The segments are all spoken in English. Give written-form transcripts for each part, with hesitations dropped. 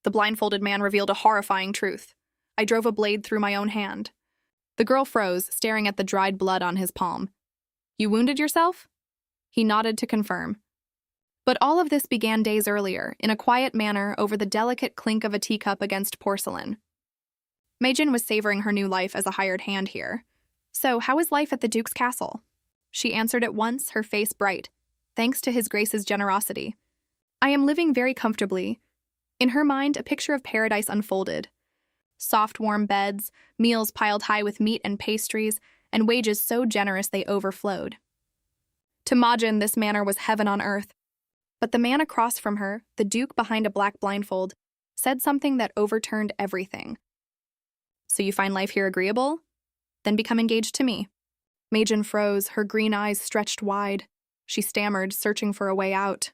The blindfolded man revealed a horrifying truth. I drove a blade through my own hand. The girl froze, staring at the dried blood on his palm. You wounded yourself? He nodded to confirm. But all of this began days earlier, in a quiet manner over the delicate clink of a teacup against porcelain. Maid was savoring her new life as a hired hand here. So, how is life at the Duke's castle? She answered at once, her face bright, thanks to His Grace's generosity. I am living very comfortably. In her mind, a picture of paradise unfolded. Soft, warm beds, meals piled high with meat and pastries, and wages so generous they overflowed. To Majin, this manor was heaven on earth. But the man across from her, the Duke behind a black blindfold, said something that overturned everything. So you find life here agreeable? Then become engaged to me. Majin froze, her green eyes stretched wide. She stammered, searching for a way out.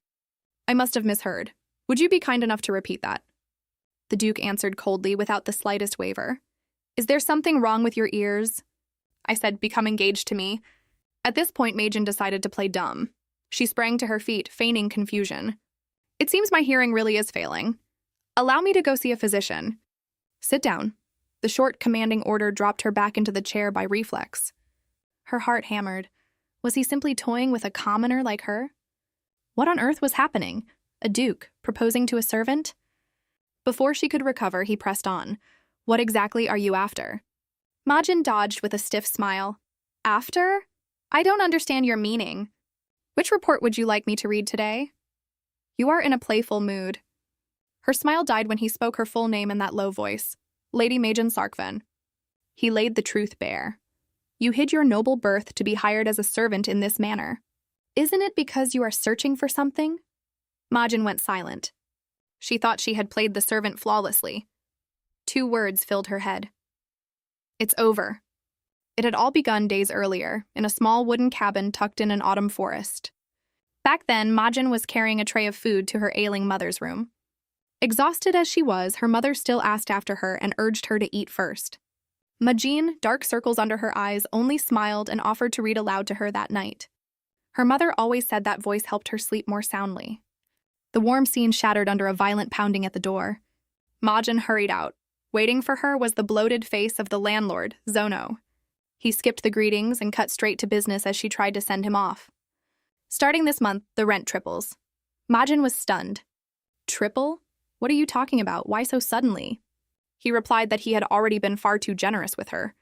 I must have misheard. Would you be kind enough to repeat that? The Duke answered coldly, without the slightest waver. Is there something wrong with your ears? I said, become engaged to me. At this point, Majin decided to play dumb. She sprang to her feet, feigning confusion. It seems my hearing really is failing. Allow me to go see a physician. Sit down. The short, commanding order dropped her back into the chair by reflex. Her heart hammered. Was he simply toying with a commoner like her? What on earth was happening? A duke proposing to a servant? Before she could recover, he pressed on. What exactly are you after? Majin dodged with a stiff smile. After? I don't understand your meaning. Which report would you like me to read today? You are in a playful mood. Her smile died when he spoke her full name in that low voice. Lady Majin Sarkvan. He laid the truth bare. You hid your noble birth to be hired as a servant in this manner. Isn't it because you are searching for something? Majin went silent. She thought she had played the servant flawlessly. 2 words filled her head. It's over. It had all begun days earlier, in a small wooden cabin tucked in an autumn forest. Back then, Majin was carrying a tray of food to her ailing mother's room. Exhausted as she was, her mother still asked after her and urged her to eat first. Majin, dark circles under her eyes, only smiled and offered to read aloud to her that night. Her mother always said that voice helped her sleep more soundly. The warm scene shattered under a violent pounding at the door. Majin hurried out. Waiting for her was the bloated face of the landlord, Zono. He skipped the greetings and cut straight to business as she tried to send him off. Starting this month, the rent triples. Majin was stunned. Triple? What are you talking about? Why so suddenly? He replied that he had already been far too generous with her.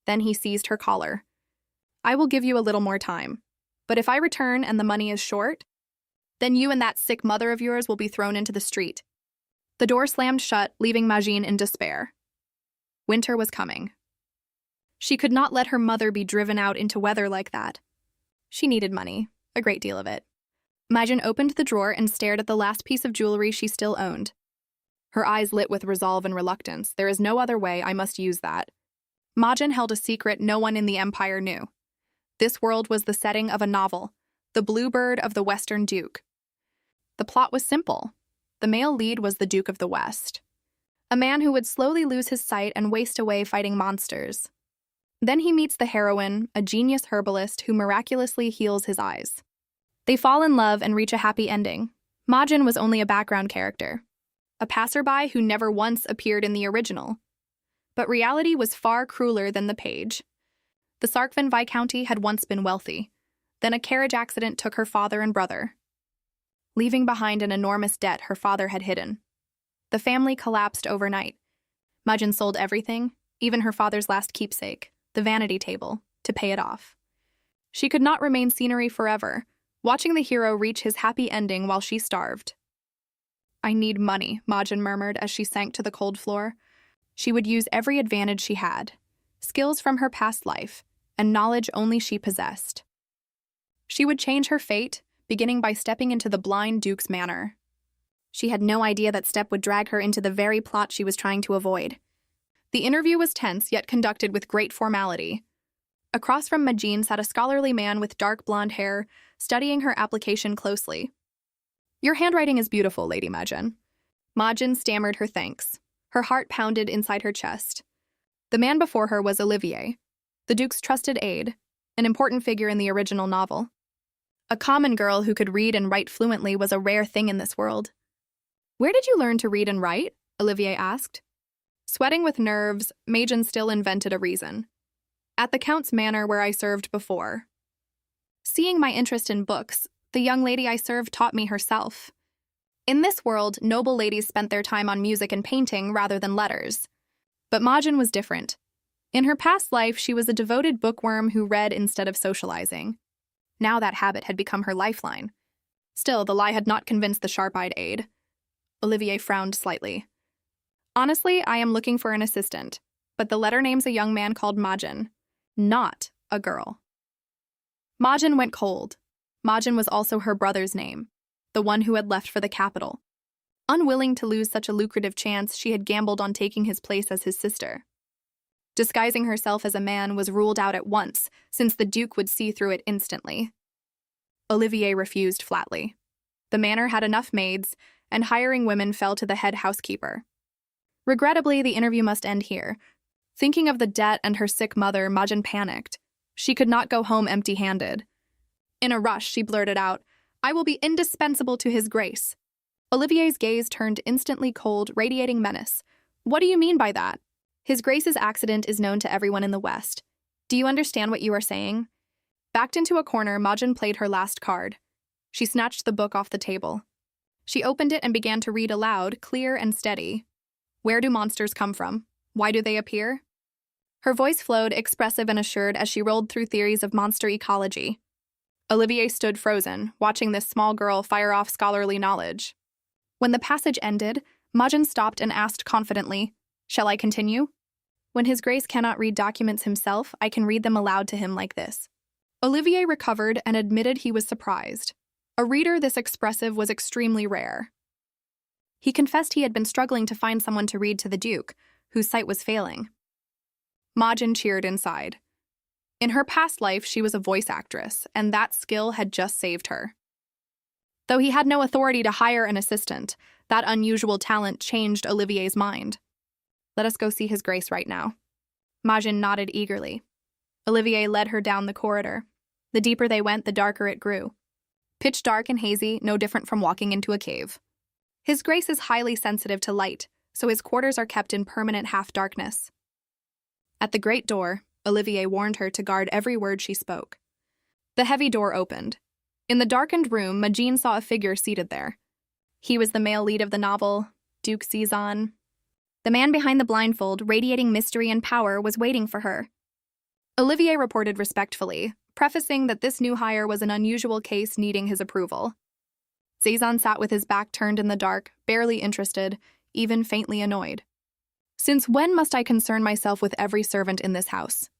Then he seized her collar. I will give you a little more time. But if I return and the money is short, then you and that sick mother of yours will be thrown into the street. The door slammed shut, leaving Majin in despair. Winter was coming. She could not let her mother be driven out into weather like that. She needed money, a great deal of it. Majin opened the drawer and stared at the last piece of jewelry she still owned. Her eyes lit with resolve and reluctance. There is no other way, I must use that. Majin held a secret no one in the Empire knew. This world was the setting of a novel, The Bluebird of the Western Duke. The plot was simple. The male lead was the Duke of the West, a man who would slowly lose his sight and waste away fighting monsters. Then he meets the heroine, a genius herbalist who miraculously heals his eyes. They fall in love and reach a happy ending. Majin was only a background character, a passerby who never once appeared in the original. But reality was far crueler than the page. The Sarkvan Viscounty had once been wealthy. Then a carriage accident took her father and brother, leaving behind an enormous debt her father had hidden. The family collapsed overnight. Majin sold everything, even her father's last keepsake, the vanity table, to pay it off. She could not remain scenery forever, watching the hero reach his happy ending while she starved. I need money, Majin murmured as she sank to the cold floor. She would use every advantage she had, skills from her past life, and knowledge only she possessed. She would change her fate, beginning by stepping into the blind Duke's manor. She had no idea that step would drag her into the very plot she was trying to avoid. The interview was tense, yet conducted with great formality. Across from Majin sat a scholarly man with dark blonde hair, studying her application closely. Your handwriting is beautiful, Lady Majin. Majin stammered her thanks. Her heart pounded inside her chest. The man before her was Olivier, the Duke's trusted aide, an important figure in the original novel. A common girl who could read and write fluently was a rare thing in this world. Where did you learn to read and write? Olivier asked. Sweating with nerves, Maid still invented a reason. At the Count's manor where I served before. Seeing my interest in books, the young lady I served taught me herself. In this world, noble ladies spent their time on music and painting rather than letters. But Majin was different. In her past life, she was a devoted bookworm who read instead of socializing. Now that habit had become her lifeline. Still, the lie had not convinced the sharp-eyed aide. Olivier frowned slightly. Honestly, I am looking for an assistant, but the letter names a young man called Majin, not a girl. Majin went cold. Majin was also her brother's name, the one who had left for the capital. Unwilling to lose such a lucrative chance, she had gambled on taking his place as his sister. Disguising herself as a man was ruled out at once, since the Duke would see through it instantly. Olivier refused flatly. The manor had enough maids, and hiring women fell to the head housekeeper. Regrettably, the interview must end here. Thinking of the debt and her sick mother, Majin panicked. She could not go home empty-handed. In a rush, she blurted out, "I will be indispensable to his grace." Olivier's gaze turned instantly cold, radiating menace. "What do you mean by that? His Grace's accident is known to everyone in the West. Do you understand what you are saying?" Backed into a corner, Majin played her last card. She snatched the book off the table. She opened it and began to read aloud, clear and steady. "Where do monsters come from? Why do they appear?" Her voice flowed, expressive and assured, as she rolled through theories of monster ecology. Olivier stood frozen, watching this small girl fire off scholarly knowledge. When the passage ended, Majin stopped and asked confidently, "Shall I continue? When His Grace cannot read documents himself, I can read them aloud to him like this." Olivier recovered and admitted he was surprised. A reader this expressive was extremely rare. He confessed he had been struggling to find someone to read to the Duke, whose sight was failing. Majin cheered inside. In her past life, she was a voice actress, and that skill had just saved her. Though he had no authority to hire an assistant, that unusual talent changed Olivier's mind. "Let us go see His Grace right now." Majin nodded eagerly. Olivier led her down the corridor. The deeper they went, the darker it grew. Pitch dark and hazy, no different from walking into a cave. His Grace is highly sensitive to light, so his quarters are kept in permanent half-darkness. At the great door, Olivier warned her to guard every word she spoke. The heavy door opened. In the darkened room, Majin saw a figure seated there. He was the male lead of the novel, Duke Zizan. The man behind the blindfold, radiating mystery and power, was waiting for her. Olivier reported respectfully, prefacing that this new hire was an unusual case needing his approval. Zizan sat with his back turned in the dark, barely interested, even faintly annoyed. "Since when must I concern myself with every servant in this house?"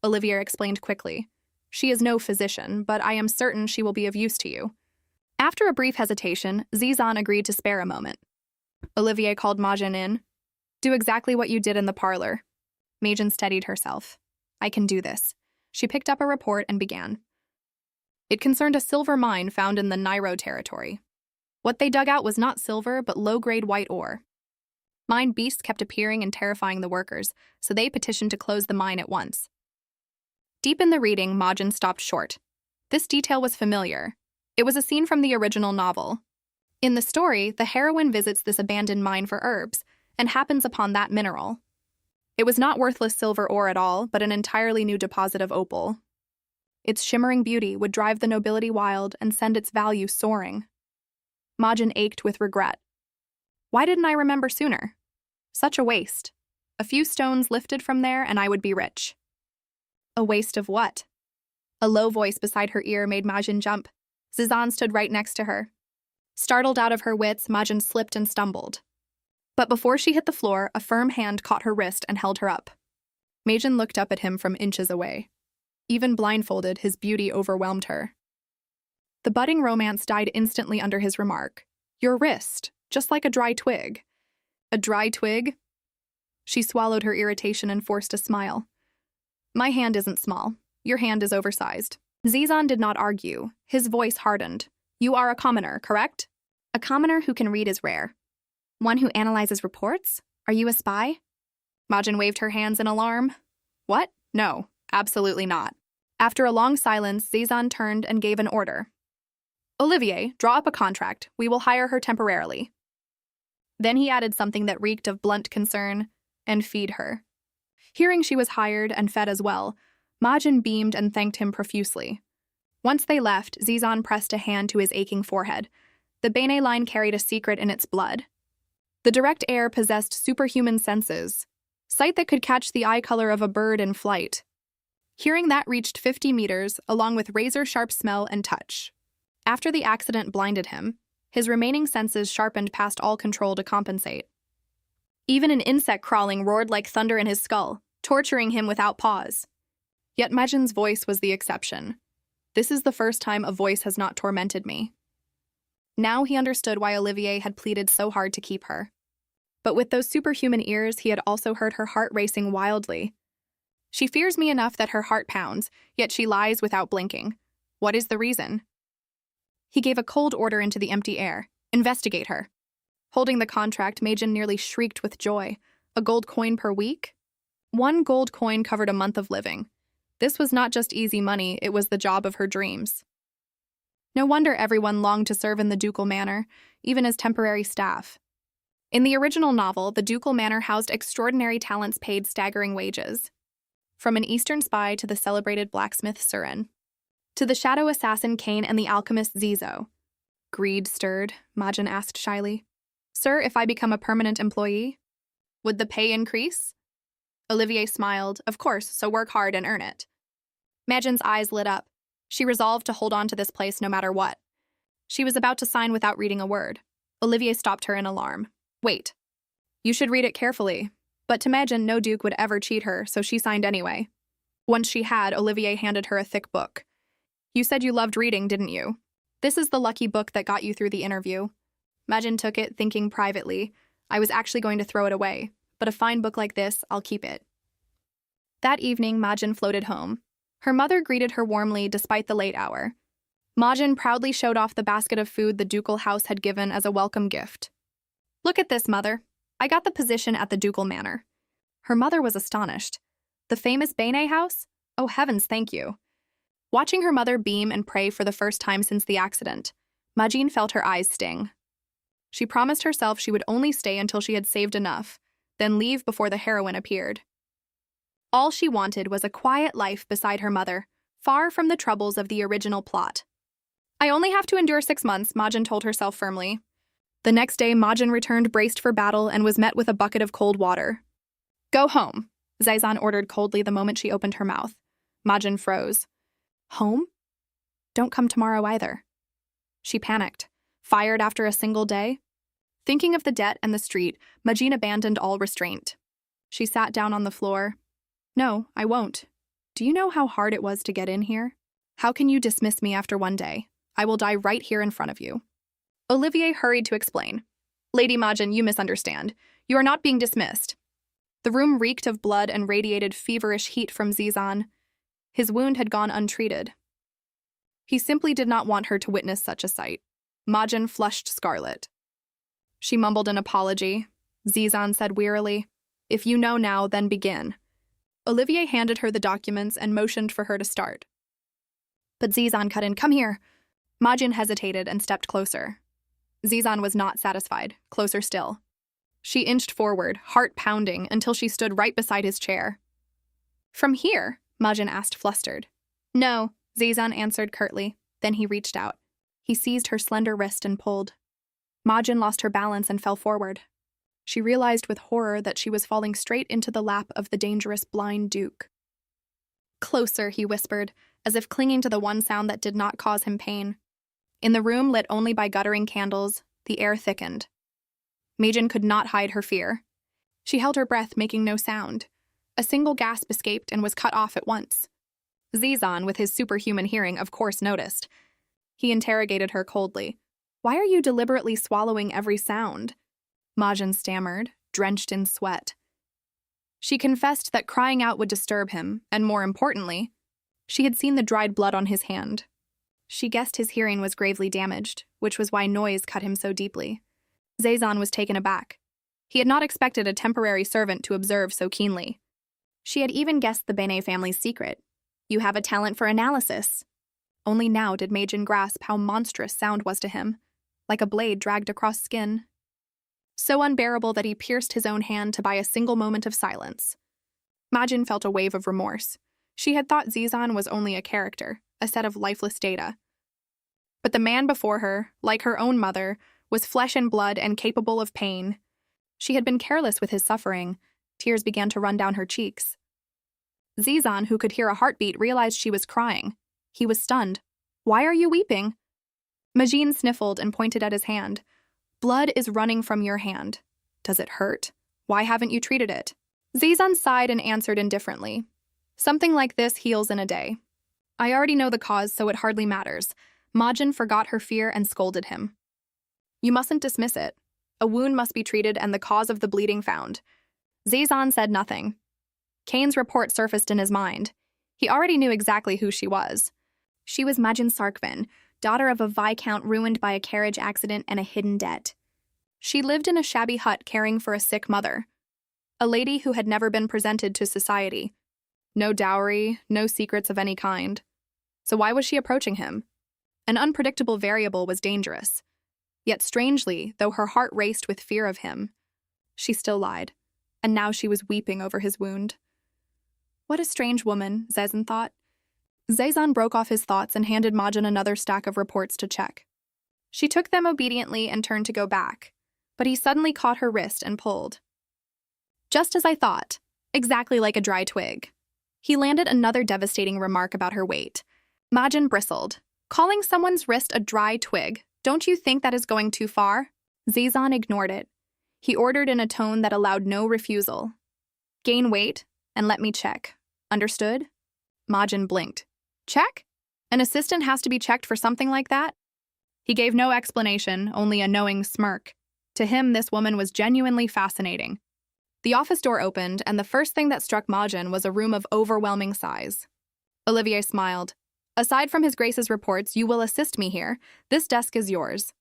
Olivier explained quickly. "She is no physician, but I am certain she will be of use to you." After a brief hesitation, Zizan agreed to spare a moment. Olivier called Majin in. "Do exactly what you did in the parlor." Majin steadied herself. "I can do this." She picked up a report and began. It concerned a silver mine found in the Nairo territory. What they dug out was not silver, but low-grade white ore. Mine beasts kept appearing and terrifying the workers, so they petitioned to close the mine at once. Deep in the reading, Majin stopped short. This detail was familiar. It was a scene from the original novel. In the story, the heroine visits this abandoned mine for herbs, and happens upon that mineral. It was not worthless silver ore at all, but an entirely new deposit of opal. Its shimmering beauty would drive the nobility wild and send its value soaring. Majin ached with regret. Why didn't I remember sooner? Such a waste. A few stones lifted from there and I would be rich. A waste of what? A low voice beside her ear made Majin jump. Zizan stood right next to her. Startled out of her wits, Majin slipped and stumbled. But before she hit the floor, a firm hand caught her wrist and held her up. Majin looked up at him from inches away. Even blindfolded, his beauty overwhelmed her. The budding romance died instantly under his remark. "Your wrist, just like a dry twig." "A dry twig?" She swallowed her irritation and forced a smile. "My hand isn't small. Your hand is oversized." Zizan did not argue. His voice hardened. "You are a commoner, correct?" "A commoner who can read is rare." "One who analyzes reports? Are you a spy?" Majin waved her hands in alarm. "What? No, absolutely not." After a long silence, Zizan turned and gave an order. "Olivier, draw up a contract. We will hire her temporarily." Then he added something that reeked of blunt concern, and feed her. Hearing she was hired and fed as well, Majin beamed and thanked him profusely. Once they left, Zizan pressed a hand to his aching forehead. The Bene line carried a secret in its blood. The direct heir possessed superhuman senses, sight that could catch the eye color of a bird in flight. Hearing that reached 50 meters, along with razor-sharp smell and touch. After the accident blinded him, his remaining senses sharpened past all control to compensate. Even an insect crawling roared like thunder in his skull, torturing him without pause. Yet Majin's voice was the exception. This is the first time a voice has not tormented me. Now he understood why Olivier had pleaded so hard to keep her. But with those superhuman ears, he had also heard her heart racing wildly. She fears me enough that her heart pounds, yet she lies without blinking. What is the reason? He gave a cold order into the empty air. Investigate her. Holding the contract, Majin nearly shrieked with joy. A gold coin per week? 1 gold coin covered a month of living. This was not just easy money, it was the job of her dreams. No wonder everyone longed to serve in the ducal manor, even as temporary staff. In the original novel, the ducal manor housed extraordinary talents paid staggering wages. From an eastern spy to the celebrated blacksmith Surin, to the shadow assassin Cain and the alchemist Zizo. Greed stirred, Majin asked shyly. Sir, if I become a permanent employee, would the pay increase? Olivier smiled. Of course, so work hard and earn it. Majin's eyes lit up. She resolved to hold on to this place no matter what. She was about to sign without reading a word. Olivier stopped her in alarm. Wait. You should read it carefully. But to Majin, no duke would ever cheat her, so she signed anyway. Once she had, Olivier handed her a thick book. You said you loved reading, didn't you? This is the lucky book that got you through the interview. Majin took it, thinking privately, I was actually going to throw it away, but a fine book like this, I'll keep it. That evening, Majin floated home. Her mother greeted her warmly despite the late hour. Majin proudly showed off the basket of food the ducal house had given as a welcome gift. Look at this, mother. I got the position at the ducal manor. Her mother was astonished. The famous Bene house? Oh heavens, thank you. Watching her mother beam and pray for the first time since the accident, Majin felt her eyes sting. She promised herself she would only stay until she had saved enough, then leave before the heroine appeared. All she wanted was a quiet life beside her mother, far from the troubles of the original plot. I only have to endure 6 months, Majin told herself firmly. The next day, Majin returned braced for battle and was met with a bucket of cold water. Go home, Zizan ordered coldly the moment she opened her mouth. Majin froze. Home? Don't come tomorrow either. She panicked. Fired after a single day? Thinking of the debt and the street, Majin abandoned all restraint. She sat down on the floor. No, I won't. Do you know how hard it was to get in here? How can you dismiss me after 1 day? I will die right here in front of you. Olivier hurried to explain. Lady Majin, you misunderstand. You are not being dismissed. The room reeked of blood and radiated feverish heat from Zizan. His wound had gone untreated. He simply did not want her to witness such a sight. Majin flushed scarlet. She mumbled an apology. Zizan said wearily, If you know now, then begin. Olivier handed her the documents and motioned for her to start. But Zizan cut in, Come here. Majin hesitated and stepped closer. Zizan was not satisfied, closer still. She inched forward, heart pounding, until she stood right beside his chair. From here? Majin asked, flustered. No, Zizan answered curtly. Then he reached out. He seized her slender wrist and pulled. Majin lost her balance and fell forward. She realized with horror that she was falling straight into the lap of the dangerous blind duke. Closer, he whispered, as if clinging to the one sound that did not cause him pain. In the room lit only by guttering candles, the air thickened. Majin could not hide her fear. She held her breath, making no sound. A single gasp escaped and was cut off at once. Zizan, with his superhuman hearing, of course noticed. He interrogated her coldly. Why are you deliberately swallowing every sound? Majin stammered, drenched in sweat. She confessed that crying out would disturb him, and more importantly, she had seen the dried blood on his hand. She guessed his hearing was gravely damaged, which was why noise cut him so deeply. Zizan was taken aback. He had not expected a temporary servant to observe so keenly. She had even guessed the Bene family's secret. You have a talent for analysis. Only now did Majin grasp how monstrous sound was to him, like a blade dragged across skin. so unbearable that he pierced his own hand to buy a single moment of silence. Majin felt a wave of remorse. She had thought Zizan was only a character, a set of lifeless data. But the man before her, like her own mother, was flesh and blood and capable of pain. She had been careless with his suffering. Tears began to run down her cheeks. Zizan, who could hear a heartbeat, realized she was crying. He was stunned. "Why are you weeping?" Majin sniffled and pointed at his hand. "Blood is running from your hand. Does it hurt? Why haven't you treated it?" Zizan sighed and answered indifferently. "Something like this heals in a day. I already know the cause, so it hardly matters." Majin forgot her fear and scolded him. "You mustn't dismiss it. A wound must be treated and the cause of the bleeding found." Zizan said nothing. Kane's report surfaced in his mind. He already knew exactly who she was. She was Majin Sarkvan, daughter of a viscount ruined by a carriage accident and a hidden debt. She lived in a shabby hut caring for a sick mother, a lady who had never been presented to society. No dowry, no secrets of any kind. So why was she approaching him? An unpredictable variable was dangerous. Yet strangely, though her heart raced with fear of him, she still lied, and now she was weeping over his wound. What a strange woman, Zizan thought. Zizan broke off his thoughts and handed Majin another stack of reports to check. She took them obediently and turned to go back, but he suddenly caught her wrist and pulled. "Just as I thought, exactly like a dry twig." He landed another devastating remark about her weight. Majin bristled. "Calling someone's wrist a dry twig, don't you think that is going too far?" Zizan ignored it. He ordered in a tone that allowed no refusal. "Gain weight, and let me check. Understood?" Majin blinked. "Check? An assistant has to be checked for something like that?" He gave no explanation, only a knowing smirk. To him, this woman was genuinely fascinating. The office door opened, and the first thing that struck Majin was a room of overwhelming size. Olivier smiled. "Aside from His Grace's reports, you will assist me here. This desk is yours."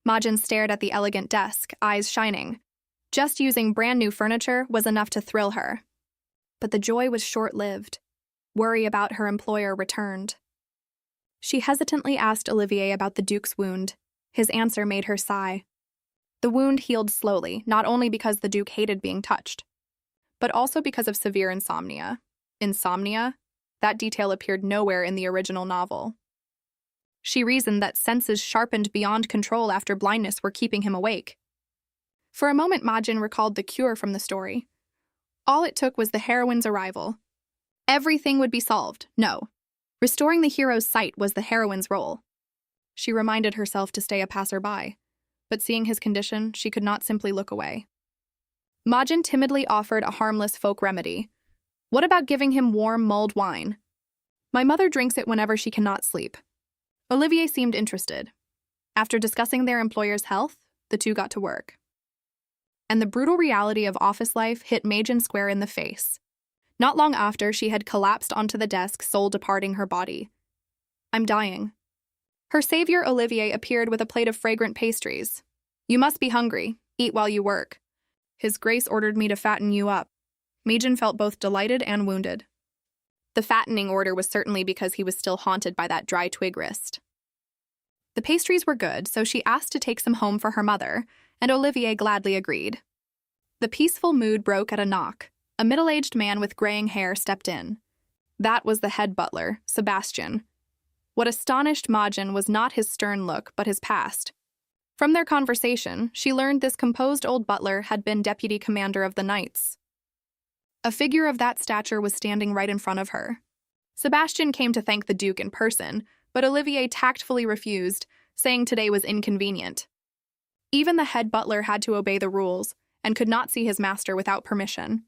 Majin stared at the elegant desk, eyes shining. Just using brand new furniture was enough to thrill her. But the joy was short-lived. Worry about her employer returned. She hesitantly asked Olivier about the Duke's wound. His answer made her sigh. The wound healed slowly, not only because the Duke hated being touched, but also because of severe insomnia. Insomnia? That detail appeared nowhere in the original novel. She reasoned that senses sharpened beyond control after blindness were keeping him awake. For a moment, Majin recalled the cure from the story. All it took was the heroine's arrival. Everything would be solved. No. Restoring the hero's sight was the heroine's role. She reminded herself to stay a passerby, but seeing his condition, she could not simply look away. Majin timidly offered a harmless folk remedy. "What about giving him warm mulled wine? My mother drinks it whenever she cannot sleep." Olivier seemed interested. After discussing their employer's health, the two got to work. And the brutal reality of office life hit Majin square in the face. Not long after, she had collapsed onto the desk, soul departing her body. "I'm dying." Her savior, Olivier, appeared with a plate of fragrant pastries. "You must be hungry. Eat while you work. His Grace ordered me to fatten you up." Majin felt both delighted and wounded. The fattening order was certainly because he was still haunted by that dry twig wrist. The pastries were good, so she asked to take some home for her mother, and Olivier gladly agreed. The peaceful mood broke at a knock. A middle-aged man with graying hair stepped in. That was the head butler, Sebastian. What astonished Majin was not his stern look, but his past. From their conversation, she learned this composed old butler had been deputy commander of the Knights. A figure of that stature was standing right in front of her. Sebastian came to thank the Duke in person, but Olivier tactfully refused, saying today was inconvenient. Even the head butler had to obey the rules, and could not see his master without permission.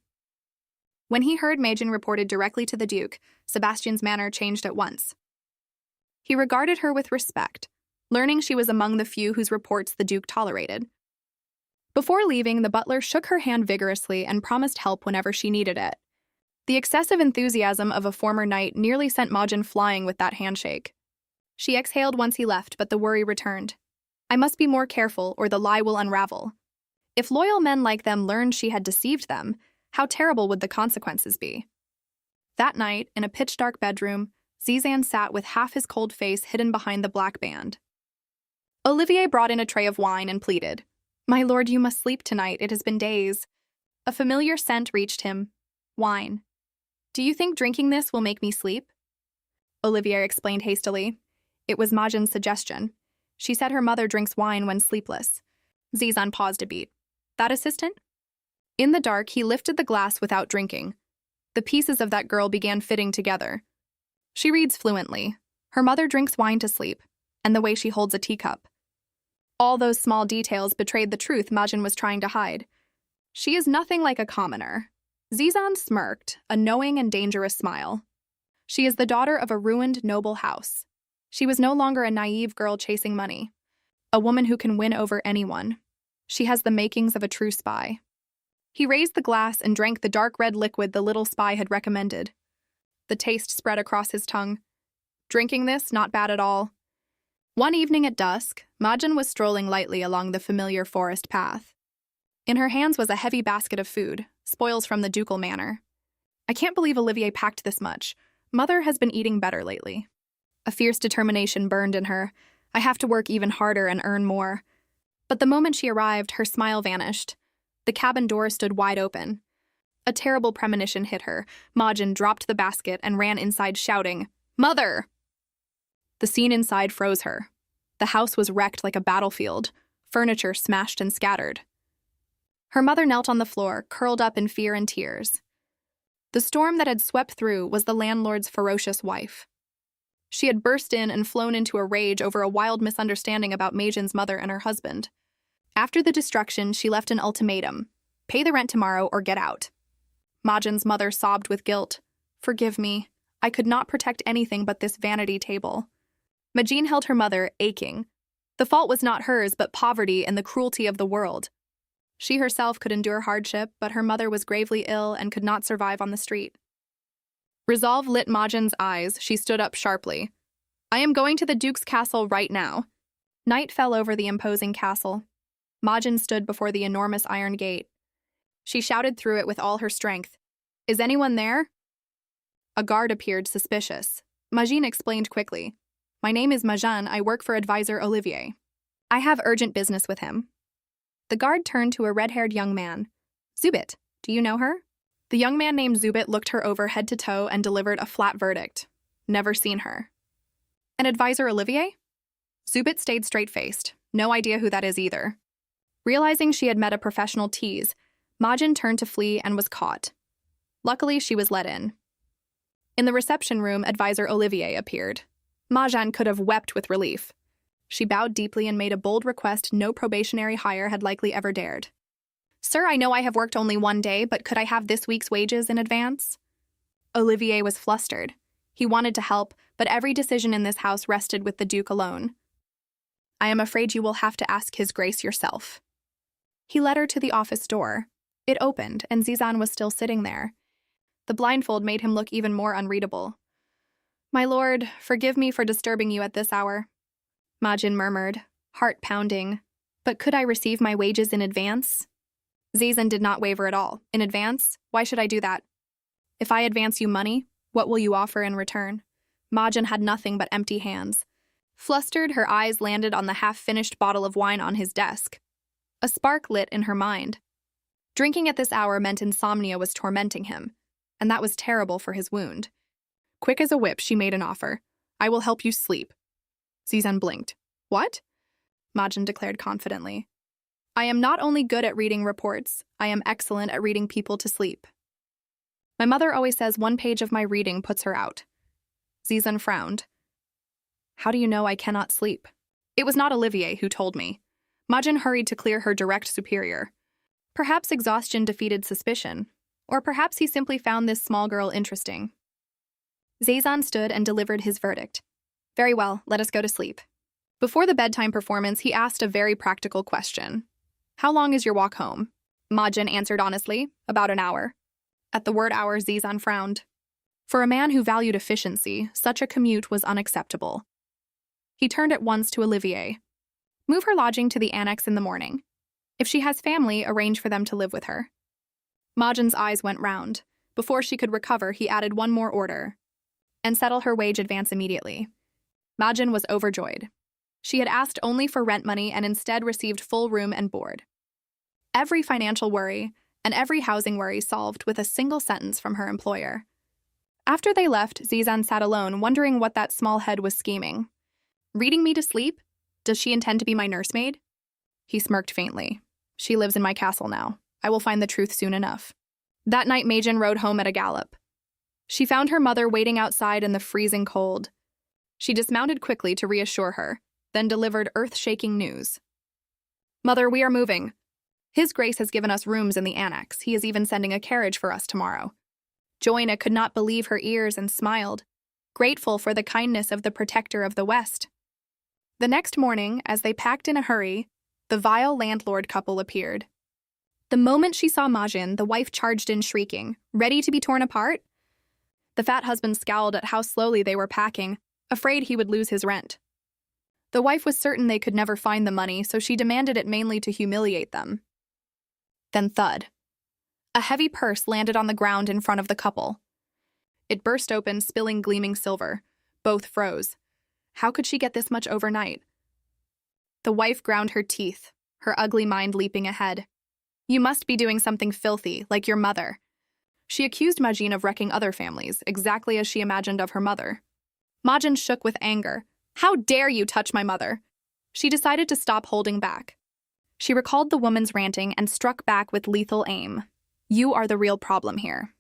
When he heard Majin reported directly to the Duke, Sebastian's manner changed at once. He regarded her with respect, learning she was among the few whose reports the Duke tolerated. Before leaving, the butler shook her hand vigorously and promised help whenever she needed it. The excessive enthusiasm of a former knight nearly sent Majin flying with that handshake. She exhaled once he left, but the worry returned. "I must be more careful, or the lie will unravel." If loyal men like them learned she had deceived them, how terrible would the consequences be? That night, in a pitch-dark bedroom, Zizan sat with half his cold face hidden behind the black band. Olivier brought in a tray of wine and pleaded, My lord, you must sleep tonight. It has been days. A familiar scent reached him. Wine. Do you think drinking this will make me sleep? Olivier explained hastily. It was Majin's suggestion. She said her mother drinks wine when sleepless. Zizan paused a beat. That assistant? In the dark, he lifted the glass without drinking. The pieces of that girl began fitting together. She reads fluently. Her mother drinks wine to sleep, and the way she holds a teacup. All those small details betrayed the truth Majin was trying to hide. She is nothing like a commoner. Zizan smirked, a knowing and dangerous smile. She is the daughter of a ruined, noble house. She was no longer a naive girl chasing money. A woman who can win over anyone. She has the makings of a true spy. He raised the glass and drank the dark red liquid the little spy had recommended. The taste spread across his tongue. Drinking this, not bad at all. One evening at dusk, Majin was strolling lightly along the familiar forest path. In her hands was a heavy basket of food, spoils from the ducal manor. I can't believe Olivier packed this much. Mother has been eating better lately. A fierce determination burned in her. I have to work even harder and earn more. But the moment she arrived, her smile vanished. The cabin door stood wide open. A terrible premonition hit her. Majin dropped the basket and ran inside shouting, "Mother!" The scene inside froze her. The house was wrecked like a battlefield, furniture smashed and scattered. Her mother knelt on the floor, curled up in fear and tears. The storm that had swept through was the landlord's ferocious wife. She had burst in and flown into a rage over a wild misunderstanding about Majin's mother and her husband. After the destruction, she left an ultimatum: pay the rent tomorrow or get out. Majin's mother sobbed with guilt. Forgive me. I could not protect anything but this vanity table. Majin held her mother, aching. The fault was not hers, but poverty and the cruelty of the world. She herself could endure hardship, but her mother was gravely ill and could not survive on the street. Resolve lit Majin's eyes. She stood up sharply. I am going to the Duke's castle right now. Night fell over the imposing castle. Majin stood before the enormous iron gate. She shouted through it with all her strength. Is anyone there? A guard appeared, suspicious. Majin explained quickly. My name is Majin. I work for advisor Olivier. I have urgent business with him. The guard turned to a red-haired young man. Zubit, do you know her? The young man named Zubit looked her over head to toe and delivered a flat verdict. Never seen her. And advisor Olivier? Zubit stayed straight-faced. No idea who that is either. Realizing she had met a professional tease, Majin turned to flee and was caught. Luckily, she was let in. In the reception room, advisor Olivier appeared. Majin could have wept with relief. She bowed deeply and made a bold request no probationary hire had likely ever dared. Sir, I know I have worked only one day, but could I have this week's wages in advance? Olivier was flustered. He wanted to help, but every decision in this house rested with the Duke alone. I am afraid you will have to ask His Grace yourself. He led her to the office door. It opened, and Zizan was still sitting there. The blindfold made him look even more unreadable. My lord, forgive me for disturbing you at this hour. Majin murmured, heart pounding. But could I receive my wages in advance? Zizan did not waver at all. In advance? Why should I do that? If I advance you money, what will you offer in return? Majin had nothing but empty hands. Flustered, her eyes landed on the half-finished bottle of wine on his desk. A spark lit in her mind. Drinking at this hour meant insomnia was tormenting him, and that was terrible for his wound. Quick as a whip, she made an offer. I will help you sleep. Zizan blinked. What? Majin declared confidently. I am not only good at reading reports, I am excellent at reading people to sleep. My mother always says one page of my reading puts her out. Zizan frowned. How do you know I cannot sleep? It was not Olivier who told me. Majin hurried to clear her direct superior. Perhaps exhaustion defeated suspicion, or perhaps he simply found this small girl interesting. Zizan stood and delivered his verdict. Very well, let us go to sleep. Before the bedtime performance, he asked a very practical question. How long is your walk home? Majin answered honestly, about an hour. At the word hour, Zizan frowned. For a man who valued efficiency, such a commute was unacceptable. He turned at once to Olivier. Move her lodging to the annex in the morning. If she has family, arrange for them to live with her. Majin's eyes went round. Before she could recover, he added one more order. And settle her wage advance immediately. Majin was overjoyed. She had asked only for rent money and instead received full room and board. Every financial worry and every housing worry solved with a single sentence from her employer. After they left, Zizan sat alone, wondering what that small head was scheming. Reading me to sleep? Does she intend to be my nursemaid? He smirked faintly. She lives in my castle now. I will find the truth soon enough. That night, Maid rode home at a gallop. She found her mother waiting outside in the freezing cold. She dismounted quickly to reassure her, then delivered earth-shaking news. Mother, we are moving. His Grace has given us rooms in the annex. He is even sending a carriage for us tomorrow. Joanna could not believe her ears and smiled, grateful for the kindness of the protector of the West. The next morning, as they packed in a hurry, the vile landlord couple appeared. The moment she saw Majin, the wife charged in shrieking, ready to be torn apart. The fat husband scowled at how slowly they were packing, afraid he would lose his rent. The wife was certain they could never find the money, so she demanded it mainly to humiliate them. Then thud. A heavy purse landed on the ground in front of the couple. It burst open, spilling gleaming silver. Both froze. How could she get this much overnight? The wife ground her teeth, her ugly mind leaping ahead. You must be doing something filthy, like your mother. She accused Majin of wrecking other families, exactly as she imagined of her mother. Majin shook with anger. How dare you touch my mother? She decided to stop holding back. She recalled the woman's ranting and struck back with lethal aim. You are the real problem here.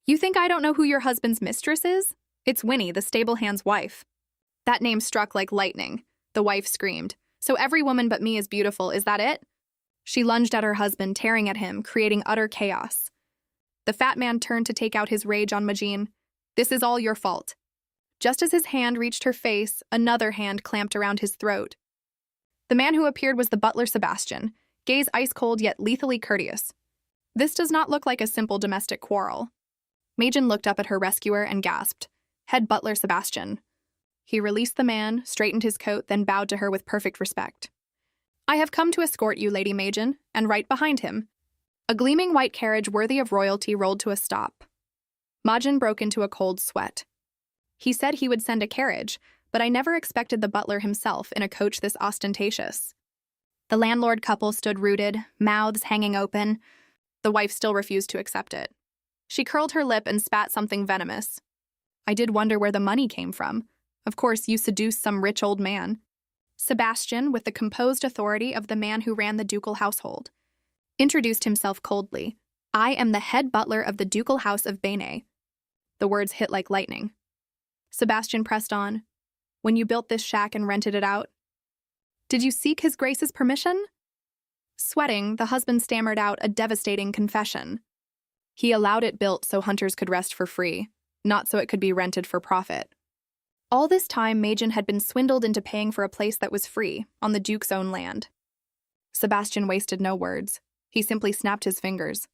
You think I don't know who your husband's mistress is? It's Winnie, the stable hand's wife. That name struck like lightning. The wife screamed. So every woman but me is beautiful, is that it? She lunged at her husband, tearing at him, creating utter chaos. The fat man turned to take out his rage on Majin. This is all your fault. Just as his hand reached her face, another hand clamped around his throat. The man who appeared was the butler Sebastian, gaze ice-cold yet lethally courteous. This does not look like a simple domestic quarrel. Majin looked up at her rescuer and gasped. Head butler Sebastian. He released the man, straightened his coat, then bowed to her with perfect respect. I have come to escort you, Lady Majin, and right behind him. A gleaming white carriage worthy of royalty rolled to a stop. Majin broke into a cold sweat. He said he would send a carriage, but I never expected the butler himself in a coach this ostentatious. The landlord couple stood rooted, mouths hanging open. The wife still refused to accept it. She curled her lip and spat something venomous. I did wonder where the money came from. Of course, you seduced some rich old man. Sebastian, with the composed authority of the man who ran the ducal household, introduced himself coldly. I am the head butler of the ducal house of Bene. The words hit like lightning. Sebastian pressed on. When you built this shack and rented it out, did you seek His Grace's permission? Sweating, the husband stammered out a devastating confession. He allowed it built so hunters could rest for free, not so it could be rented for profit. All this time, Majin had been swindled into paying for a place that was free, on the Duke's own land. Sebastian wasted no words. He simply snapped his fingers.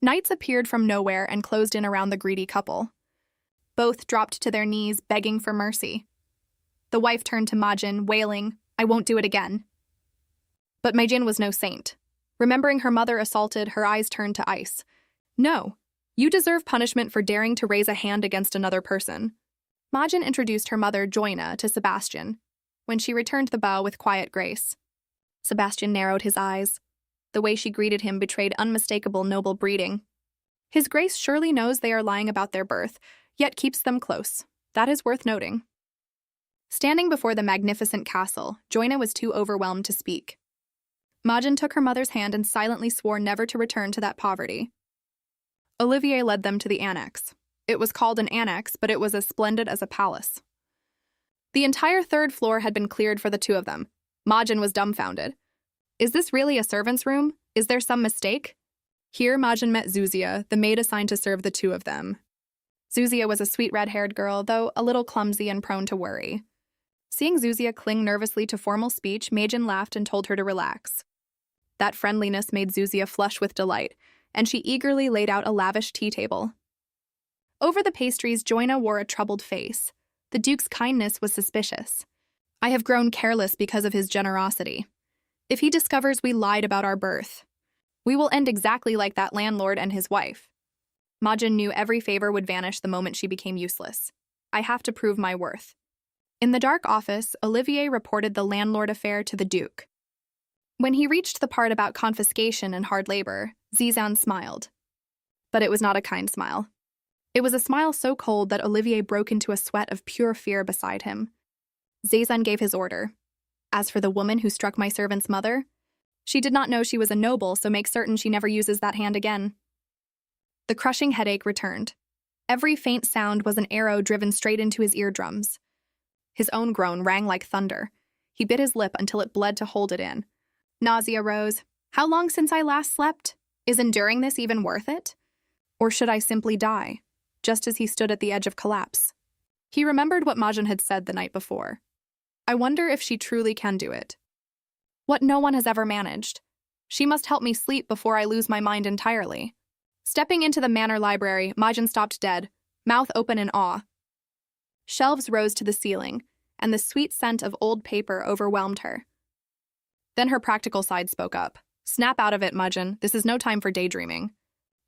Knights appeared from nowhere and closed in around the greedy couple. Both dropped to their knees, begging for mercy. The wife turned to Majin, wailing, I won't do it again. But Majin was no saint. Remembering her mother assaulted, her eyes turned to ice. No, you deserve punishment for daring to raise a hand against another person. Majin introduced her mother, Joanna, to Sebastian, when she returned the bow with quiet grace. Sebastian narrowed his eyes. The way she greeted him betrayed unmistakable noble breeding. His Grace surely knows they are lying about their birth, yet keeps them close. That is worth noting. Standing before the magnificent castle, Joanna was too overwhelmed to speak. Majin took her mother's hand and silently swore never to return to that poverty. Olivier led them to the annex. It was called an annex, but it was as splendid as a palace. The entire third floor had been cleared for the two of them. Majin was dumbfounded. Is this really a servant's room? Is there some mistake? Here Majin met Zuzia, the maid assigned to serve the two of them. Zuzia was a sweet red-haired girl, though a little clumsy and prone to worry. Seeing Zuzia cling nervously to formal speech, Majin laughed and told her to relax. That friendliness made Zuzia flush with delight, and she eagerly laid out a lavish tea table. Over the pastries, Joanna wore a troubled face. The Duke's kindness was suspicious. I have grown careless because of his generosity. If he discovers we lied about our birth, we will end exactly like that landlord and his wife. Majin knew every favor would vanish the moment she became useless. I have to prove my worth. In the dark office, Olivier reported the landlord affair to the Duke. When he reached the part about confiscation and hard labor, Zizan smiled. But it was not a kind smile. It was a smile so cold that Olivier broke into a sweat of pure fear beside him. Zizan gave his order. As for the woman who struck my servant's mother, she did not know she was a noble, so make certain she never uses that hand again. The crushing headache returned. Every faint sound was an arrow driven straight into his eardrums. His own groan rang like thunder. He bit his lip until it bled to hold it in. Nausea rose. How long since I last slept? Is enduring this even worth it? Or should I simply die, just as he stood at the edge of collapse? He remembered what Majin had said the night before. I wonder if she truly can do it. What no one has ever managed. She must help me sleep before I lose my mind entirely. Stepping into the manor library, Majin stopped dead, mouth open in awe. Shelves rose to the ceiling, and the sweet scent of old paper overwhelmed her. Then her practical side spoke up. Snap out of it, Majin. This is no time for daydreaming.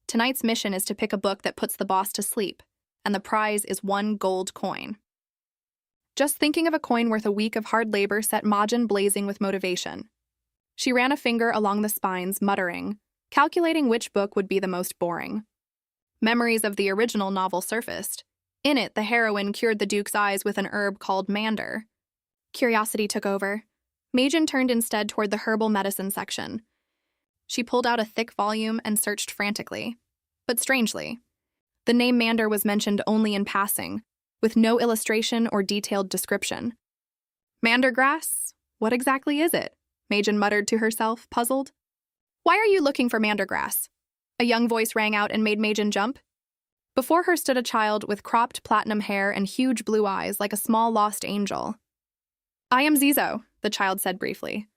Tonight's mission is to pick a book that puts the boss to sleep, and the prize is 1 gold coin. Just thinking of a coin worth a week of hard labor set Majin blazing with motivation. She ran a finger along the spines, muttering, calculating which book would be the most boring. Memories of the original novel surfaced. In it, the heroine cured the Duke's eyes with an herb called mander. Curiosity took over. Majin turned instead toward the herbal medicine section. She pulled out a thick volume and searched frantically. But strangely, the name mander was mentioned only in passing, with no illustration or detailed description. Mander grass? What exactly is it? Majin muttered to herself, puzzled. Why are you looking for mander grass? A young voice rang out and made Majin jump. Before her stood a child with cropped platinum hair and huge blue eyes like a small lost angel. I am Zizo, the child said briefly.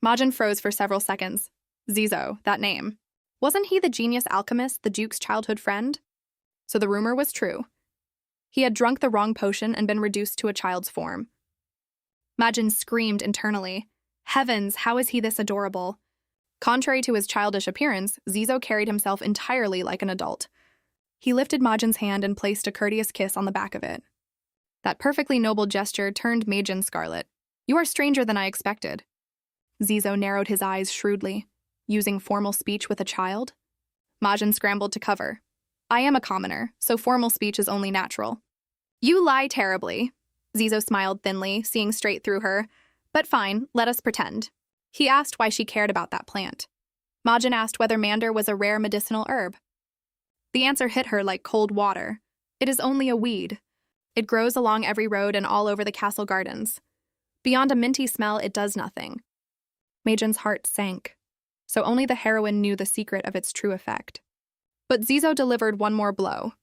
Majin froze for several seconds. Zizo, that name. Wasn't he the genius alchemist, the Duke's childhood friend? So the rumor was true. He had drunk the wrong potion and been reduced to a child's form. Majin screamed internally. Heavens, how is he this adorable? Contrary to his childish appearance, Zizo carried himself entirely like an adult. He lifted Majin's hand and placed a courteous kiss on the back of it. That perfectly noble gesture turned Majin scarlet. You are stranger than I expected. Zizo narrowed his eyes shrewdly. Using formal speech with a child? Majin scrambled to cover. I am a commoner, so formal speech is only natural. You lie terribly. Zizo smiled thinly, seeing straight through her. But fine, let us pretend. He asked why she cared about that plant. Majin asked whether mander was a rare medicinal herb. The answer hit her like cold water. It is only a weed. It grows along every road and all over the castle gardens. Beyond a minty smell, it does nothing. Majin's heart sank. So only the heroine knew the secret of its true effect. But Zizo delivered one more blow.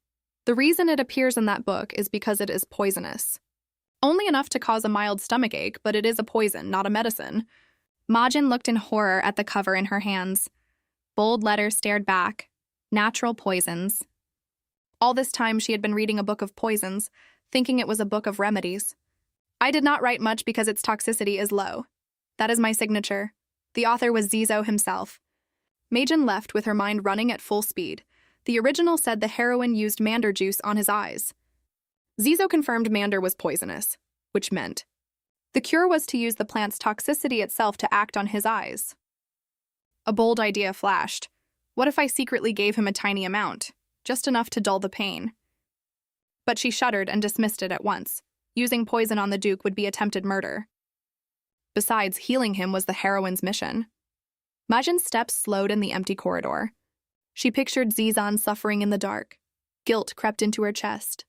The reason it appears in that book is because it is poisonous. Only enough to cause a mild stomachache, but it is a poison, not a medicine. Majin looked in horror at the cover in her hands. Bold letters stared back. Natural poisons. All this time she had been reading a book of poisons, thinking it was a book of remedies. I did not write much because its toxicity is low. That is my signature. The author was Zizo himself. Majin left with her mind running at full speed. The original said the heroine used mander juice on his eyes. Zizo confirmed mander was poisonous, which meant the cure was to use the plant's toxicity itself to act on his eyes. A bold idea flashed. What if I secretly gave him a tiny amount, just enough to dull the pain? But she shuddered and dismissed it at once. Using poison on the Duke would be attempted murder. Besides, healing him was the heroine's mission. Majin's steps slowed in the empty corridor. She pictured Zizan suffering in the dark. Guilt crept into her chest.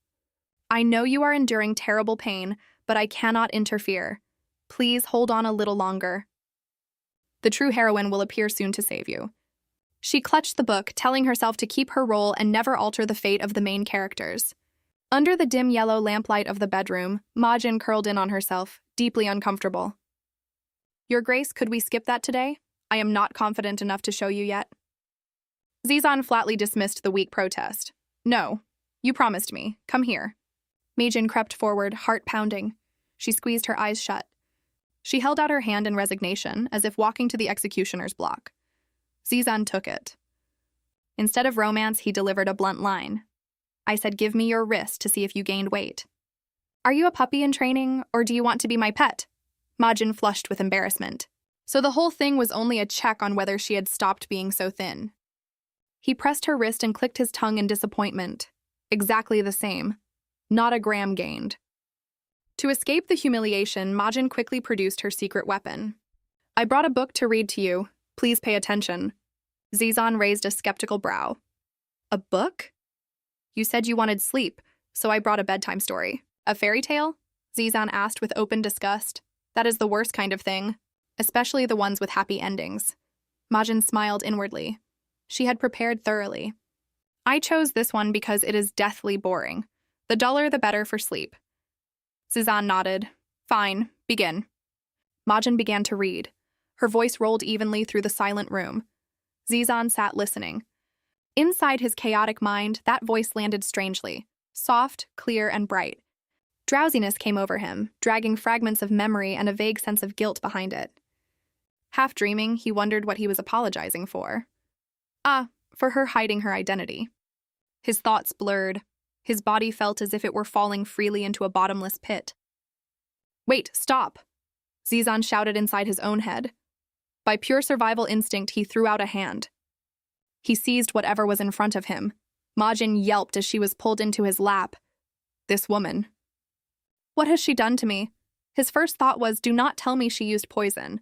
I know you are enduring terrible pain, but I cannot interfere. Please hold on a little longer. The true heroine will appear soon to save you. She clutched the book, telling herself to keep her role and never alter the fate of the main characters. Under the dim yellow lamplight of the bedroom, Majin curled in on herself, deeply uncomfortable. Your Grace, could we skip that today? I am not confident enough to show you yet. Zizan flatly dismissed the weak protest. No, you promised me. Come here. Majin crept forward, heart pounding. She squeezed her eyes shut. She held out her hand in resignation, as if walking to the executioner's block. Zizan took it. Instead of romance, he delivered a blunt line. I said, give me your wrist to see if you gained weight. Are you a puppy in training, or do you want to be my pet? Majin flushed with embarrassment. So the whole thing was only a check on whether she had stopped being so thin. He pressed her wrist and clicked his tongue in disappointment. Exactly the same. Not a gram gained. To escape the humiliation, Majin quickly produced her secret weapon. I brought a book to read to you. Please pay attention. Zizan raised a skeptical brow. A book? You said you wanted sleep, so I brought a bedtime story. A fairy tale? Zizan asked with open disgust. That is the worst kind of thing, especially the ones with happy endings. Majin smiled inwardly. She had prepared thoroughly. I chose this one because it is deathly boring. The duller the better for sleep. Zizan nodded. Fine, begin. Majin began to read. Her voice rolled evenly through the silent room. Zizan sat listening. Inside his chaotic mind, that voice landed strangely, soft, clear, and bright. Drowsiness came over him, dragging fragments of memory and a vague sense of guilt behind it. Half dreaming, he wondered what he was apologizing for. For her hiding her identity. His thoughts blurred. His body felt as if it were falling freely into a bottomless pit. Wait, stop! Zizan shouted inside his own head. By pure survival instinct, he threw out a hand. He seized whatever was in front of him. Majin yelped as she was pulled into his lap. This woman. What has she done to me? His first thought was, do not tell me she used poison.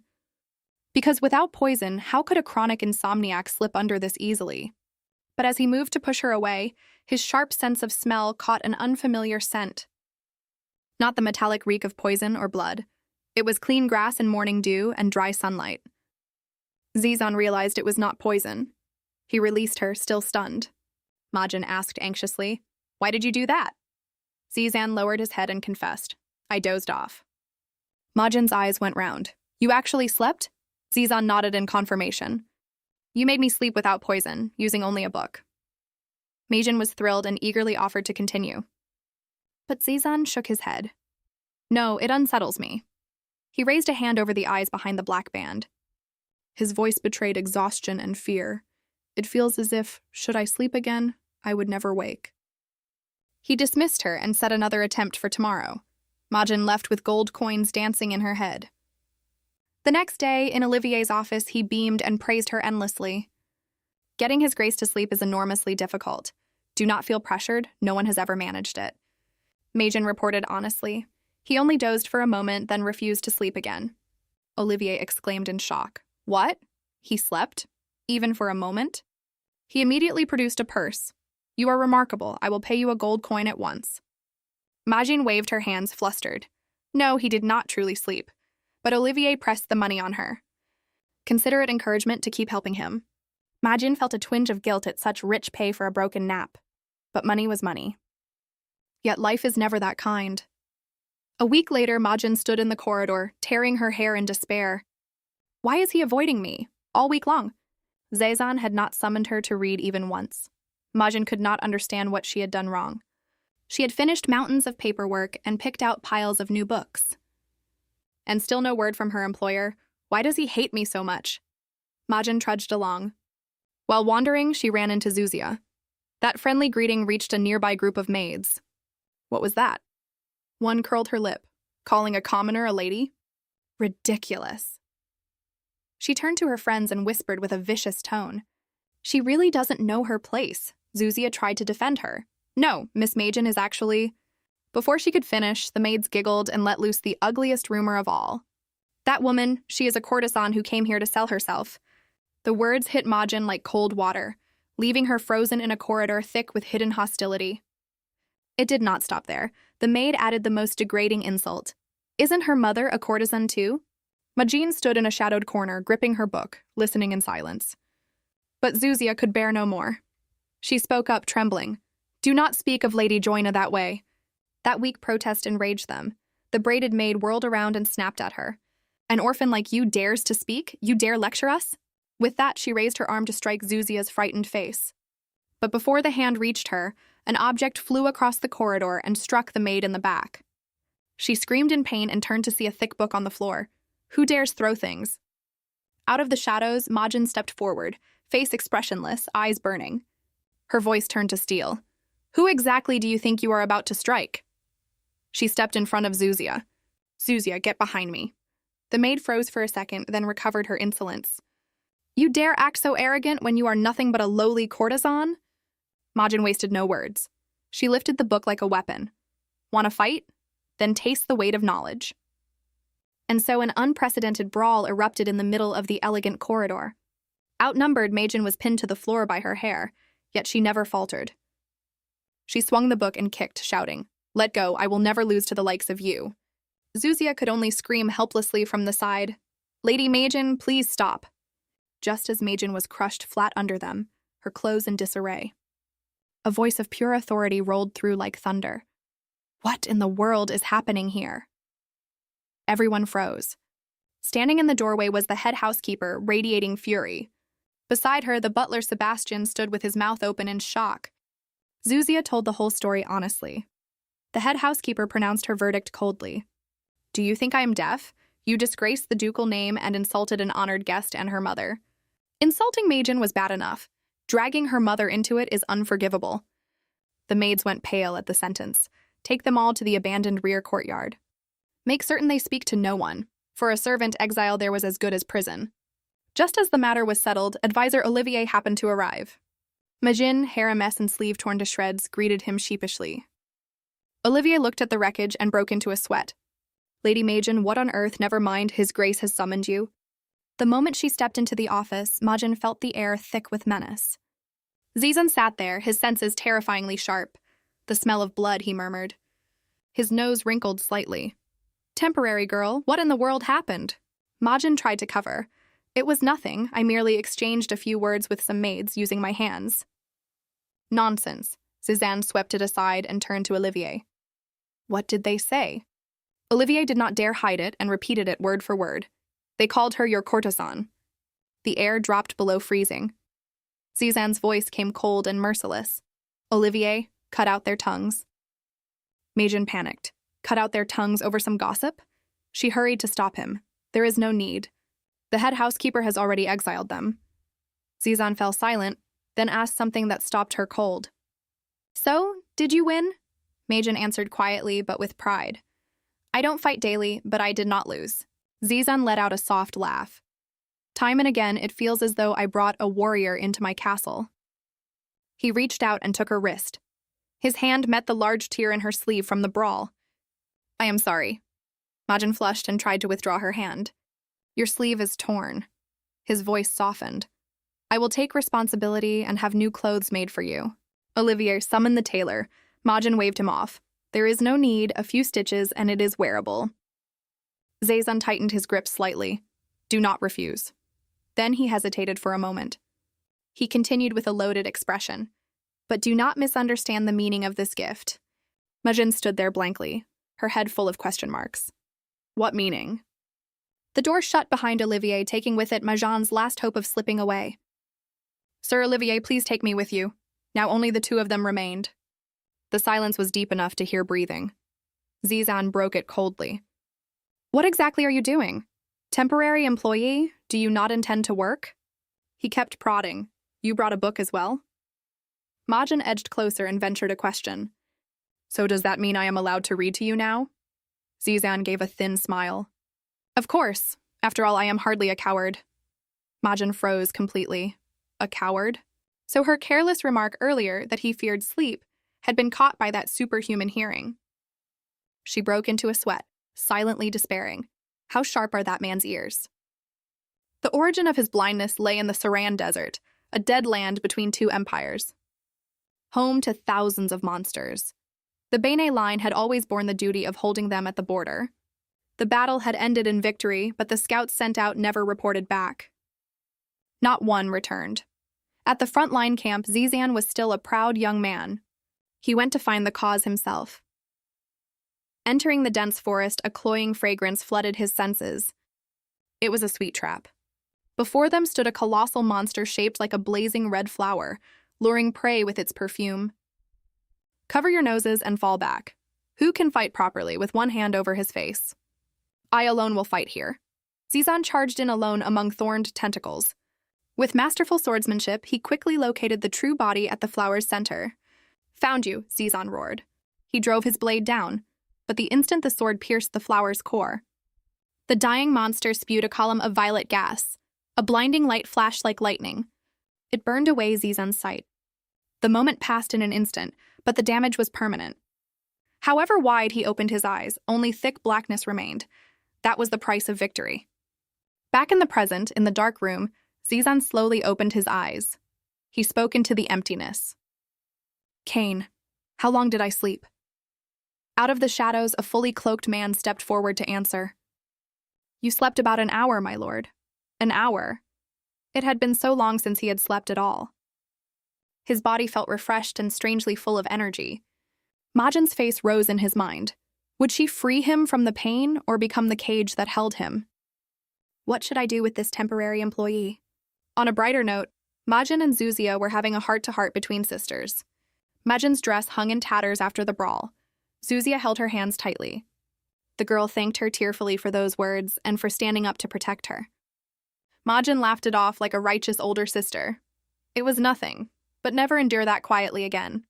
Because without poison, how could a chronic insomniac slip under this easily? But as he moved to push her away, his sharp sense of smell caught an unfamiliar scent. Not the metallic reek of poison or blood. It was clean grass and morning dew and dry sunlight. Zizan realized it was not poison. He released her, still stunned. Majin asked anxiously, Why did you do that? Zizan lowered his head and confessed, I dozed off. Majin's eyes went round. You actually slept? Zizan nodded in confirmation. You made me sleep without poison, using only a book. Majin was thrilled and eagerly offered to continue. But Zizan shook his head. No, it unsettles me. He raised a hand over the eyes behind the black band. His voice betrayed exhaustion and fear. It feels as if, should I sleep again, I would never wake. He dismissed her and set another attempt for tomorrow. Majin left with gold coins dancing in her head. The next day, in Olivier's office, he beamed and praised her endlessly. Getting his Grace to sleep is enormously difficult. Do not feel pressured, no one has ever managed it. Majin reported honestly. He only dozed for a moment, then refused to sleep again. Olivier exclaimed in shock. What? He slept? Even for a moment? He immediately produced a purse. You are remarkable. I will pay you a gold coin at once. Majin waved her hands, flustered. No, he did not truly sleep. But Olivier pressed the money on her. Consider it encouragement to keep helping him. Majin felt a twinge of guilt at such rich pay for a broken nap. But money was money. Yet life is never that kind. A week later, Majin stood in the corridor, tearing her hair in despair. Why is he avoiding me? All week long. Zizan had not summoned her to read even once. Majin could not understand what she had done wrong. She had finished mountains of paperwork and picked out piles of new books. And still no word from her employer. Why does he hate me so much? Majin trudged along. While wandering, she ran into Zuzia. That friendly greeting reached a nearby group of maids. What was that? One curled her lip, calling a commoner a lady. Ridiculous. She turned to her friends and whispered with a vicious tone. She really doesn't know her place. Zuzia tried to defend her. No, Miss Majin is actually... Before she could finish, the maids giggled and let loose the ugliest rumor of all. That woman, she is a courtesan who came here to sell herself. The words hit Majin like cold water, leaving her frozen in a corridor thick with hidden hostility. It did not stop there. The maid added the most degrading insult. Isn't her mother a courtesan too? Majin stood in a shadowed corner, gripping her book, listening in silence. But Zuzia could bear no more. She spoke up, trembling. Do not speak of Lady Joina that way. That weak protest enraged them. The braided maid whirled around and snapped at her. An orphan like you dares to speak? You dare lecture us? With that, she raised her arm to strike Zuzia's frightened face. But before the hand reached her, an object flew across the corridor and struck the maid in the back. She screamed in pain and turned to see a thick book on the floor. Who dares throw things? Out of the shadows, Majin stepped forward, face expressionless, eyes burning. Her voice turned to steel. Who exactly do you think you are about to strike? She stepped in front of Zuzia. Zuzia, get behind me. The maid froze for a second, then recovered her insolence. You dare act so arrogant when you are nothing but a lowly courtesan? Majin wasted no words. She lifted the book like a weapon. Want to fight? Then taste the weight of knowledge. And so an unprecedented brawl erupted in the middle of the elegant corridor. Outnumbered, Majin was pinned to the floor by her hair, yet she never faltered. She swung the book and kicked, shouting, "Let go, I will never lose to the likes of you." Zuzia could only scream helplessly from the side, "Lady Majin, please stop." Just as Majin was crushed flat under them, her clothes in disarray. A voice of pure authority rolled through like thunder. What in the world is happening here? Everyone froze. Standing in the doorway was the head housekeeper, radiating fury. Beside her, the butler Sebastian stood with his mouth open in shock. Zuzia told the whole story honestly. The head housekeeper pronounced her verdict coldly. Do you think I am deaf? You disgraced the ducal name and insulted an honored guest and her mother. Insulting Majin was bad enough. Dragging her mother into it is unforgivable. The maids went pale at the sentence. Take them all to the abandoned rear courtyard. Make certain they speak to no one. For a servant, exile there was as good as prison. Just as the matter was settled, advisor Olivier happened to arrive. Majin, hair a mess and sleeve torn to shreds, greeted him sheepishly. Olivier looked at the wreckage and broke into a sweat. Lady Majin, what on earth, never mind, His Grace has summoned you. The moment she stepped into the office, Majin felt the air thick with menace. Zizan sat there, his senses terrifyingly sharp. The smell of blood, he murmured. His nose wrinkled slightly. Temporary girl, what in the world happened? Majin tried to cover. It was nothing, I merely exchanged a few words with some maids using my hands. Nonsense. Zizan swept it aside and turned to Olivier. What did they say? Olivier did not dare hide it and repeated it word for word. They called her your courtesan. The air dropped below freezing. Zizan's voice came cold and merciless. Olivier, cut out their tongues. Majin panicked. Cut out their tongues over some gossip? She hurried to stop him. There is no need. The head housekeeper has already exiled them. Zizan fell silent, then asked something that stopped her cold. So, did you win? Majin answered quietly but with pride. I don't fight daily, but I did not lose. Zizan let out a soft laugh. Time and again, it feels as though I brought a warrior into my castle. He reached out and took her wrist. His hand met the large tear in her sleeve from the brawl. I am sorry. Majin flushed and tried to withdraw her hand. Your sleeve is torn. His voice softened. I will take responsibility and have new clothes made for you. Olivier summoned the tailor. Majin waved him off. There is no need, a few stitches, and it is wearable. Zizan tightened his grip slightly. Do not refuse. Then he hesitated for a moment. He continued with a loaded expression. But do not misunderstand the meaning of this gift. Majin stood there blankly, her head full of question marks. What meaning? The door shut behind Olivier, taking with it Majin's last hope of slipping away. Sir Olivier, please take me with you. Now only the two of them remained. The silence was deep enough to hear breathing. Zizan broke it coldly. What exactly are you doing? Temporary employee? Do you not intend to work? He kept prodding. You brought a book as well? Majin edged closer and ventured a question. So does that mean I am allowed to read to you now? Zizan gave a thin smile. Of course. After all, I am hardly a coward. Majin froze completely. A coward? So her careless remark earlier that he feared sleep had been caught by that superhuman hearing. She broke into a sweat, silently despairing. How sharp are that man's ears? The origin of his blindness lay in the Saran Desert, a dead land between two empires. Home to thousands of monsters. The Bene line had always borne the duty of holding them at the border. The battle had ended in victory, but the scouts sent out never reported back. Not one returned. At the front-line camp, Zizan was still a proud young man. He went to find the cause himself. Entering the dense forest, a cloying fragrance flooded his senses. It was a sweet trap. Before them stood a colossal monster shaped like a blazing red flower, luring prey with its perfume. Cover your noses and fall back. Who can fight properly with one hand over his face? I alone will fight here. Zizan charged in alone among thorned tentacles. With masterful swordsmanship, he quickly located the true body at the flower's center. Found you, Zizan roared. He drove his blade down, but the instant the sword pierced the flower's core. The dying monster spewed a column of violet gas. A blinding light flashed like lightning. It burned away Zizan's sight. The moment passed in an instant, but the damage was permanent. However wide he opened his eyes, only thick blackness remained. That was the price of victory. Back in the present, in the dark room, Zizan slowly opened his eyes. He spoke into the emptiness. Cain, how long did I sleep? Out of the shadows, a fully cloaked man stepped forward to answer. You slept about an hour, my lord. An hour. It had been so long since he had slept at all. His body felt refreshed and strangely full of energy. Majin's face rose in his mind. Would she free him from the pain or become the cage that held him? What should I do with this temporary employee? On a brighter note, Majin and Zuzia were having a heart-to-heart between sisters. Majin's dress hung in tatters after the brawl. Zuzia held her hands tightly. The girl thanked her tearfully for those words and for standing up to protect her. Majin laughed it off like a righteous older sister. It was nothing, but never endure that quietly again.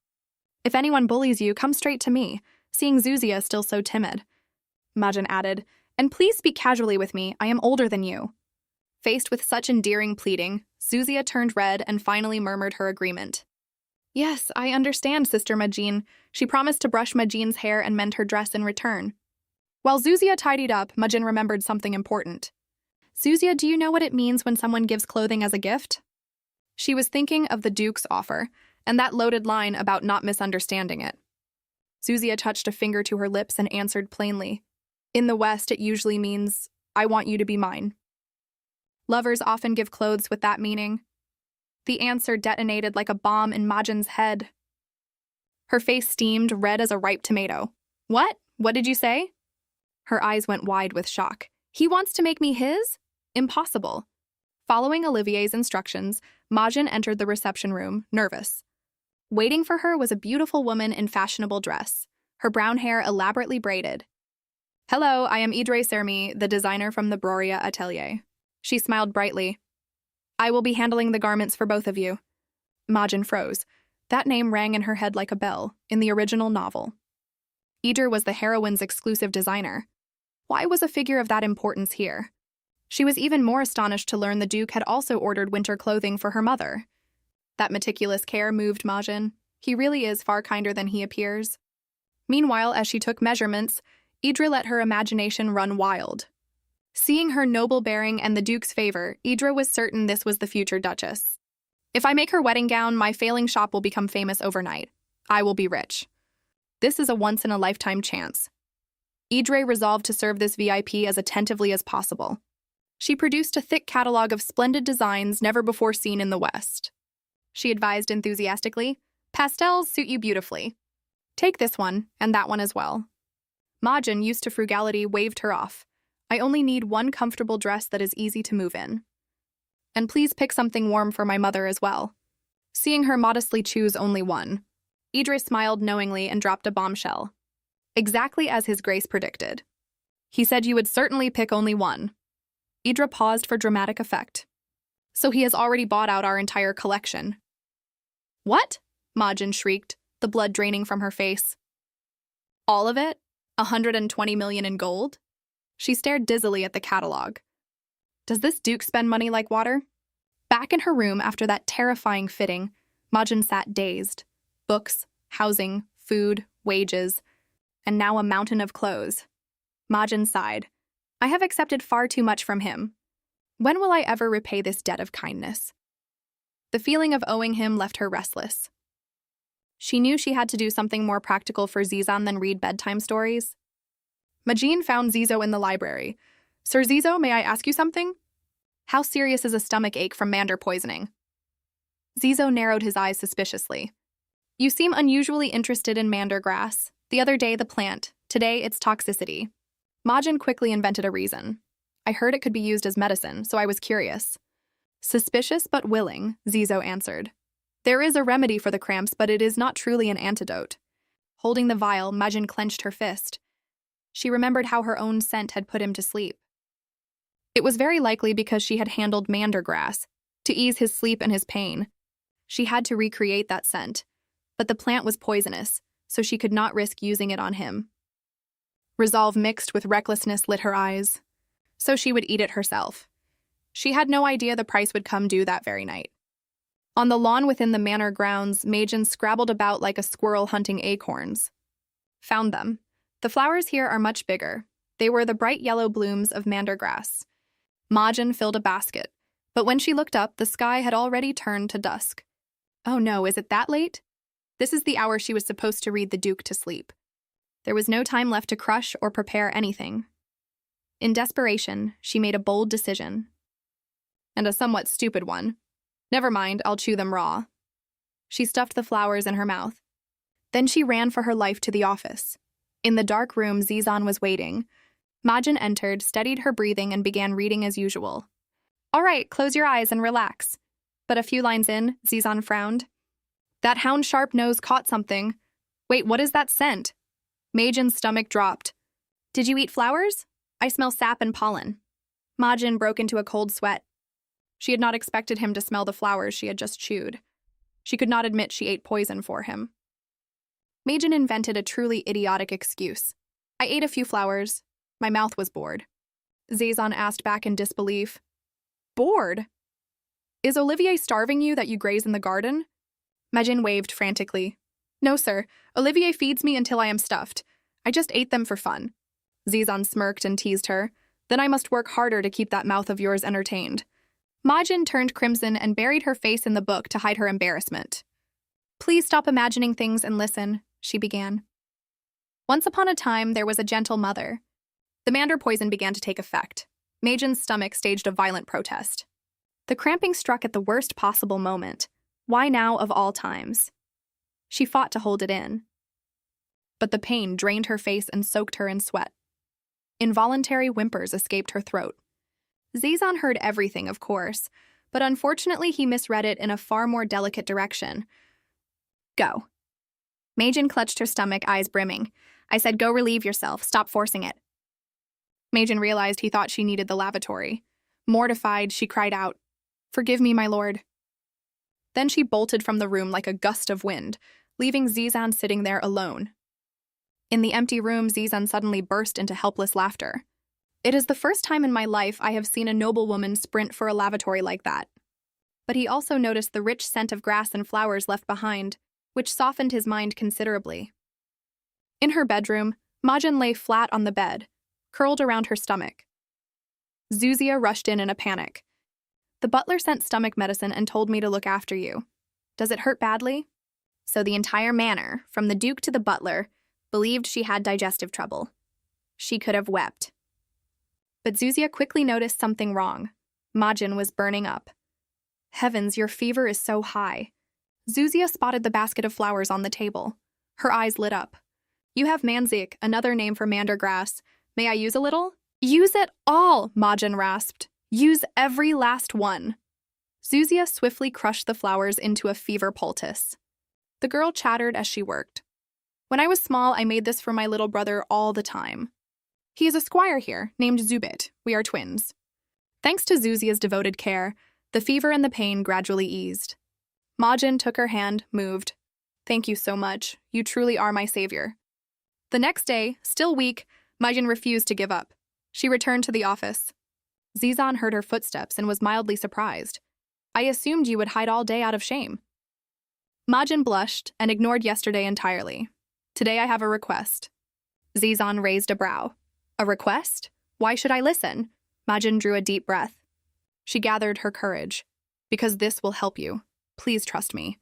If anyone bullies you, come straight to me, seeing Zuzia still so timid. Majin added, and please speak casually with me, I am older than you. Faced with such endearing pleading, Zuzia turned red and finally murmured her agreement. Yes, I understand, Sister Majin. She promised to brush Majin's hair and mend her dress in return. While Zuzia tidied up, Majin remembered something important. Zuzia, do you know what it means when someone gives clothing as a gift? She was thinking of the Duke's offer, and that loaded line about not misunderstanding it. Zuzia touched a finger to her lips and answered plainly. In the West, it usually means, I want you to be mine. Lovers often give clothes with that meaning. The answer detonated like a bomb in Majin's head. Her face steamed, red as a ripe tomato. What? What did you say? Her eyes went wide with shock. He wants to make me his? Impossible. Following Olivier's instructions, Majin entered the reception room, nervous. Waiting for her was a beautiful woman in fashionable dress, her brown hair elaborately braided. Hello, I am Idre Sermi, the designer from the Broria Atelier. She smiled brightly. I will be handling the garments for both of you. Majin froze. That name rang in her head like a bell, in the original novel. Idre was the heroine's exclusive designer. Why was a figure of that importance here? She was even more astonished to learn the Duke had also ordered winter clothing for her mother. That meticulous care moved Majin. He really is far kinder than he appears. Meanwhile, as she took measurements, Idre let her imagination run wild. Seeing her noble bearing and the Duke's favor, Idre was certain this was the future Duchess. If I make her wedding gown, my failing shop will become famous overnight. I will be rich. This is a once-in-a-lifetime chance. Idre resolved to serve this VIP as attentively as possible. She produced a thick catalog of splendid designs never before seen in the West. She advised enthusiastically, pastels suit you beautifully. Take this one, and that one as well. Majin, used to frugality, waved her off. I only need one comfortable dress that is easy to move in. And please pick something warm for my mother as well. Seeing her modestly choose only one, Idre smiled knowingly and dropped a bombshell. Exactly as his grace predicted. He said you would certainly pick only one. Idre paused for dramatic effect. So he has already bought out our entire collection. What? Majin shrieked, the blood draining from her face. All of it? 120 million in gold? She stared dizzily at the catalog. Does this Duke spend money like water? Back in her room after that terrifying fitting, Majin sat dazed. Books, housing, food, wages, and now a mountain of clothes. Majin sighed. I have accepted far too much from him. When will I ever repay this debt of kindness? The feeling of owing him left her restless. She knew she had to do something more practical for Zizan than read bedtime stories. Majin found Zizo in the library. Sir Zizo, may I ask you something? How serious is a stomach ache from mander poisoning? Zizo narrowed his eyes suspiciously. You seem unusually interested in mander grass. The other day, the plant. Today, its toxicity. Majin quickly invented a reason. I heard it could be used as medicine, so I was curious. Suspicious but willing, Zizo answered. There is a remedy for the cramps, but it is not truly an antidote. Holding the vial, Majin clenched her fist. She remembered how her own scent had put him to sleep. It was very likely because she had handled mander grass. To ease his sleep and his pain, she had to recreate that scent. But the plant was poisonous, so she could not risk using it on him. Resolve mixed with recklessness lit her eyes. so she would eat it herself. She had no idea the price would come due that very night. On the lawn within the manor grounds, Majin scrabbled about like a squirrel hunting acorns. Found them. The flowers here are much bigger. They were the bright yellow blooms of mandergrass. Majin filled a basket, but when she looked up, the sky had already turned to dusk. Oh no, is it that late? This is the hour she was supposed to read the Duke to sleep. There was no time left to crush or prepare anything. In desperation, she made a bold decision. And a somewhat stupid one. Never mind, I'll chew them raw. She stuffed the flowers in her mouth. Then she ran for her life to the office. In the dark room, Zizan was waiting. Majin entered, steadied her breathing, and began reading as usual. All right, close your eyes and relax. But a few lines in, Zizan frowned. That hound sharp nose caught something. Wait, what is that scent? Majin's stomach dropped. Did you eat flowers? I smell sap and pollen. Majin broke into a cold sweat. She had not expected him to smell the flowers she had just chewed. She could not admit she ate poison for him. Majin invented a truly idiotic excuse. I ate a few flowers. My mouth was bored. Zizan asked back in disbelief. Bored? Is Olivier starving you that you graze in the garden? Majin waved frantically. No, sir. Olivier feeds me until I am stuffed. I just ate them for fun. Zizan smirked and teased her. Then I must work harder to keep that mouth of yours entertained. Majin turned crimson and buried her face in the book to hide her embarrassment. Please stop imagining things and listen, she began. Once upon a time, there was a gentle mother. The mander poison began to take effect. Majin's stomach staged a violent protest. The cramping struck at the worst possible moment. Why now of all times? She fought to hold it in. But the pain drained her face and soaked her in sweat. Involuntary whimpers escaped her throat. Zizan heard everything, of course, but unfortunately he misread it in a far more delicate direction. Go. Majin clutched her stomach, eyes brimming. I said, go relieve yourself. Stop forcing it. Majin realized he thought she needed the lavatory. Mortified, she cried out, Forgive me, my lord. Then she bolted from the room like a gust of wind, leaving Zizan sitting there alone. In the empty room, Zizan suddenly burst into helpless laughter. It is the first time in my life I have seen a noblewoman sprint for a lavatory like that. But he also noticed the rich scent of grass and flowers left behind, which softened his mind considerably. In her bedroom, Majin lay flat on the bed, curled around her stomach. Zuzia rushed in a panic. The butler sent stomach medicine and told me to look after you. Does it hurt badly? So the entire manor, from the Duke to the butler, believed she had digestive trouble. She could have wept. But Zuzia quickly noticed something wrong. Majin was burning up. Heavens, your fever is so high. Zuzia spotted the basket of flowers on the table. Her eyes lit up. You have manzik, another name for mandergrass. May I use a little? Use it all, Majin rasped. Use every last one. Zuzia swiftly crushed the flowers into a fever poultice. The girl chattered as she worked. When I was small, I made this for my little brother all the time. He is a squire here, named Zubit. We are twins. Thanks to Zuzia's devoted care, the fever and the pain gradually eased. Majin took her hand, moved. Thank you so much. You truly are my savior. The next day, still weak, Majin refused to give up. She returned to the office. Zizan heard her footsteps and was mildly surprised. I assumed you would hide all day out of shame. Majin blushed and ignored yesterday entirely. Today I have a request. Zizan raised a brow. A request? Why should I listen? Majin drew a deep breath. She gathered her courage. Because this will help you. Please trust me.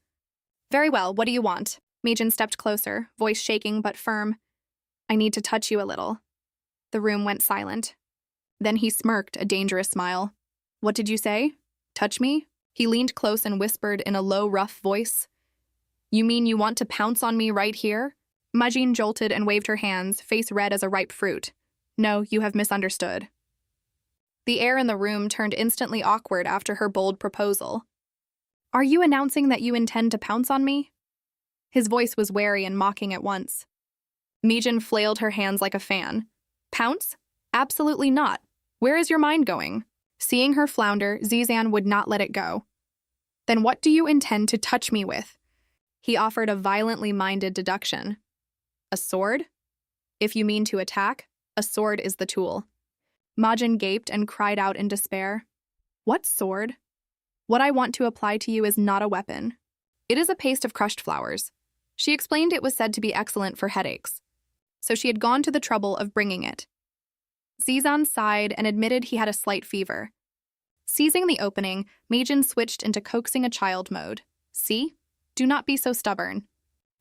Very well, what do you want? Majin stepped closer, voice shaking but firm. I need to touch you a little. The room went silent. Then he smirked, a dangerous smile. What did you say? Touch me? He leaned close and whispered in a low, rough voice. You mean you want to pounce on me right here? Majin jolted and waved her hands, face red as a ripe fruit. No, you have misunderstood. The air in the room turned instantly awkward after her bold proposal. Are you announcing that you intend to pounce on me? His voice was wary and mocking at once. Majin flailed her hands like a fan. Pounce? Absolutely not. Where is your mind going? Seeing her flounder, Zizan would not let it go. Then what do you intend to touch me with? He offered a violently minded deduction. A sword? If you mean to attack, a sword is the tool. Majin gaped and cried out in despair. What sword? What I want to apply to you is not a weapon. It is a paste of crushed flowers. She explained it was said to be excellent for headaches, so she had gone to the trouble of bringing it. Zizan sighed and admitted he had a slight fever. Seizing the opening, Majin switched into coaxing a child mode. See? Do not be so stubborn.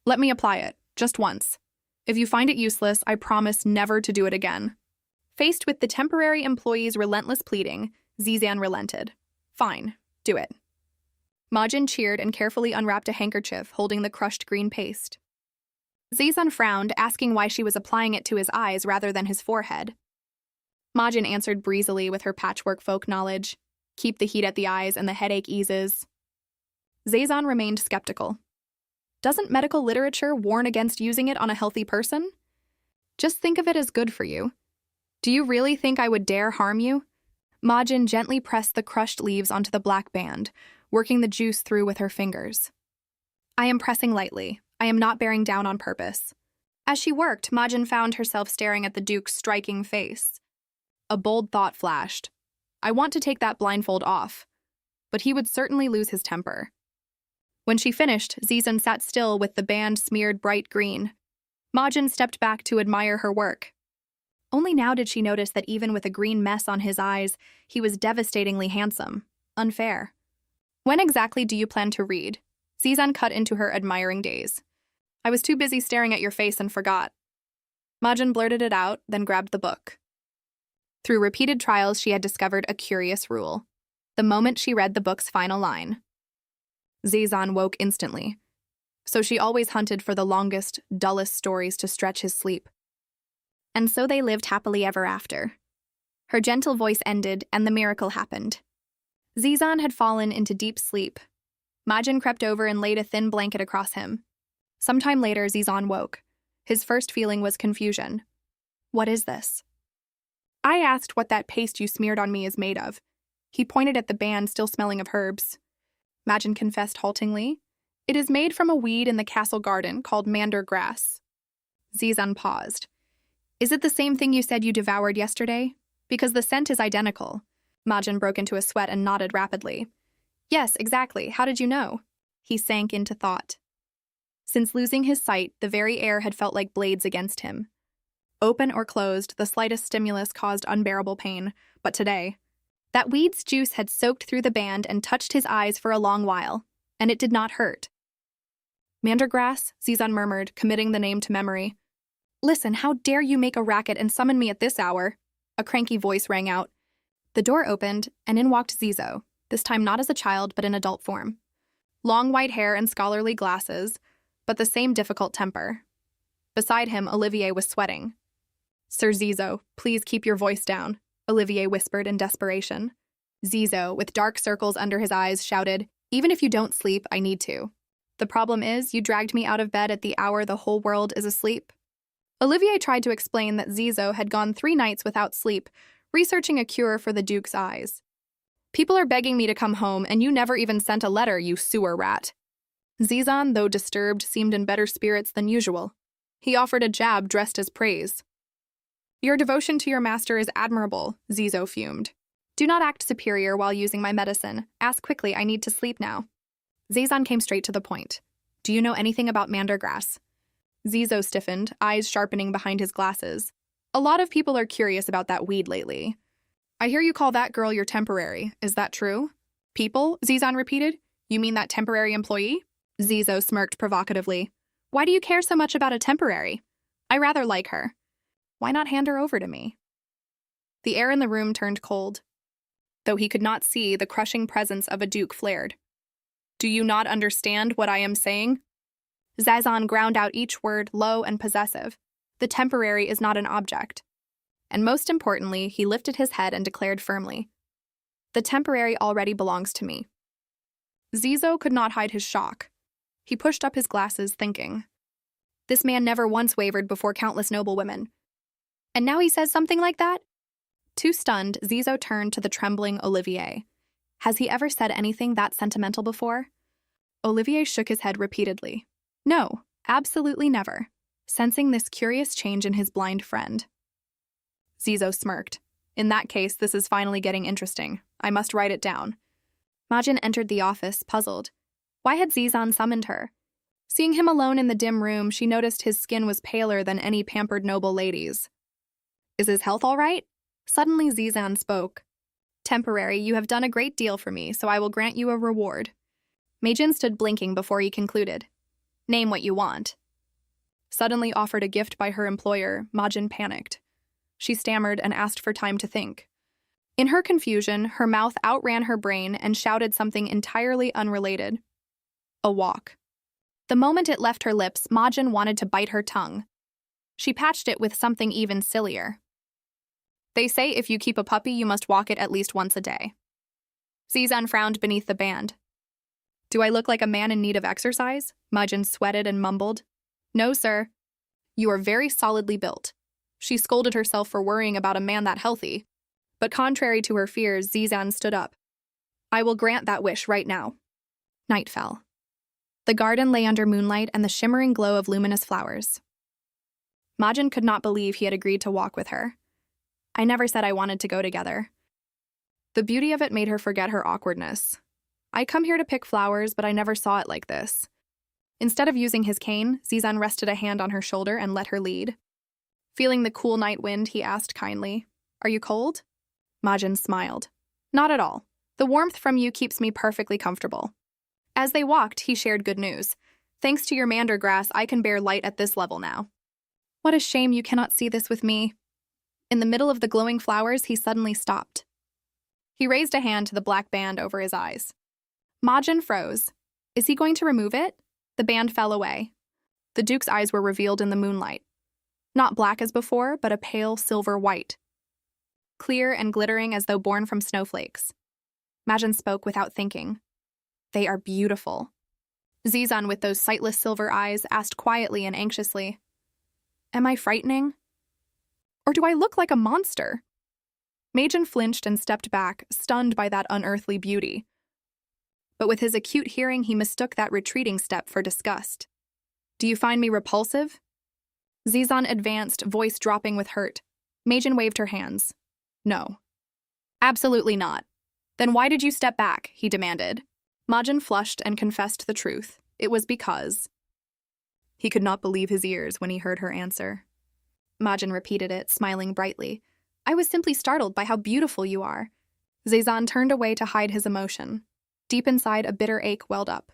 Let me apply it, just once. If you find it useless, I promise never to do it again. Faced with the temporary employee's relentless pleading, Zizan relented. Fine, do it. Majin cheered and carefully unwrapped a handkerchief holding the crushed green paste. Zizan frowned, asking why she was applying it to his eyes rather than his forehead. Majin answered breezily with her patchwork folk knowledge. Keep the heat at the eyes and the headache eases. Zizan remained skeptical. Doesn't medical literature warn against using it on a healthy person? Just think of it as good for you. Do you really think I would dare harm you? Majin gently pressed the crushed leaves onto the black band, working the juice through with her fingers. I am pressing lightly. I am not bearing down on purpose. As she worked, Majin found herself staring at the Duke's striking face. A bold thought flashed. I want to take that blindfold off, but he would certainly lose his temper. When she finished, Zizan sat still with the band smeared bright green. Majin stepped back to admire her work. Only now did she notice that even with a green mess on his eyes, he was devastatingly handsome. Unfair. When exactly do you plan to read? Zizan cut into her admiring gaze. I was too busy staring at your face and forgot. Majin blurted it out, then grabbed the book. Through repeated trials, she had discovered a curious rule. The moment she read the book's final line, Zizan woke instantly. So she always hunted for the longest, dullest stories to stretch his sleep. And so they lived happily ever after. Her gentle voice ended, and the miracle happened. Zizan had fallen into deep sleep. Majin crept over and laid a thin blanket across him. Sometime later, Zizan woke. His first feeling was confusion. What is this? I asked what that paste you smeared on me is made of. He pointed at the band still smelling of herbs. Majin confessed haltingly. It is made from a weed in the castle garden called mander grass. Zizan paused. Is it the same thing you said you devoured yesterday? Because the scent is identical. Majin broke into a sweat and nodded rapidly. Yes, exactly. How did you know? He sank into thought. Since losing his sight, the very air had felt like blades against him. Open or closed, the slightest stimulus caused unbearable pain, but today, that weed's juice had soaked through the band and touched his eyes for a long while, and it did not hurt. Mandergrass, Zizan murmured, committing the name to memory. Listen, how dare you make a racket and summon me at this hour? A cranky voice rang out. The door opened, and in walked Zizo, this time not as a child but in adult form. Long white hair and scholarly glasses, but the same difficult temper. Beside him, Olivier was sweating. Sir Zizo, please keep your voice down, Olivier whispered in desperation. Zizo, with dark circles under his eyes, shouted, Even if you don't sleep, I need to. The problem is, you dragged me out of bed at the hour the whole world is asleep. Olivier tried to explain that Zizo had gone 3 nights without sleep, researching a cure for the Duke's eyes. People are begging me to come home, and you never even sent a letter, you sewer rat. Zizan, though disturbed, seemed in better spirits than usual. He offered a jab dressed as praise. Your devotion to your master is admirable, Zizo fumed. Do not act superior while using my medicine. Ask quickly, I need to sleep now. Zizan came straight to the point. Do you know anything about mandergrass? Zizo stiffened, eyes sharpening behind his glasses. A lot of people are curious about that weed lately. I hear you call that girl your temporary. Is that true? People? Zizan repeated. You mean that temporary employee? Zizo smirked provocatively. Why do you care so much about a temporary? I rather like her. Why not hand her over to me? The air in the room turned cold. Though he could not see, the crushing presence of a duke flared. Do you not understand what I am saying? Zizan ground out each word low and possessive. The temporary is not an object. And most importantly, he lifted his head and declared firmly, the temporary already belongs to me. Zizo could not hide his shock. He pushed up his glasses, thinking. This man never once wavered before countless noble women. And now he says something like that? Too stunned, Zizo turned to the trembling Olivier. Has he ever said anything that sentimental before? Olivier shook his head repeatedly. No, absolutely never, sensing this curious change in his blind friend. Zizo smirked. In that case, this is finally getting interesting. I must write it down. Majin entered the office, puzzled. Why had Zizan summoned her? Seeing him alone in the dim room, she noticed his skin was paler than any pampered noble lady's. Is his health all right? Suddenly Zizan spoke. Temporary, you have done a great deal for me, so I will grant you a reward. Majin stood blinking before he concluded. Name what you want. Suddenly offered a gift by her employer, Majin panicked. She stammered and asked for time to think. In her confusion, her mouth outran her brain and shouted something entirely unrelated. A walk. The moment it left her lips, Majin wanted to bite her tongue. She patched it with something even sillier. They say if you keep a puppy, you must walk it at least once a day. Zizan frowned beneath the band. Do I look like a man in need of exercise? Majin sweated and mumbled. No, sir. You are very solidly built. She scolded herself for worrying about a man that healthy. But contrary to her fears, Zizan stood up. I will grant that wish right now. Night fell. The garden lay under moonlight and the shimmering glow of luminous flowers. Majin could not believe he had agreed to walk with her. I never said I wanted to go together. The beauty of it made her forget her awkwardness. I come here to pick flowers, but I never saw it like this. Instead of using his cane, Zizan rested a hand on her shoulder and let her lead. Feeling the cool night wind, he asked kindly, Are you cold? Majin smiled. Not at all. The warmth from you keeps me perfectly comfortable. As they walked, he shared good news. Thanks to your mander grass, I can bear light at this level now. What a shame you cannot see this with me. In the middle of the glowing flowers, he suddenly stopped. He raised a hand to the black band over his eyes. Majin froze. Is he going to remove it? The band fell away. The Duke's eyes were revealed in the moonlight. Not black as before, but a pale silver white. Clear and glittering as though born from snowflakes. Majin spoke without thinking. They are beautiful. Zizan, with those sightless silver eyes, asked quietly and anxiously, Am I frightening? Or do I look like a monster? Majin flinched and stepped back, stunned by that unearthly beauty. But with his acute hearing, he mistook that retreating step for disgust. Do you find me repulsive? Zizan advanced, voice dropping with hurt. Majin waved her hands. No. Absolutely not. Then why did you step back? He demanded. Majin flushed and confessed the truth. It was because. He could not believe his ears when he heard her answer. Majin repeated it, smiling brightly. I was simply startled by how beautiful you are. Zizan turned away to hide his emotion. Deep inside, a bitter ache welled up.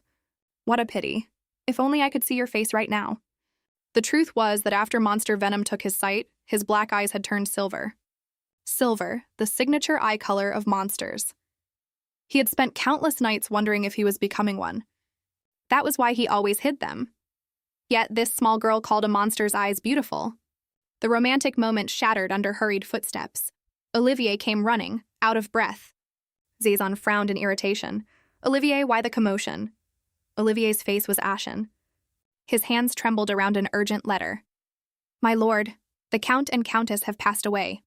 What a pity. If only I could see your face right now. The truth was that after monster venom took his sight, his black eyes had turned silver. Silver, the signature eye color of monsters. He had spent countless nights wondering if he was becoming one. That was why he always hid them. Yet this small girl called a monster's eyes beautiful. The romantic moment shattered under hurried footsteps. Olivier came running, out of breath. Zizan frowned in irritation. Olivier, why the commotion? Olivier's face was ashen. His hands trembled around an urgent letter. My lord, the Count and Countess have passed away.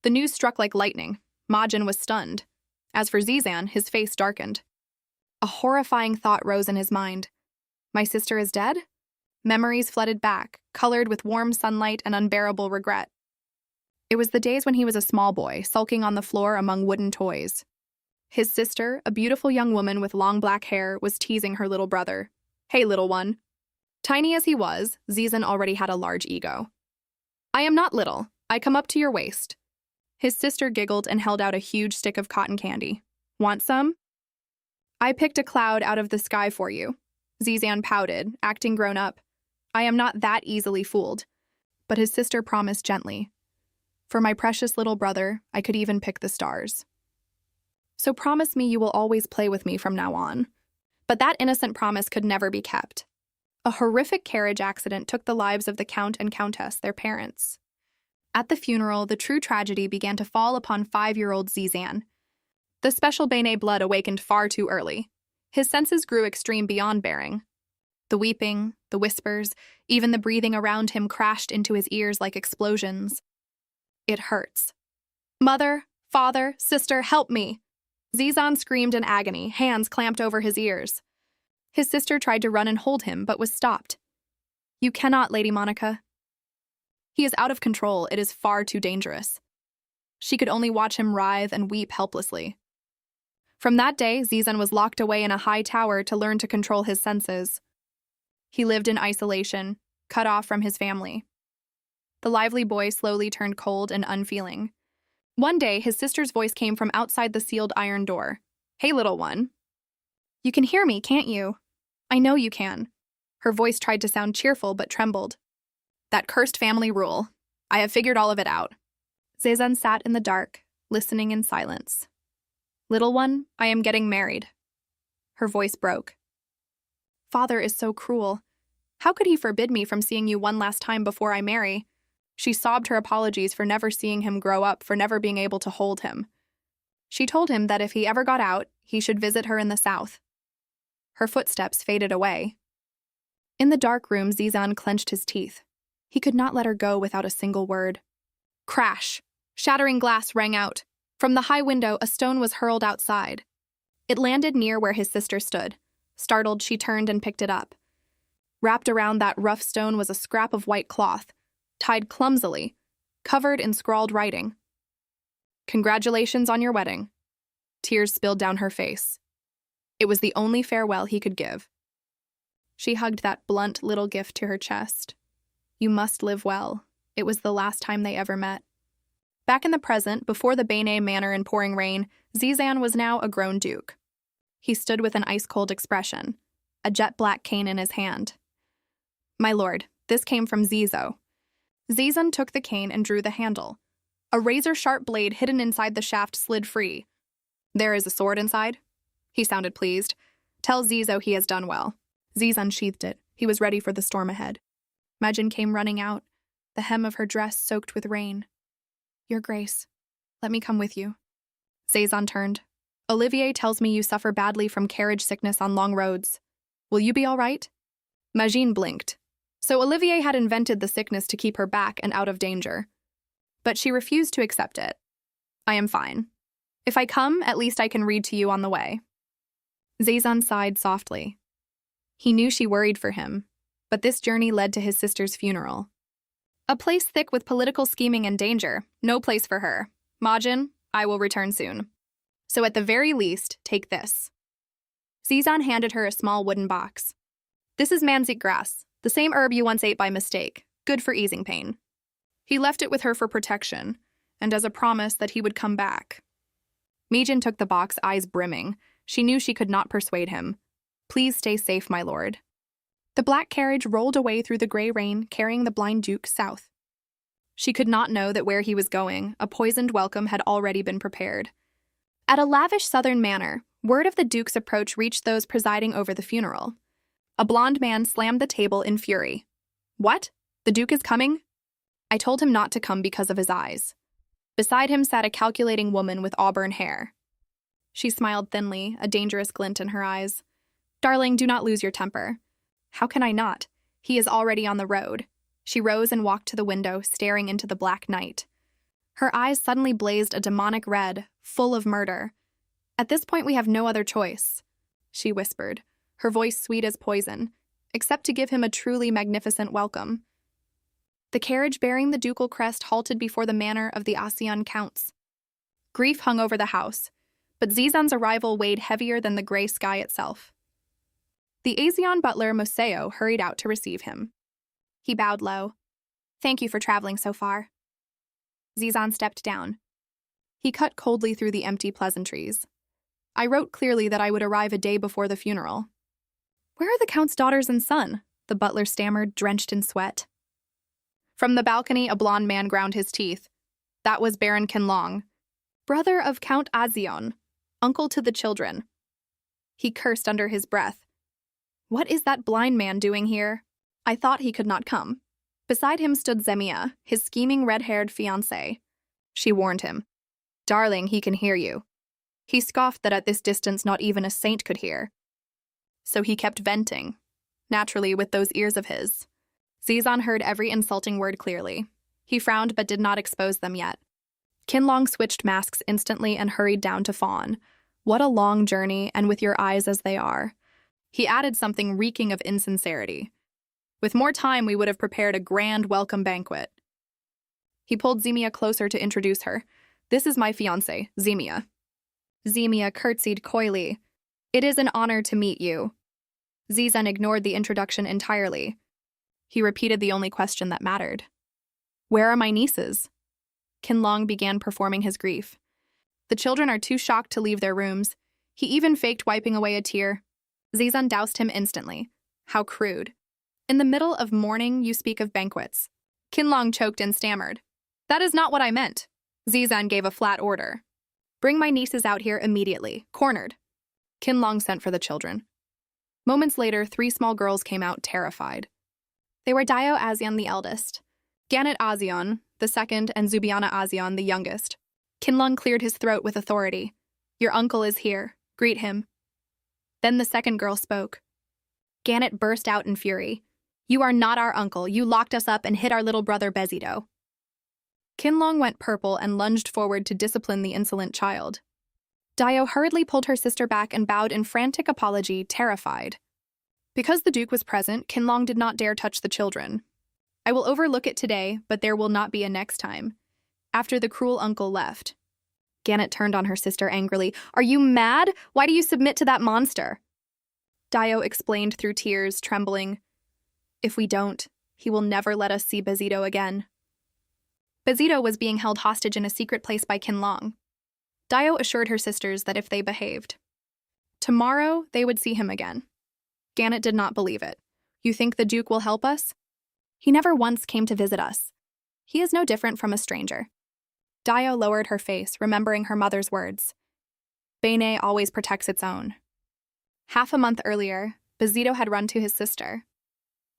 The news struck like lightning. Majin was stunned. As for Zizan, his face darkened. A horrifying thought rose in his mind. My sister is dead? Memories flooded back, colored with warm sunlight and unbearable regret. It was the days when he was a small boy, sulking on the floor among wooden toys. His sister, a beautiful young woman with long black hair, was teasing her little brother. Hey, little one. Tiny as he was, Zizan already had a large ego. I am not little. I come up to your waist. His sister giggled and held out a huge stick of cotton candy. Want some? I picked a cloud out of the sky for you. Zizan pouted, acting grown up. I am not that easily fooled. But his sister promised gently. For my precious little brother, I could even pick the stars. So promise me you will always play with me from now on. But that innocent promise could never be kept. A horrific carriage accident took the lives of the Count and Countess, their parents. At the funeral, the true tragedy began to fall upon 5-year-old Zizan. The special Bene blood awakened far too early. His senses grew extreme beyond bearing. The weeping, the whispers, even the breathing around him crashed into his ears like explosions. It hurts. Mother, father, sister, help me! Zizan screamed in agony, hands clamped over his ears. His sister tried to run and hold him, but was stopped. You cannot, Lady Monica. He is out of control. It is far too dangerous. She could only watch him writhe and weep helplessly. From that day, Zizan was locked away in a high tower to learn to control his senses. He lived in isolation, cut off from his family. The lively boy slowly turned cold and unfeeling. One day, his sister's voice came from outside the sealed iron door. "Hey, little one. You can hear me, can't you?" "I know you can." Her voice tried to sound cheerful but trembled. "That cursed family rule. I have figured all of it out." Zizan sat in the dark, listening in silence. "Little one, I am getting married." Her voice broke. "Father is so cruel. How could he forbid me from seeing you one last time before I marry?" She sobbed her apologies for never seeing him grow up, for never being able to hold him. She told him that if he ever got out, he should visit her in the south. Her footsteps faded away. In the dark room, Zizan clenched his teeth. He could not let her go without a single word. Crash! Shattering glass rang out. From the high window, a stone was hurled outside. It landed near where his sister stood. Startled, she turned and picked it up. Wrapped around that rough stone was a scrap of white cloth, tied clumsily, covered in scrawled writing. "Congratulations on your wedding." Tears spilled down her face. It was the only farewell he could give. She hugged that blunt little gift to her chest. You must live well. It was the last time they ever met. Back in the present, before the Bene Manor in pouring rain, Zizan was now a grown duke. He stood with an ice-cold expression, a jet-black cane in his hand. "My lord, this came from Zizo." Zizan took the cane and drew the handle. A razor-sharp blade hidden inside the shaft slid free. "There is a sword inside?" He sounded pleased. "Tell Zizo he has done well." Zizan sheathed it. He was ready for the storm ahead. Majin came running out, the hem of her dress soaked with rain. "Your Grace, let me come with you." Zizan turned. "Olivier tells me you suffer badly from carriage sickness on long roads. Will you be all right?" Majin blinked. So Olivier had invented the sickness to keep her back and out of danger. But she refused to accept it. "I am fine. If I come, at least I can read to you on the way." Zizan sighed softly. He knew she worried for him, but this journey led to his sister's funeral. A place thick with political scheming and danger, no place for her. "Majin, I will return soon. So at the very least, take this." Zizan handed her a small wooden box. "This is manzik grass, the same herb you once ate by mistake, good for easing pain." He left it with her for protection, and as a promise that he would come back. Majin took the box, eyes brimming. She knew she could not persuade him. "Please stay safe, my lord." The black carriage rolled away through the gray rain, carrying the blind duke south. She could not know that where he was going, a poisoned welcome had already been prepared. At a lavish southern manor, word of the duke's approach reached those presiding over the funeral. A blond man slammed the table in fury. "What? The duke is coming?" "I told him not to come because of his eyes." Beside him sat a calculating woman with auburn hair. She smiled thinly, a dangerous glint in her eyes. "Darling, do not lose your temper." "How can I not? He is already on the road." She rose and walked to the window, staring into the black night. Her eyes suddenly blazed a demonic red, full of murder. "At this point we have no other choice," she whispered, her voice sweet as poison, "except to give him a truly magnificent welcome." The carriage bearing the ducal crest halted before the manor of the Asian counts. Grief hung over the house, but Zizan's arrival weighed heavier than the gray sky itself. The Asian butler Moseo hurried out to receive him. He bowed low. "Thank you for traveling so far." Zizan stepped down. He cut coldly through the empty pleasantries. "I wrote clearly that I would arrive a day before the funeral." "Where are the count's daughters and son?" the butler stammered, drenched in sweat. From the balcony, a blond man ground his teeth. That was Baron Kinlong, brother of Count Azion, uncle to the children. He cursed under his breath. "What is that blind man doing here?" I thought he could not come. Beside him stood Zemia, his scheming red-haired fiancée. She warned him. "Darling, he can hear you." He scoffed that at this distance not even a saint could hear. So he kept venting, naturally with those ears of his. Zizan heard every insulting word clearly. He frowned but did not expose them yet. Kinlong switched masks instantly and hurried down to fawn. "What a long journey, and with your eyes as they are." He added something reeking of insincerity. "With more time, we would have prepared a grand welcome banquet." He pulled Zemia closer to introduce her. This is my fiancée, Zemia. Zemia curtsied coyly. It is an honor to meet you. Zizan ignored the introduction entirely. He repeated the only question that mattered. Where are my nieces? Qinlong began performing his grief. The children are too shocked to leave their rooms. He even faked wiping away a tear. Zizan doused him instantly. How crude. In the middle of mourning, you speak of banquets. Qinlong choked and stammered. That is not what I meant. Zizan gave a flat order. Bring my nieces out here immediately. Cornered. Qinlong sent for the children. Moments later, 3 small girls came out terrified. They were Dio Azion, the eldest, Ganit Azion, the second, and Zubiana Azion, the youngest. Qinlong cleared his throat with authority. Your uncle is here. Greet him. Then the second girl spoke. Ganit burst out in fury. You are not our uncle. You locked us up and hit our little brother Bezido. Qinlong went purple and lunged forward to discipline the insolent child. Dio hurriedly pulled her sister back and bowed in frantic apology, terrified. Because the Duke was present, Qinlong did not dare touch the children. I will overlook it today, but there will not be a next time. After the cruel uncle left. Ganit turned on her sister angrily. Are you mad? Why do you submit to that monster? Dio explained through tears, trembling. If we don't, he will never let us see Bezido again. Bezido was being held hostage in a secret place by Qinlong. Dio assured her sisters that if they behaved, tomorrow they would see him again. Ganit did not believe it. You think the Duke will help us? He never once came to visit us. He is no different from a stranger. Dio lowered her face, remembering her mother's words. Bene always protects its own. Half a month earlier, Bezido had run to his sister.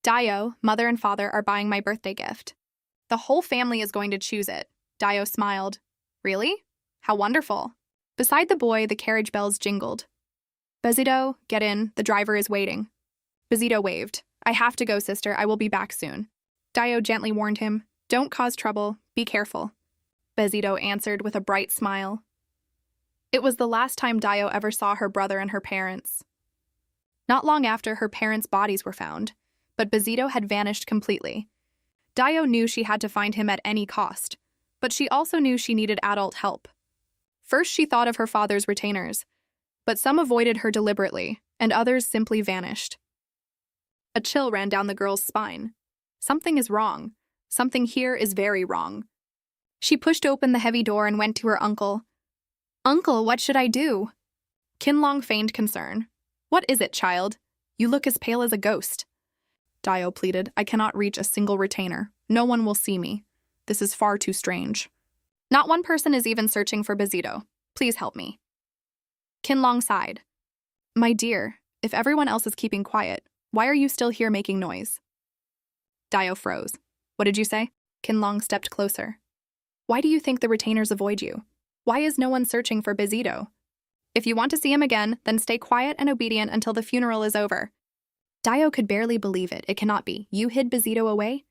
Dio, mother and father are buying my birthday gift. The whole family is going to choose it. Dio smiled. Really? How wonderful. Beside the boy, the carriage bells jingled. Bezido, get in. The driver is waiting. Bezido waved. I have to go, sister. I will be back soon. Dio gently warned him. Don't cause trouble. Be careful. Bezido answered with a bright smile. It was the last time Dio ever saw her brother and her parents. Not long after, her parents' bodies were found, but Bezido had vanished completely. Dio knew she had to find him at any cost, but she also knew she needed adult help. First, she thought of her father's retainers, but some avoided her deliberately, and others simply vanished. A chill ran down the girl's spine. Something is wrong. Something here is very wrong. She pushed open the heavy door and went to her uncle. Uncle, what should I do? Qinlong feigned concern. What is it, child? You look as pale as a ghost. Dio pleaded. I cannot reach a single retainer. No one will see me. This is far too strange. Not one person is even searching for Bezido. Please help me. Qinlong sighed. My dear, if everyone else is keeping quiet, why are you still here making noise? Dio froze. What did you say? Qinlong stepped closer. Why do you think the retainers avoid you? Why is no one searching for Bezido? If you want to see him again, then stay quiet and obedient until the funeral is over. Dio could barely believe it. It cannot be. You hid Bezido away?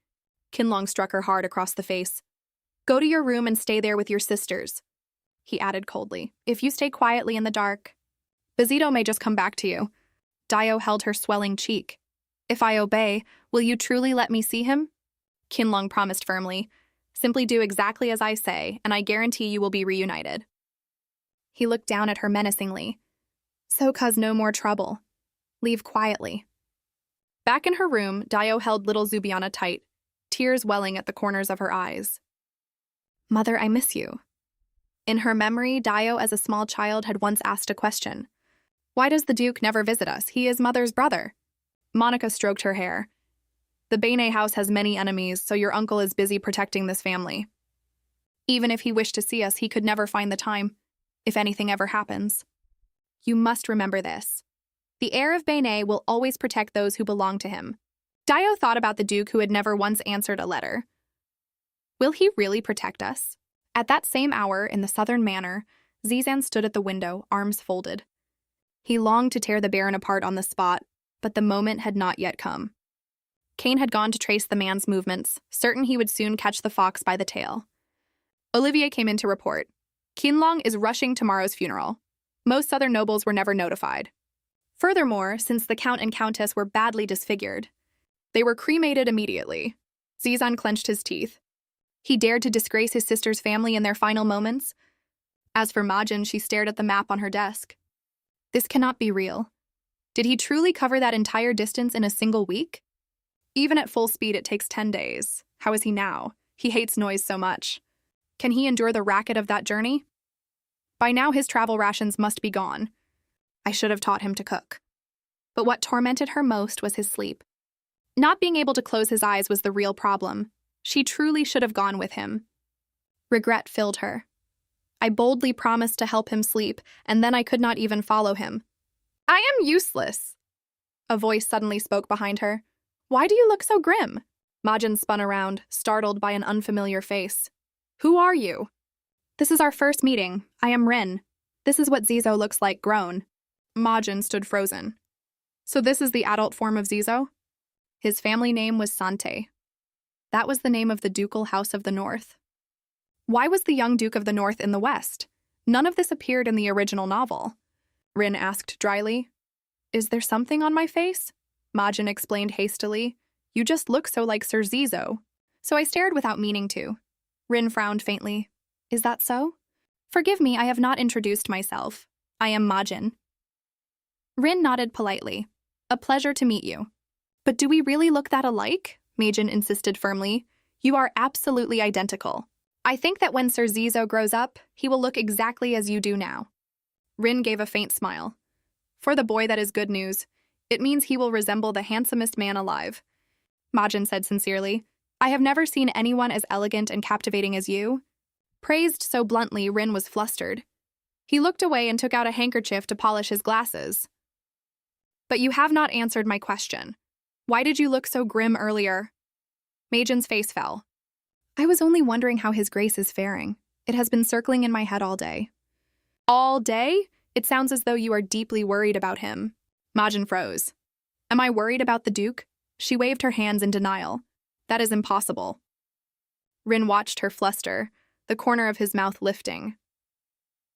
Qinlong struck her hard across the face. Go to your room and stay there with your sisters. He added coldly. If you stay quietly in the dark, Bezido may just come back to you. Dio held her swelling cheek. If I obey, will you truly let me see him? Qinlong promised firmly. Simply do exactly as I say, and I guarantee you will be reunited. He looked down at her menacingly. So cause no more trouble. Leave quietly. Back in her room, Dio held little Zubiana tight, tears welling at the corners of her eyes. Mother, I miss you. In her memory, Dio as a small child had once asked a question. Why does the Duke never visit us? He is Mother's brother. Monica stroked her hair. The Bene house has many enemies, so your uncle is busy protecting this family. Even if he wished to see us, he could never find the time, if anything ever happens. You must remember this. The heir of Bene will always protect those who belong to him. Dio thought about the Duke who had never once answered a letter. Will he really protect us? At that same hour, in the southern manor, Zizan stood at the window, arms folded. He longed to tear the Baron apart on the spot, but the moment had not yet come. Cain had gone to trace the man's movements, certain he would soon catch the fox by the tail. Olivier came in to report. Qinlong is rushing tomorrow's funeral. Most southern nobles were never notified. Furthermore, since the Count and Countess were badly disfigured, they were cremated immediately. Zizan clenched his teeth. He dared to disgrace his sister's family in their final moments? As for Majin, she stared at the map on her desk. This cannot be real. Did he truly cover that entire distance in a single week? Even at full speed, it takes 10 days. How is he now? He hates noise so much. Can he endure the racket of that journey? By now, his travel rations must be gone. I should have taught him to cook. But what tormented her most was his sleep. Not being able to close his eyes was the real problem. She truly should have gone with him. Regret filled her. I boldly promised to help him sleep, and then I could not even follow him. I am useless. A voice suddenly spoke behind her. Why do you look so grim? Majin spun around, startled by an unfamiliar face. Who are you? This is our first meeting. I am Rin. This is what Zizo looks like grown. Majin stood frozen. So this is the adult form of Zizo? His family name was Sante. That was the name of the ducal house of the North. Why was the young Duke of the North in the West? None of this appeared in the original novel. Rin asked dryly. Is there something on my face? Majin explained hastily. You just look so like Sir Zizo. So I stared without meaning to. Rin frowned faintly. Is that so? Forgive me, I have not introduced myself. I am Majin. Rin nodded politely. A pleasure to meet you. But do we really look that alike? Majin insisted firmly. You are absolutely identical. I think that when Sir Zizo grows up, he will look exactly as you do now. Rin gave a faint smile. For the boy, that is good news. It means he will resemble the handsomest man alive. Majin said sincerely, I have never seen anyone as elegant and captivating as you. Praised so bluntly, Rin was flustered. He looked away and took out a handkerchief to polish his glasses. But you have not answered my question. Why did you look so grim earlier? Majin's face fell. I was only wondering how his grace is faring. It has been circling in my head all day. All day? It sounds as though you are deeply worried about him. Majin froze. Am I worried about the Duke? She waved her hands in denial. That is impossible. Rin watched her fluster, the corner of his mouth lifting.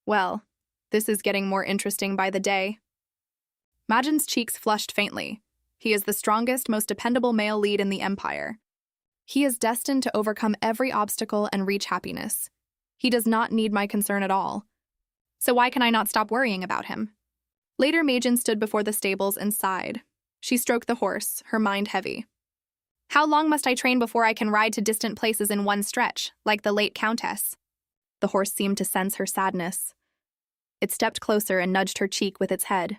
Well, this is getting more interesting by the day. Majin's cheeks flushed faintly. He is the strongest, most dependable male lead in the Empire. He is destined to overcome every obstacle and reach happiness. He does not need my concern at all. So why can I not stop worrying about him? Later, Majin stood before the stables and sighed. She stroked the horse, her mind heavy. How long must I train before I can ride to distant places in one stretch, like the late Countess? The horse seemed to sense her sadness. It stepped closer and nudged her cheek with its head.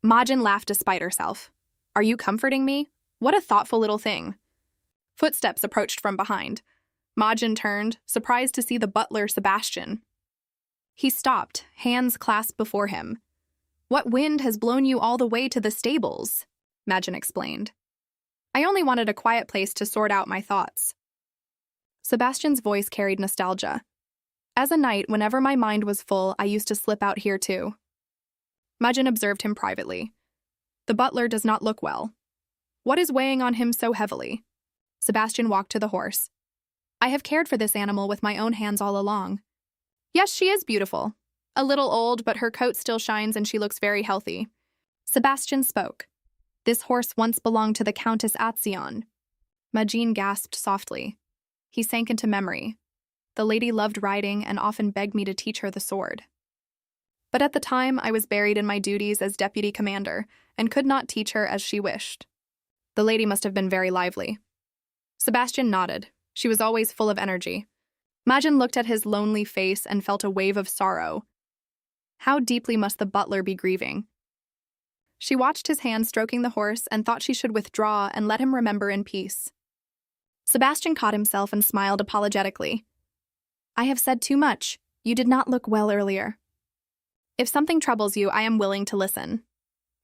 Majin laughed despite herself. Are you comforting me? What a thoughtful little thing. Footsteps approached from behind. Majin turned, surprised to see the butler, Sebastian. He stopped, hands clasped before him. What wind has blown you all the way to the stables? Majin explained. I only wanted a quiet place to sort out my thoughts. Sebastian's voice carried nostalgia. As a knight, whenever my mind was full, I used to slip out here too. Majin observed him privately. The butler does not look well. What is weighing on him so heavily? Sebastian walked to the horse. I have cared for this animal with my own hands all along. Yes, she is beautiful. A little old, but her coat still shines and she looks very healthy. Sebastian spoke. This horse once belonged to the Countess Atzion. Majin gasped softly. He sank into memory. The lady loved riding and often begged me to teach her the sword. But at the time, I was buried in my duties as deputy commander and could not teach her as she wished. The lady must have been very lively. Sebastian nodded. She was always full of energy. Majin looked at his lonely face and felt a wave of sorrow. How deeply must the butler be grieving? She watched his hand stroking the horse and thought she should withdraw and let him remember in peace. Sebastian caught himself and smiled apologetically. I have said too much. You did not look well earlier. If something troubles you, I am willing to listen.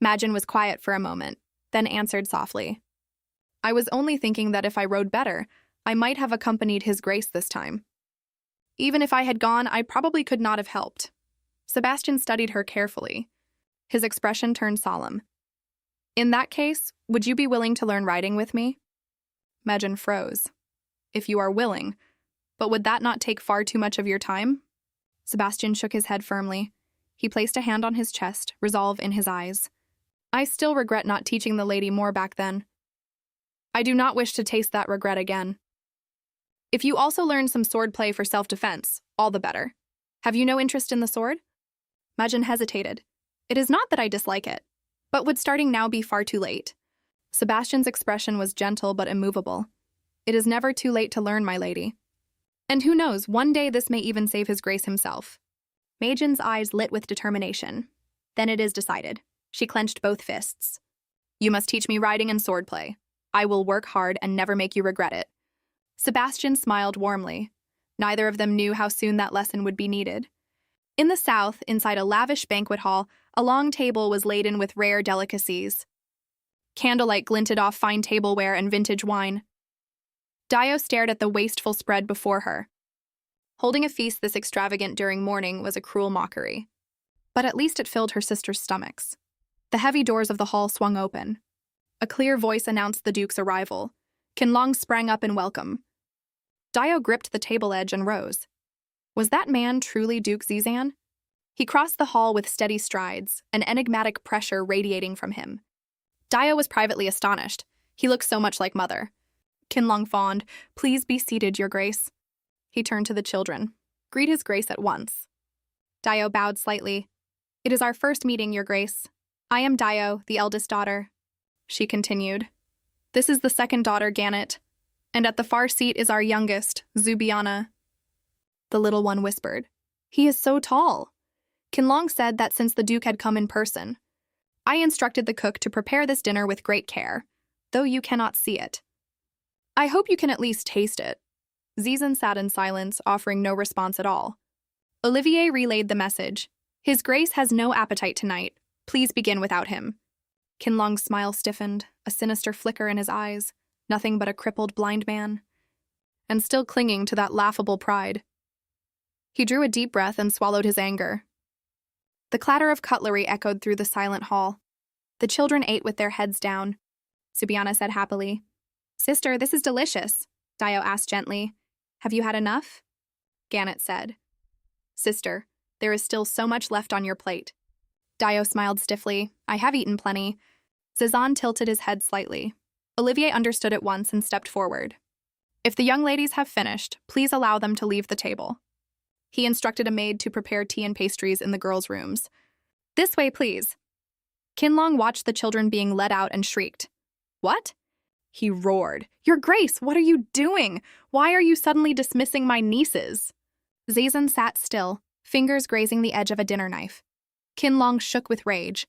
Majin was quiet for a moment, then answered softly. I was only thinking that if I rode better, I might have accompanied his grace this time. Even if I had gone, I probably could not have helped. Sebastian studied her carefully. His expression turned solemn. In that case, would you be willing to learn riding with me? Majin froze. If you are willing, but would that not take far too much of your time? Sebastian shook his head firmly. He placed a hand on his chest, resolve in his eyes. I still regret not teaching the lady more back then. I do not wish to taste that regret again. If you also learn some swordplay for self-defense, all the better. Have you no interest in the sword? Majin hesitated. It is not that I dislike it, but would starting now be far too late? Sebastian's expression was gentle but immovable. It is never too late to learn, my lady. And who knows, one day this may even save his grace himself. Majin's eyes lit with determination. Then it is decided. She clenched both fists. You must teach me riding and swordplay. I will work hard and never make you regret it. Sebastian smiled warmly. Neither of them knew how soon that lesson would be needed. In the south, inside a lavish banquet hall, a long table was laden with rare delicacies. Candlelight glinted off fine tableware and vintage wine. Dio stared at the wasteful spread before her. Holding a feast this extravagant during mourning was a cruel mockery. But at least it filled her sister's stomachs. The heavy doors of the hall swung open. A clear voice announced the Duke's arrival. Qinlong sprang up in welcome. Dio gripped the table edge and rose. Was that man truly Duke Zizan? He crossed the hall with steady strides, an enigmatic pressure radiating from him. Dio was privately astonished. He looked so much like Mother. Qinlong fawned. Please be seated, Your Grace. He turned to the children. Greet His Grace at once. Dio bowed slightly. It is our first meeting, Your Grace. I am Dio, the eldest daughter. She continued. This is the second daughter, Gannett. And at the far seat is our youngest, Zubiana. The little one whispered. He is so tall. Qinlong said that since the Duke had come in person. I instructed the cook to prepare this dinner with great care, though you cannot see it. I hope you can at least taste it. Zizan sat in silence, offering no response at all. Olivier relayed the message. His Grace has no appetite tonight. Please begin without him. Qinlong's smile stiffened, a sinister flicker in his eyes, nothing but a crippled blind man. And still clinging to that laughable pride. He drew a deep breath and swallowed his anger. The clatter of cutlery echoed through the silent hall. The children ate with their heads down. Zubiana said happily. Sister, this is delicious, Dio asked gently. Have you had enough? Gannett said. Sister, there is still so much left on your plate. Dio smiled stiffly. I have eaten plenty. Zizan tilted his head slightly. Olivier understood at once and stepped forward. If the young ladies have finished, please allow them to leave the table. He instructed a maid to prepare tea and pastries in the girls' rooms. This way, please. Qinlong watched the children being led out and shrieked. What? He roared. Your Grace, what are you doing? Why are you suddenly dismissing my nieces? Zizan sat still, fingers grazing the edge of a dinner knife. Qinlong shook with rage.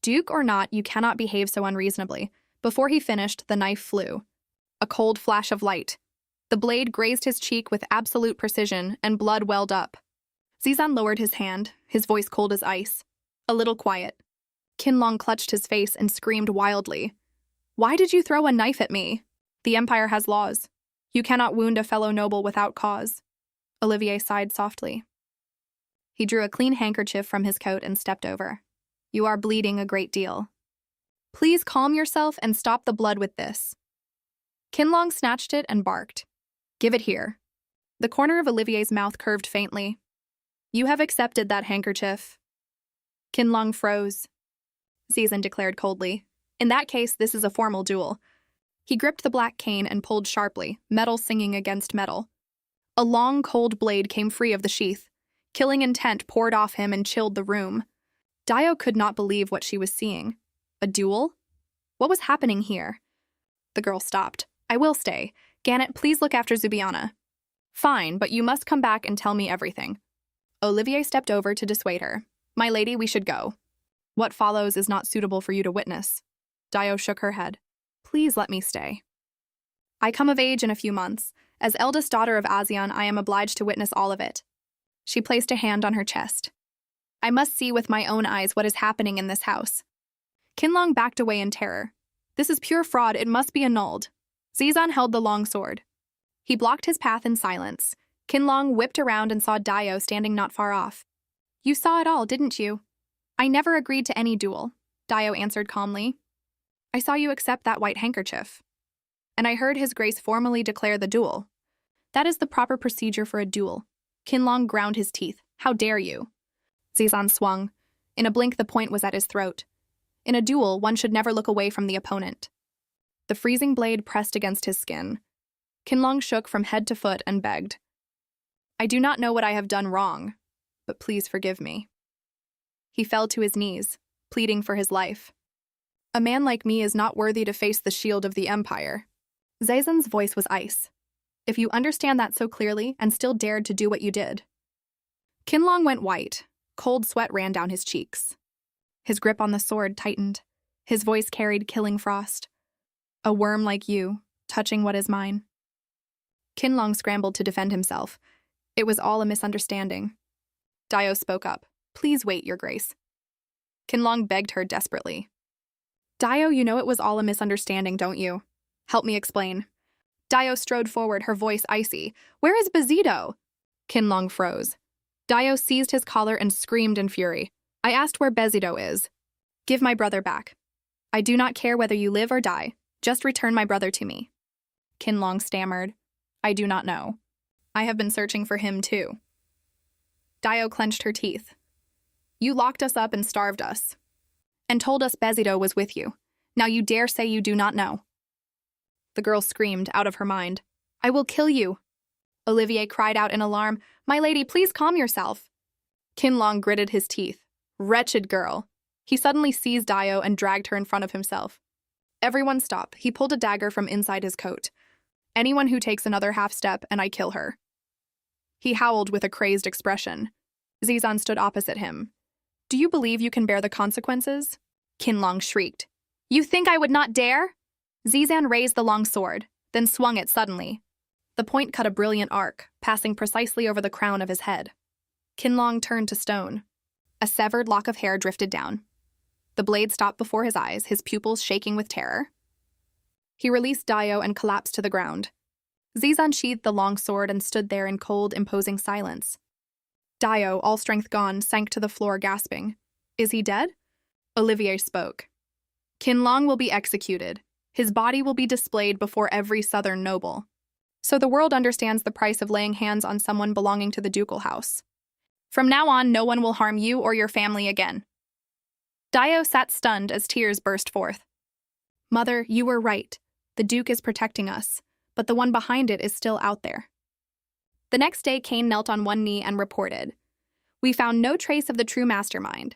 Duke or not, you cannot behave so unreasonably. Before he finished, the knife flew. A cold flash of light. The blade grazed his cheek with absolute precision, and blood welled up. Zizan lowered his hand, his voice cold as ice. A little quiet. Qinlong clutched his face and screamed wildly. Why did you throw a knife at me? The Empire has laws. You cannot wound a fellow noble without cause. Olivier sighed softly. He drew a clean handkerchief from his coat and stepped over. You are bleeding a great deal. Please calm yourself and stop the blood with this. Qinlong snatched it and barked. Give it here. The corner of Olivier's mouth curved faintly. You have accepted that handkerchief. Qinlong froze. Zizan declared coldly. In that case, this is a formal duel. He gripped the black cane and pulled sharply, metal singing against metal. A long, cold blade came free of the sheath. Killing intent poured off him and chilled the room. Dio could not believe what she was seeing. A duel? What was happening here? The girl stopped. I will stay. Gannett, please look after Zubiana. Fine, but you must come back and tell me everything. Olivier stepped over to dissuade her. My lady, we should go. What follows is not suitable for you to witness. Dio shook her head. Please let me stay. I come of age in a few months. As eldest daughter of ASEAN, I am obliged to witness all of it. She placed a hand on her chest. I must see with my own eyes what is happening in this house. Qinlong backed away in terror. This is pure fraud. It must be annulled. Zizan held the long sword. He blocked his path in silence. Qinlong whipped around and saw Dio standing not far off. You saw it all, didn't you? I never agreed to any duel, Dio answered calmly. I saw you accept that white handkerchief. And I heard His Grace formally declare the duel. That is the proper procedure for a duel. Qinlong ground his teeth. How dare you? Zizan swung. In a blink, the point was at his throat. In a duel, one should never look away from the opponent. The freezing blade pressed against his skin. Qinlong shook from head to foot and begged. I do not know what I have done wrong. but please forgive me." He fell to his knees, pleading for his life. "A man like me is not worthy to face the shield of the Empire." Zazan's voice was ice. "If you understand that so clearly and still dared to do what you did." Qinlong went white. Cold sweat ran down his cheeks. His grip on the sword tightened. His voice carried killing frost. "A worm like you, touching what is mine." Qinlong scrambled to defend himself. It was all a misunderstanding. Dio spoke up. "Please wait, Your Grace." Qinlong begged her desperately. "Dio, you know it was all a misunderstanding, don't you? Help me explain." Dio strode forward, her voice icy. "Where is Bezito?" Qinlong froze. Dio seized his collar and screamed in fury. "I asked where Bezito is. Give my brother back. I do not care whether you live or die. Just return my brother to me." Qinlong stammered. "I do not know. I have been searching for him too." Dio clenched her teeth. "You locked us up and starved us, and told us Bezito was with you. Now you dare say you do not know." The girl screamed, out of her mind. "I will kill you." Olivier cried out in alarm. "My lady, please calm yourself." Qinlong gritted his teeth. "Wretched girl." He suddenly seized Dio and dragged her in front of himself. "Everyone stop." He pulled a dagger from inside his coat. "Anyone who takes another half step and I kill her." He howled with a crazed expression. Zizan stood opposite him. "Do you believe you can bear the consequences?" Qinlong shrieked. "You think I would not dare?" Zizan raised the long sword, then swung it suddenly. The point cut a brilliant arc, passing precisely over the crown of his head. Qinlong turned to stone. A severed lock of hair drifted down. The blade stopped before his eyes, his pupils shaking with terror. He released Dio and collapsed to the ground. Zizan sheathed the long sword and stood there in cold, imposing silence. Dio, all strength gone, sank to the floor gasping. "Is he dead?" Olivier spoke. "Qinlong will be executed. His body will be displayed before every southern noble. So the world understands the price of laying hands on someone belonging to the ducal house. From now on, no one will harm you or your family again." Dio sat stunned as tears burst forth. "Mother, you were right. The Duke is protecting us, but the one behind it is still out there." The next day, Kane knelt on one knee and reported, "We found no trace of the true mastermind.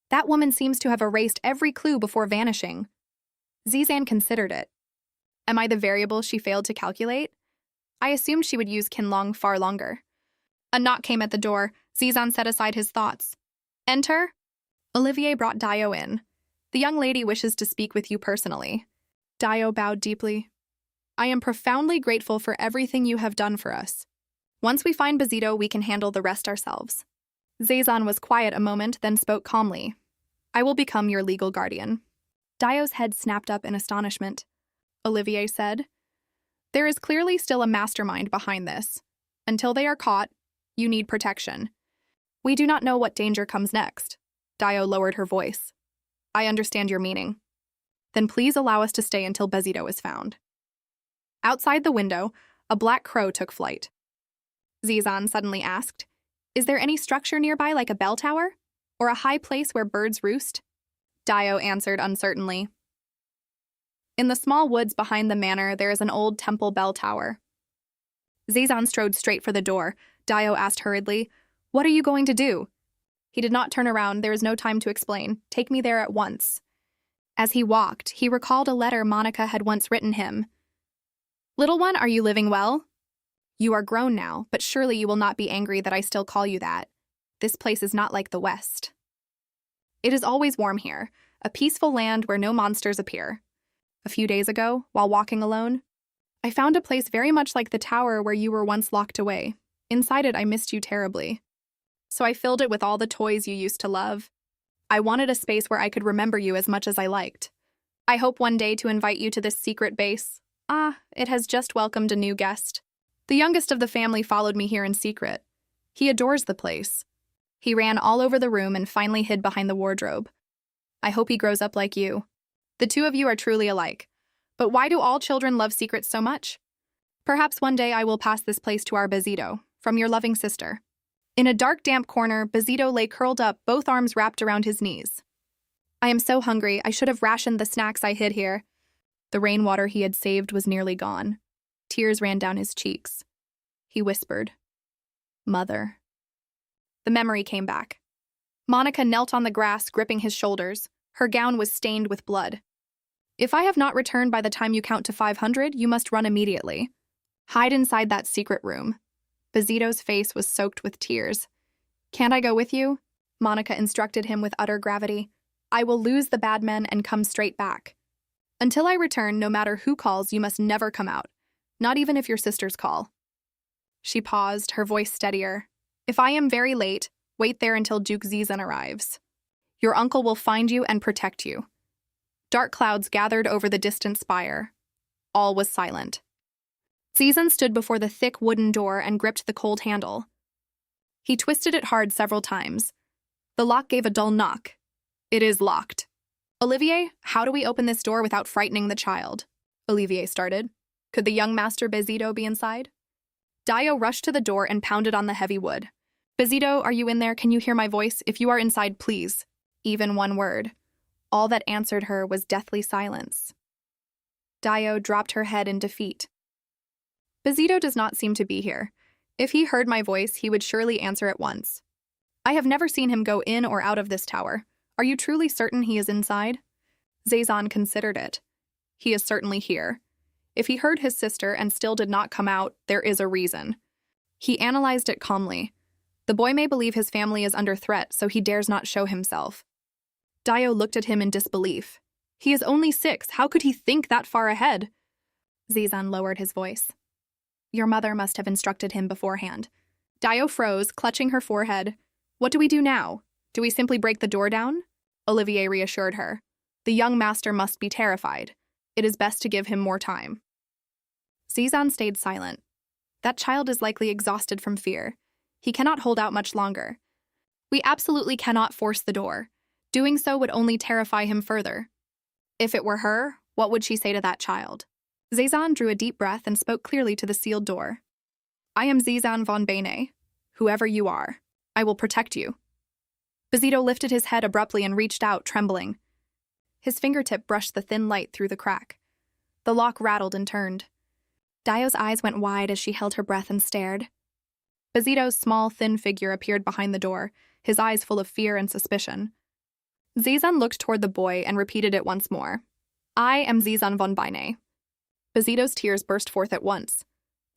That woman seems to have erased every clue before vanishing." Zizan considered it. "Am I the variable she failed to calculate? I assumed she would use Qinlong far longer." A knock came at the door. Zizan set aside his thoughts. "Enter." Olivier brought Dio in. "The young lady wishes to speak with you personally." Dio bowed deeply. "I am profoundly grateful for everything you have done for us. Once we find Bezito, we can handle the rest ourselves." Zazan was quiet a moment, then spoke calmly. "I will become your legal guardian." Dio's head snapped up in astonishment. Olivier said, "There is clearly still a mastermind behind this. Until they are caught, you need protection. We do not know what danger comes next." Dio lowered her voice. "I understand your meaning. Then please allow us to stay until Bezito is found." Outside the window, a black crow took flight. Zizan suddenly asked, "Is there any structure nearby like a bell tower? Or a high place where birds roost?" Dio answered uncertainly. "In the small woods behind the manor, there is an old temple bell tower." Zizan strode straight for the door. Dio asked hurriedly, "What are you going to do?" He did not turn around. There is no time to explain. "Take me there at once." As he walked, he recalled a letter Monica had once written him. "Little one, are you living well? You are grown now, but surely you will not be angry that I still call you that. This place is not like the West. It is always warm here, a peaceful land where no monsters appear. A few days ago, while walking alone, I found a place very much like the tower where you were once locked away. Inside it, I missed you terribly. So I filled it with all the toys you used to love. I wanted a space where I could remember you as much as I liked. I hope one day to invite you to this secret base. It has just welcomed a new guest. The youngest of the family followed me here in secret. He adores the place. He ran all over the room and finally hid behind the wardrobe. I hope he grows up like you. The two of you are truly alike. But why do all children love secrets so much? Perhaps one day I will pass this place to our Bezito, from your loving sister." In a dark, damp corner, Bezito lay curled up, both arms wrapped around his knees. "I am so hungry. I should have rationed the snacks I hid here." The rainwater he had saved was nearly gone. Tears ran down his cheeks. He whispered, "Mother." The memory came back. Monica knelt on the grass, gripping his shoulders. Her gown was stained with blood. If I have not returned by the time you count to 500, you must run immediately. Hide inside that secret room. Bezito's face was soaked with tears. Can't I go with you? Monica instructed him with utter gravity. I will lose the bad men and come straight back. Until I return, no matter who calls, you must never come out. Not even if your sisters call. She paused, her voice steadier. If I am very late, wait there until Duke Zizan arrives. Your uncle will find you and protect you. Dark clouds gathered over the distant spire. All was silent. Zizan stood before the thick wooden door and gripped the cold handle. He twisted it hard several times. The lock gave a dull knock. It is locked. Olivier, how do we open this door without frightening the child? Olivier started. Could the young master Bezito be inside? Dio rushed to the door and pounded on the heavy wood. Bezito, are you in there? Can you hear my voice? If you are inside, please. Even one word. All that answered her was deathly silence. Dio dropped her head in defeat. Bezito does not seem to be here. If he heard my voice, he would surely answer at once. I have never seen him go in or out of this tower. Are you truly certain he is inside? Zizan considered it. He is certainly here. If he heard his sister and still did not come out, there is a reason. He analyzed it calmly. The boy may believe his family is under threat, so he dares not show himself. Dio looked at him in disbelief. He is only 6. How could he think that far ahead? Zizan lowered his voice. Your mother must have instructed him beforehand. Dio froze, clutching her forehead. What do we do now? Do we simply break the door down? Olivier reassured her. The young master must be terrified. It is best to give him more time. Zizan stayed silent. That child is likely exhausted from fear. He cannot hold out much longer. We absolutely cannot force the door. Doing so would only terrify him further. If it were her, what would she say to that child? Zizan drew a deep breath and spoke clearly to the sealed door. I am Zizan von Bene. Whoever you are, I will protect you. Bezito lifted his head abruptly and reached out, trembling. His fingertip brushed the thin light through the crack. The lock rattled and turned. Dio's eyes went wide as she held her breath and stared. Bezito's small, thin figure appeared behind the door, his eyes full of fear and suspicion. Zizan looked toward the boy and repeated it once more. I am Zizan von Bene. Bezito's tears burst forth at once.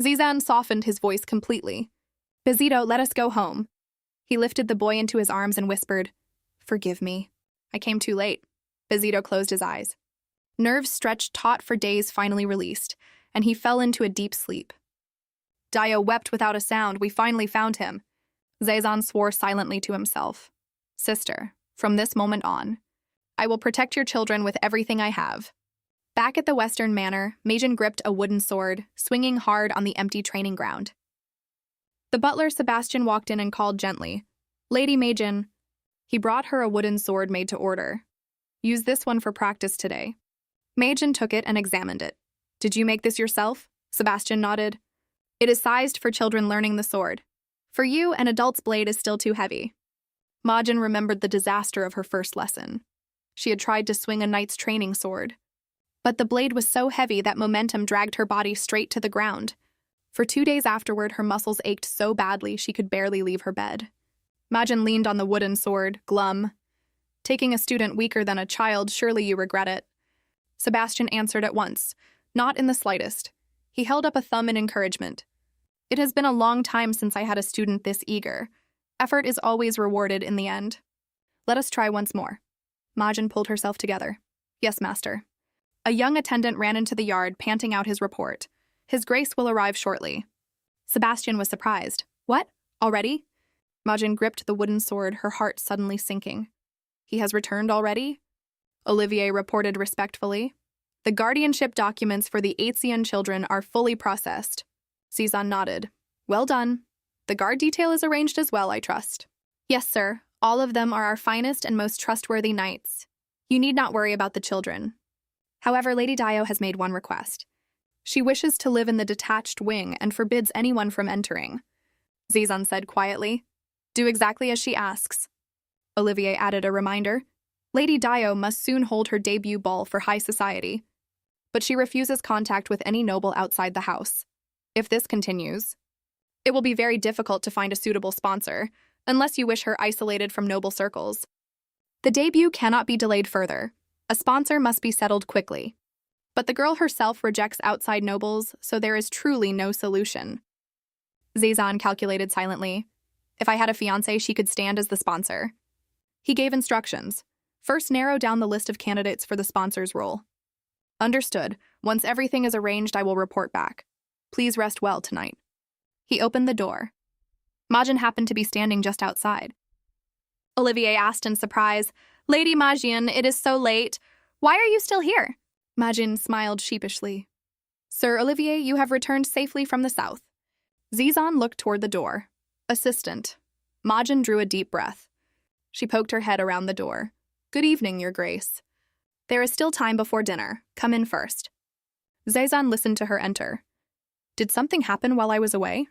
Zizan softened his voice completely. Bezito, let us go home. He lifted the boy into his arms and whispered, Forgive me. I came too late. Bezito closed his eyes. Nerves stretched taut for days finally released, and he fell into a deep sleep. Dio wept without a sound. We finally found him. Zizan swore silently to himself. Sister, from this moment on, I will protect your children with everything I have. Back at the Western Manor, Maid gripped a wooden sword, swinging hard on the empty training ground. The butler Sebastian walked in and called gently, Lady Maid. He brought her a wooden sword made to order. Use this one for practice today. Maid took it and examined it. Did you make this yourself? Sebastian nodded. It is sized for children learning the sword. For you, an adult's blade is still too heavy. Majin remembered the disaster of her first lesson. She had tried to swing a knight's training sword. But the blade was so heavy that momentum dragged her body straight to the ground. For 2 days afterward, her muscles ached so badly she could barely leave her bed. Majin leaned on the wooden sword, glum. Taking a student weaker than a child, surely you regret it. Sebastian answered at once, not in the slightest. He held up a thumb in encouragement. It has been a long time since I had a student this eager. Effort is always rewarded in the end. Let us try once more. Majin pulled herself together. Yes, master. A young attendant ran into the yard, panting out his report. His Grace will arrive shortly. Sebastian was surprised. What? Already? Majin gripped the wooden sword, her heart suddenly sinking. He has returned already? Olivier reported respectfully. The guardianship documents for the Aetzian children are fully processed. Zizan nodded. Well done. The guard detail is arranged as well, I trust. Yes, sir. All of them are our finest and most trustworthy knights. You need not worry about the children. However, Lady Dio has made one request. She wishes to live in the detached wing and forbids anyone from entering. Zizan said quietly. Do exactly as she asks. Olivier added a reminder. Lady Dio must soon hold her debut ball for high society. But she refuses contact with any noble outside the house. If this continues, it will be very difficult to find a suitable sponsor. unless you wish her isolated from noble circles. The debut cannot be delayed further. A sponsor must be settled quickly. But the girl herself rejects outside nobles, so there is truly no solution. Zazan calculated silently. If I had a fiancé, she could stand as the sponsor. He gave instructions. First, narrow down the list of candidates for the sponsor's role. Understood. Once everything is arranged, I will report back. Please rest well tonight. He opened the door. Majin happened to be standing just outside. Olivier asked in surprise, Lady Majin, it is so late. Why are you still here? Majin smiled sheepishly. Sir Olivier, you have returned safely from the south. Zizan looked toward the door. Assistant. Majin drew a deep breath. She poked her head around the door. Good evening, Your Grace. There is still time before dinner. Come in first. Zizan listened to her enter. Did something happen while I was away?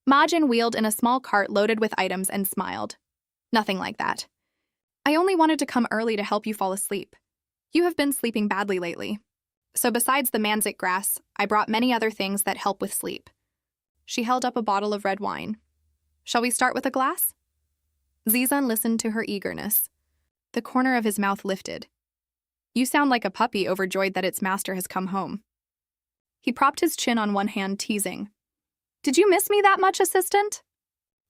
Majin wheeled in a small cart loaded with items and smiled. Nothing like that. I only wanted to come early to help you fall asleep. You have been sleeping badly lately. So besides the manzit grass, I brought many other things that help with sleep. She held up a bottle of red wine. Shall we start with a glass? Zizan listened to her eagerness. The corner of his mouth lifted. You sound like a puppy overjoyed that its master has come home. He propped his chin on one hand, teasing. Did you miss me that much, assistant?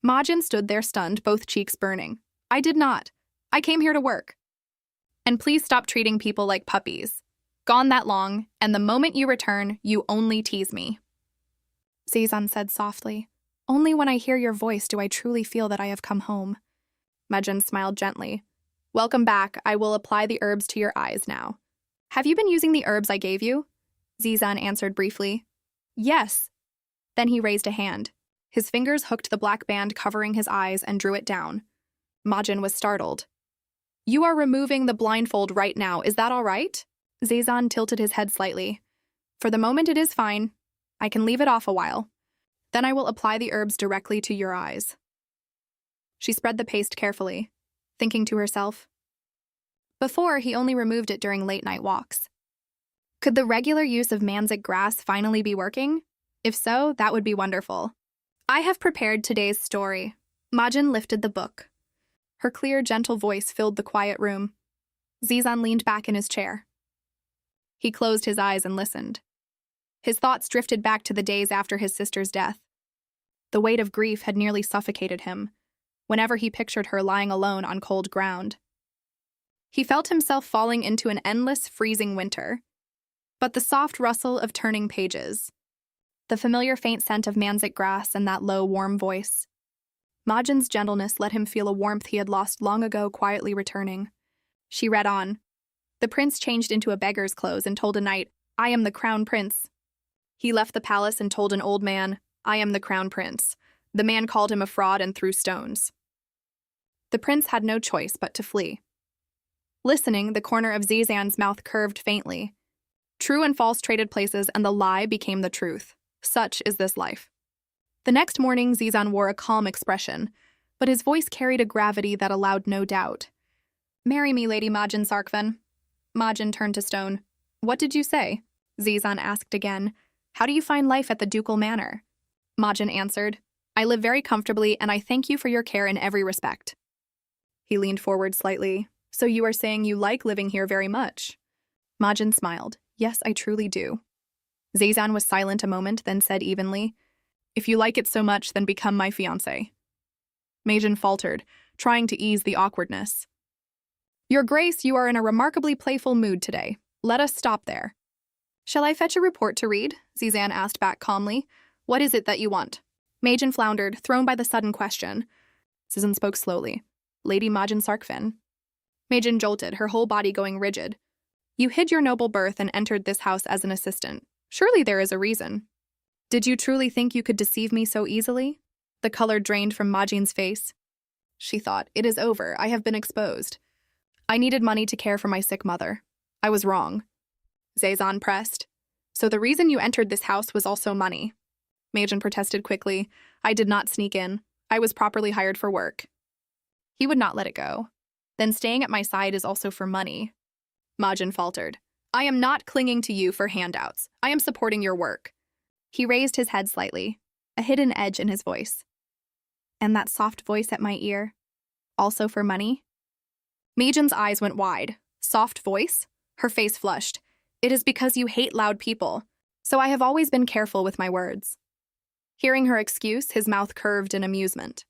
Majin stood there stunned, both cheeks burning. I did not. I came here to work. And please stop treating people like puppies. Gone that long, and the moment you return, you only tease me. Zizan said softly, Only when I hear your voice do I truly feel that I have come home. Majin smiled gently. Welcome back. I will apply the herbs to your eyes now. Have you been using the herbs I gave you? Zizan answered briefly. Yes. Then he raised a hand. His fingers hooked the black band covering his eyes and drew it down. Majin was startled. You are removing the blindfold right now, is that all right? Zizan tilted his head slightly. For the moment it is fine. I can leave it off a while. Then I will apply the herbs directly to your eyes. She spread the paste carefully, thinking to herself. Before, he only removed it during late-night walks. Could the regular use of manzit grass finally be working? If so, that would be wonderful. I have prepared today's story. Majin lifted the book. Her clear, gentle voice filled the quiet room. Zizan leaned back in his chair. He closed his eyes and listened. His thoughts drifted back to the days after his sister's death. The weight of grief had nearly suffocated him, whenever he pictured her lying alone on cold ground. He felt himself falling into an endless, freezing winter. But the soft rustle of turning pages, the familiar faint scent of manzit grass, and that low, warm voice. Majin's gentleness let him feel a warmth he had lost long ago quietly returning. She read on. The prince changed into a beggar's clothes and told a knight, I am the crown prince. He left the palace and told an old man, I am the crown prince. The man called him a fraud and threw stones. The prince had no choice but to flee. Listening, the corner of Zizan's mouth curved faintly. True and false traded places, and the lie became the truth. Such is this life. The next morning, Zizan wore a calm expression, but his voice carried a gravity that allowed no doubt. Marry me, Lady Majin Sarkvan. Majin turned to stone. What did you say? Zizan asked again. How do you find life at the ducal manor? Majin answered. I live very comfortably, and I thank you for your care in every respect. He leaned forward slightly. So you are saying you like living here very much? Majin smiled. Yes, I truly do. Zizan was silent a moment, then said evenly, If you like it so much, then become my fiancé. Majin faltered, trying to ease the awkwardness. Your Grace, you are in a remarkably playful mood today. Let us stop there. Shall I fetch a report to read? Zizan asked back calmly. What is it that you want? Majin floundered, thrown by the sudden question. Zizan spoke slowly. Lady Majin Sarkvan. Majin jolted, her whole body going rigid. You hid your noble birth and entered this house as an assistant. Surely there is a reason. Did you truly think you could deceive me so easily? The color drained from Majin's face. She thought, it is over, I have been exposed. I needed money to care for my sick mother. I was wrong. Zazan pressed. So the reason you entered this house was also money. Majin protested quickly. I did not sneak in. I was properly hired for work. He would not let it go. Then staying at my side is also for money. Majin faltered. I am not clinging to you for handouts. I am supporting your work. He raised his head slightly, a hidden edge in his voice. And that soft voice at my ear? Also for money? Majin's eyes went wide. Soft voice? Her face flushed. It is because you hate loud people, so I have always been careful with my words. Hearing her excuse, his mouth curved in amusement.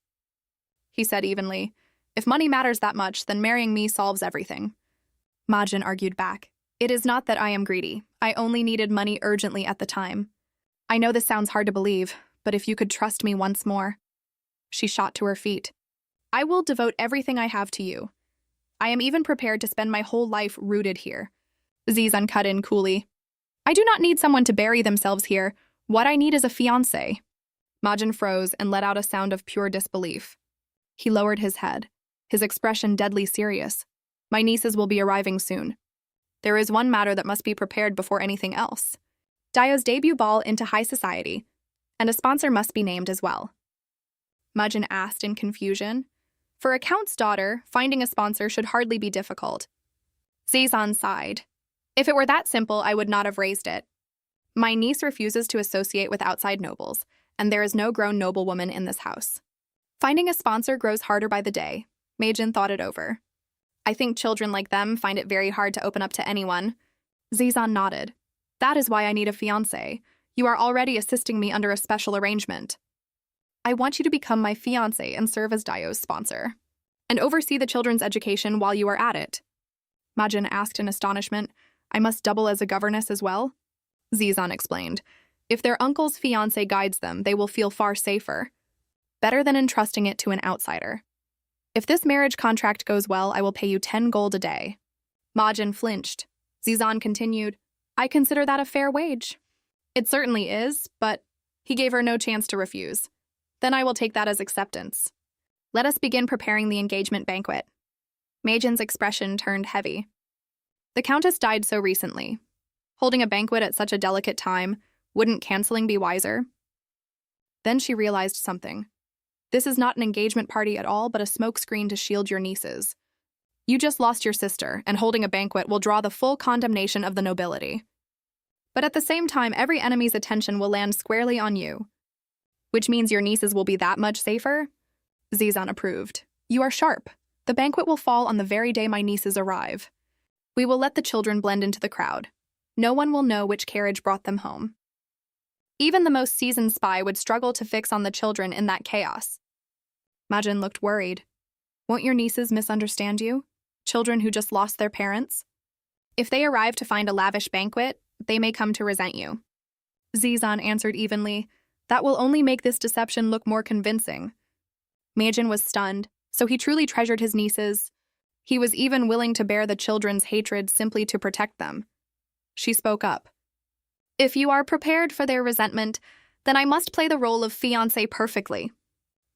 He said evenly, if money matters that much, then marrying me solves everything. Majin argued back. It is not that I am greedy. I only needed money urgently at the time. I know this sounds hard to believe, but if you could trust me once more. She shot to her feet. I will devote everything I have to you. I am even prepared to spend my whole life rooted here. Zizan cut in coolly. I do not need someone to bury themselves here. What I need is a fiancé. Majin froze and let out a sound of pure disbelief. He lowered his head, his expression deadly serious. My nieces will be arriving soon. There is one matter that must be prepared before anything else. Dio's debut ball into high society, and a sponsor must be named as well. Majin asked in confusion. For a count's daughter, finding a sponsor should hardly be difficult. Zizan sighed. If it were that simple, I would not have raised it. My niece refuses to associate with outside nobles, and there is no grown noblewoman in this house. Finding a sponsor grows harder by the day. Majin thought it over. I think children like them find it very hard to open up to anyone. Zizan nodded. That is why I need a fiancé. You are already assisting me under a special arrangement. I want you to become my fiancé and serve as Dio's sponsor, and oversee the children's education while you are at it. Majin asked in astonishment, I must double as a governess as well? Zizan explained, if their uncle's fiancé guides them, they will feel far safer. Better than entrusting it to an outsider. If this marriage contract goes well, I will pay you 10 gold a day. Majin flinched. Zizan continued, I consider that a fair wage. It certainly is, but he gave her no chance to refuse. Then I will take that as acceptance. Let us begin preparing the engagement banquet. Majin's expression turned heavy. The Countess died so recently. Holding a banquet at such a delicate time, wouldn't canceling be wiser? Then she realized something. This is not an engagement party at all, but a smokescreen to shield your nieces. You just lost your sister, and holding a banquet will draw the full condemnation of the nobility. But at the same time, every enemy's attention will land squarely on you. Which means your nieces will be that much safer? Zizan approved. You are sharp. The banquet will fall on the very day my nieces arrive. We will let the children blend into the crowd. No one will know which carriage brought them home. Even the most seasoned spy would struggle to fix on the children in that chaos. Majin looked worried. Won't your nieces misunderstand you? Children who just lost their parents? If they arrive to find a lavish banquet, they may come to resent you. Zizan answered evenly, that will only make this deception look more convincing. Majin was stunned, so he truly treasured his nieces. He was even willing to bear the children's hatred simply to protect them. She spoke up. If you are prepared for their resentment, then I must play the role of fiancé perfectly.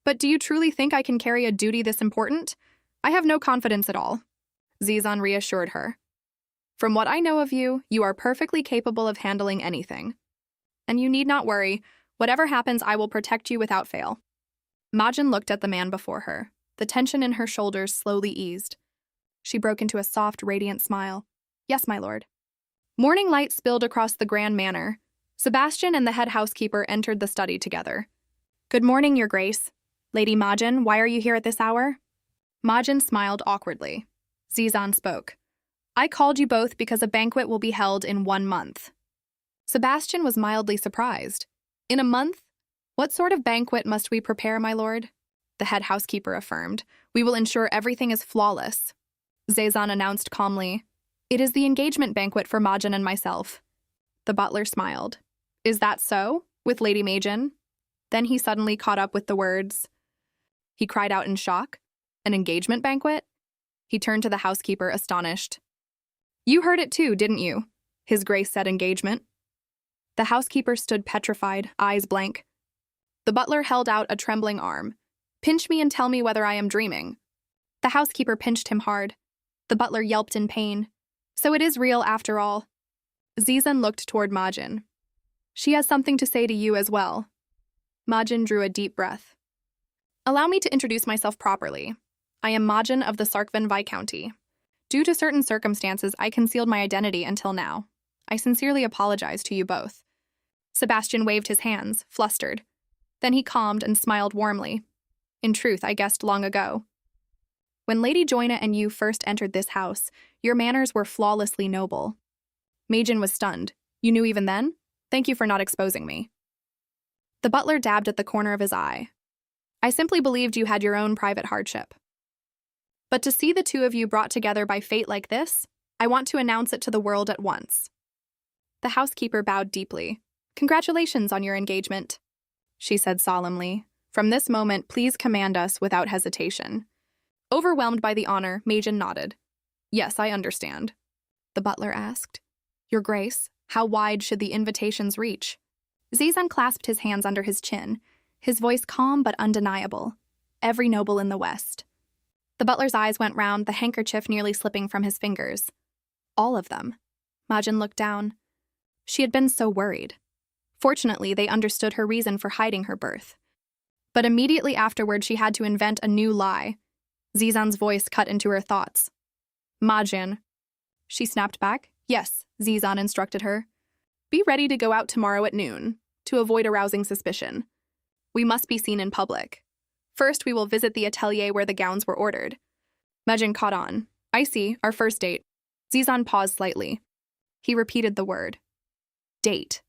But do you truly think I can carry a duty this important? I have no confidence at all. Zizan reassured her. From what I know of you, you are perfectly capable of handling anything. And you need not worry. Whatever happens, I will protect you without fail. Majin looked at the man before her. The tension in her shoulders slowly eased. She broke into a soft, radiant smile. Yes, my lord. Morning light spilled across the grand manor. Sebastian and the head housekeeper entered the study together. Good morning, your grace. Lady Majin, why are you here at this hour? Majin smiled awkwardly. Zizan spoke. I called you both because a banquet will be held in 1 month. Sebastian was mildly surprised. In a month? What sort of banquet must we prepare, my lord? The head housekeeper affirmed. We will ensure everything is flawless. Zizan announced calmly. It is the engagement banquet for Majin and myself. The butler smiled. Is that so? With Lady Majin? Then he suddenly caught up with the words. He cried out in shock. An engagement banquet? He turned to the housekeeper, astonished. You heard it too, didn't you? His Grace said engagement. The housekeeper stood petrified, eyes blank. The butler held out a trembling arm. Pinch me and tell me whether I am dreaming. The housekeeper pinched him hard. The butler yelped in pain. So it is real after all. Zizan looked toward Majin. She has something to say to you as well. Majin drew a deep breath. Allow me to introduce myself properly. I am Majin of the Sarkvan Viscounty. Due to certain circumstances, I concealed my identity until now. I sincerely apologize to you both. Sebastian waved his hands, flustered. Then he calmed and smiled warmly. In truth, I guessed long ago. When Lady Joyna and you first entered this house, your manners were flawlessly noble. Majin was stunned. You knew even then? Thank you for not exposing me. The butler dabbed at the corner of his eye. I simply believed you had your own private hardship. But to see the two of you brought together by fate like this, I want to announce it to the world at once. The housekeeper bowed deeply. Congratulations on your engagement, she said solemnly. From this moment, please command us without hesitation. Overwhelmed by the honor, Majin nodded. Yes, I understand. The butler asked. Your Grace, how wide should the invitations reach? Zizan clasped his hands under his chin, his voice calm but undeniable. Every noble in the West. The butler's eyes went round, the handkerchief nearly slipping from his fingers. All of them. Majin looked down. She had been so worried. Fortunately, they understood her reason for hiding her birth. But immediately afterward, she had to invent a new lie. Zizan's voice cut into her thoughts. Majin. She snapped back. Yes, Zizan instructed her. Be ready to go out tomorrow at noon, to avoid arousing suspicion. We must be seen in public. First, we will visit the atelier where the gowns were ordered. Majin caught on. I see, our first date. Zizan paused slightly. He repeated the word. Date.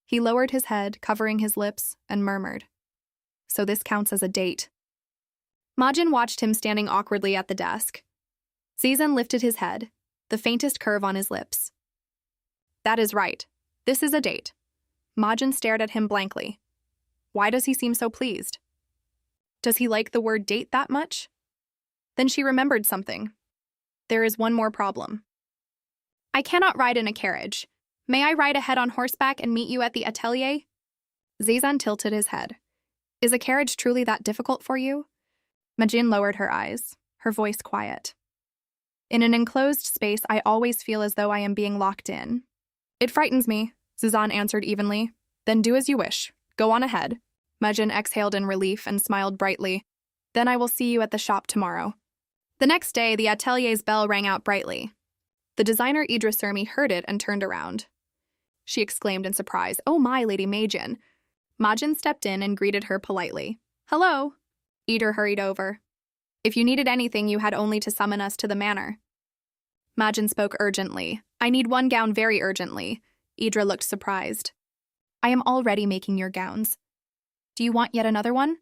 He lowered his head, covering his lips, and murmured. So this counts as a date. Majin watched him standing awkwardly at the desk. Zizan lifted his head, the faintest curve on his lips. That is right. This is a date. Majin stared at him blankly. Why does he seem so pleased? Does he like the word date that much? Then she remembered something. There is one more problem. I cannot ride in a carriage. May I ride ahead on horseback and meet you at the atelier? Zizan tilted his head. Is a carriage truly that difficult for you? Majin lowered her eyes, her voice quiet. In an enclosed space, I always feel as though I am being locked in. It frightens me, Zizan answered evenly. Then do as you wish. Go on ahead. Majin exhaled in relief and smiled brightly. Then I will see you at the shop tomorrow. The next day, the atelier's bell rang out brightly. The designer Idra Surmi heard it and turned around. She exclaimed in surprise, Oh my, Lady Majin. Majin stepped in and greeted her politely. Hello. Idra hurried over. If you needed anything, you had only to summon us to the manor. Majin spoke urgently. I need one gown very urgently. Idra looked surprised. I am already making your gowns. Do you want yet another one?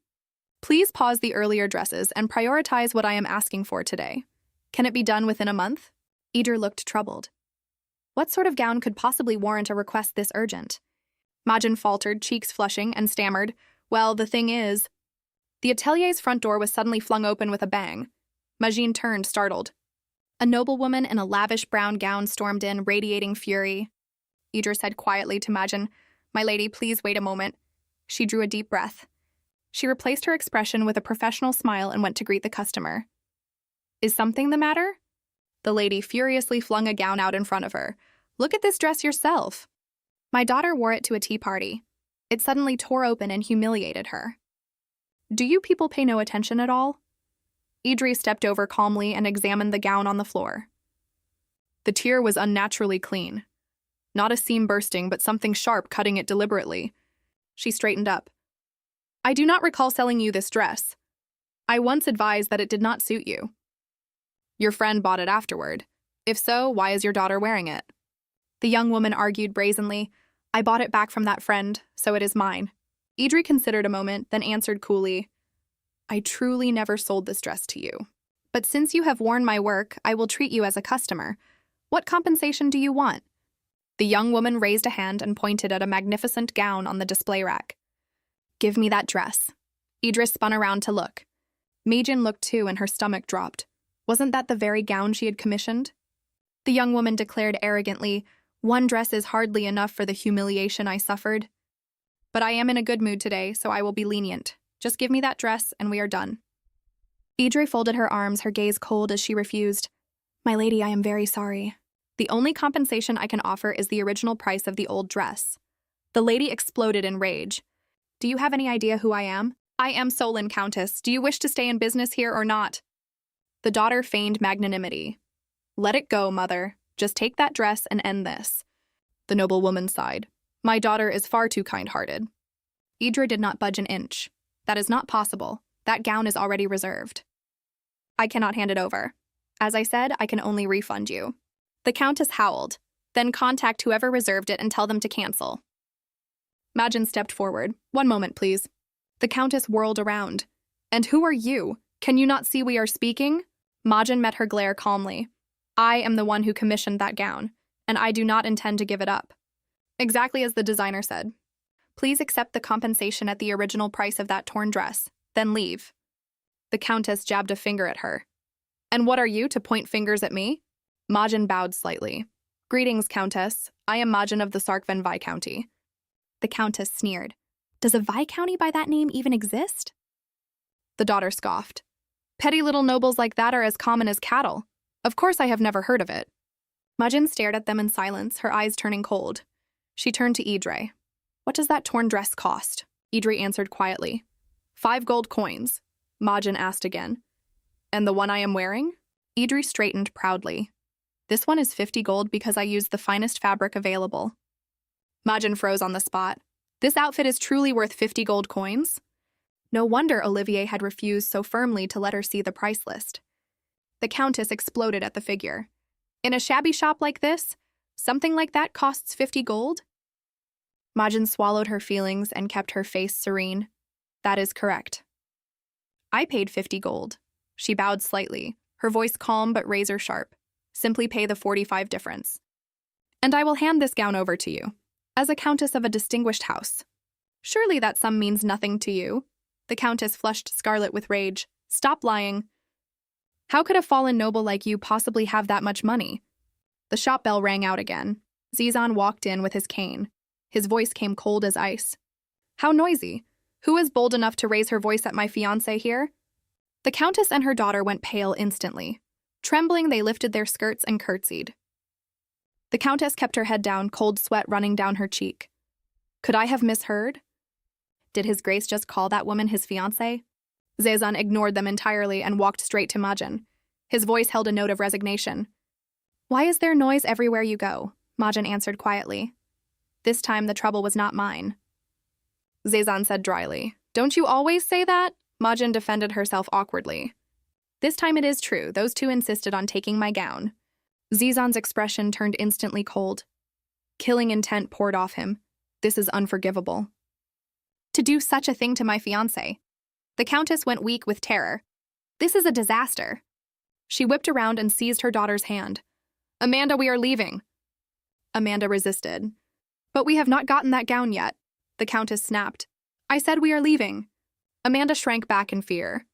Please pause the earlier dresses and prioritize what I am asking for today. Can it be done within a month? Idra looked troubled. What sort of gown could possibly warrant a request this urgent? Majin faltered, cheeks flushing, and stammered, Well, the thing is... The atelier's front door was suddenly flung open with a bang. Majin turned, startled. A noblewoman in a lavish brown gown stormed in, radiating fury. Idra said quietly to Majin, My lady, please wait a moment. She drew a deep breath. She replaced her expression with a professional smile and went to greet the customer. Is something the matter? The lady furiously flung a gown out in front of her. Look at this dress yourself. My daughter wore it to a tea party. It suddenly tore open and humiliated her. Do you people pay no attention at all? Idri stepped over calmly and examined the gown on the floor. The tear was unnaturally clean. Not a seam bursting, but something sharp cutting it deliberately. She straightened up. I do not recall selling you this dress. I once advised that it did not suit you. Your friend bought it afterward. If so, why is your daughter wearing it? The young woman argued brazenly. I bought it back from that friend, so it is mine. Idri considered a moment, then answered coolly, I truly never sold this dress to you. But since you have worn my work, I will treat you as a customer. What compensation do you want? The young woman raised a hand and pointed at a magnificent gown on the display rack. Give me that dress. Idris spun around to look. Majin looked too and her stomach dropped. Wasn't that the very gown she had commissioned? The young woman declared arrogantly, One dress is hardly enough for the humiliation I suffered. But I am in a good mood today, so I will be lenient. Just give me that dress, and we are done. Idri folded her arms, her gaze cold as she refused. My lady, I am very sorry. The only compensation I can offer is the original price of the old dress. The lady exploded in rage. Do you have any idea who I am? I am Solin, Countess. Do you wish to stay in business here or not? The daughter feigned magnanimity. Let it go, mother. Just take that dress and end this. The noblewoman sighed. My daughter is far too kind-hearted. Idra did not budge an inch. That is not possible. That gown is already reserved. I cannot hand it over. As I said, I can only refund you. The Countess howled. Then contact whoever reserved it and tell them to cancel. Majin stepped forward. 1 moment, please. The Countess whirled around. And who are you? Can you not see we are speaking? Majin met her glare calmly. I am the one who commissioned that gown, and I do not intend to give it up. Exactly as the designer said. Please accept the compensation at the original price of that torn dress, then leave. The Countess jabbed a finger at her. And what are you to point fingers at me? Majin bowed slightly. Greetings, Countess. I am Majin of the Sarkvan Viscounty. The Countess sneered. Does a Viscounty by that name even exist? The daughter scoffed. Petty little nobles like that are as common as cattle. Of course I have never heard of it. Majin stared at them in silence, her eyes turning cold. She turned to Idre. What does that torn dress cost? Idre answered quietly. 5 gold coins. Majin asked again. And the one I am wearing? Idre straightened proudly. This one is 50 gold because I used the finest fabric available. Majin froze on the spot. This outfit is truly worth 50 gold coins? No wonder Olivier had refused so firmly to let her see the price list. The Countess exploded at the figure. In a shabby shop like this, something like that costs 50 gold? Majin swallowed her feelings and kept her face serene. That is correct. I paid 50 gold. She bowed slightly, her voice calm but razor sharp. Simply pay the 45 difference. And I will hand this gown over to you, as a countess of a distinguished house. Surely that sum means nothing to you. The Countess flushed scarlet with rage. Stop lying. How could a fallen noble like you possibly have that much money? The shop bell rang out again. Zizan walked in with his cane. His voice came cold as ice. How noisy. Who is bold enough to raise her voice at my fiancé here? The Countess and her daughter went pale instantly. Trembling, they lifted their skirts and curtsied. The Countess kept her head down, cold sweat running down her cheek. Could I have misheard? Did His Grace just call that woman his fiancé? Zizan ignored them entirely and walked straight to Majin. His voice held a note of resignation. Why is there noise everywhere you go? Majin answered quietly. This time the trouble was not mine. Zizan said dryly. Don't you always say that? Majin defended herself awkwardly. This time it is true. Those two insisted on taking my gown. Zizan's expression turned instantly cold. Killing intent poured off him. This is unforgivable. To do such a thing to my fiancé. The Countess went weak with terror. This is a disaster. She whipped around and seized her daughter's hand. Amanda, we are leaving. Amanda resisted. But we have not gotten that gown yet. The Countess snapped. I said we are leaving. Amanda shrank back in fear.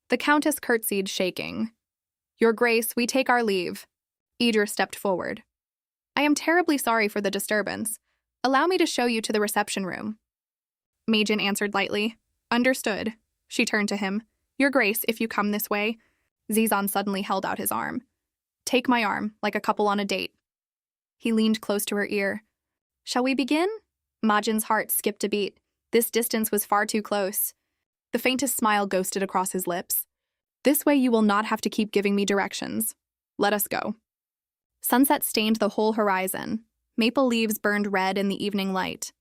The Countess curtsied, shaking. Your Grace, we take our leave. Idre stepped forward. I am terribly sorry for the disturbance. Allow me to show you to the reception room. Majin answered lightly. Understood. She turned to him. Your Grace, if you come this way. Zizan suddenly held out his arm. Take my arm, like a couple on a date. He leaned close to her ear. Shall we begin? Majin's heart skipped a beat. This distance was far too close. The faintest smile ghosted across his lips. This way you will not have to keep giving me directions. Let us go. Sunset stained the whole horizon. Maple leaves burned red in the evening light.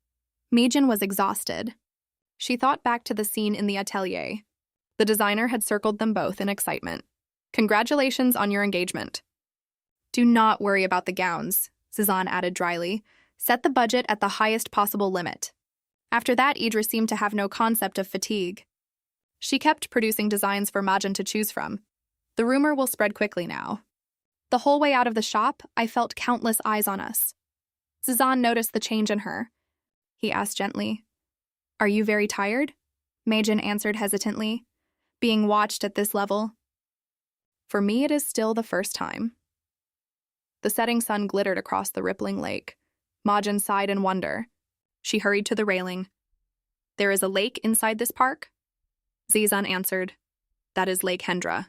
Majin was exhausted. She thought back to the scene in the atelier. The designer had circled them both in excitement. Congratulations on your engagement. Do not worry about the gowns, Zizan added dryly. Set the budget at the highest possible limit. After that, Idris seemed to have no concept of fatigue. She kept producing designs for Majin to choose from. The rumor will spread quickly now. The whole way out of the shop, I felt countless eyes on us. Zizan noticed the change in her. He asked gently, Are you very tired? Majin answered hesitantly, being watched at this level. For me, it is still the first time. The setting sun glittered across the rippling lake. Majin sighed in wonder. She hurried to the railing. There is a lake inside this park? Zizan answered. That is Lake Hendra.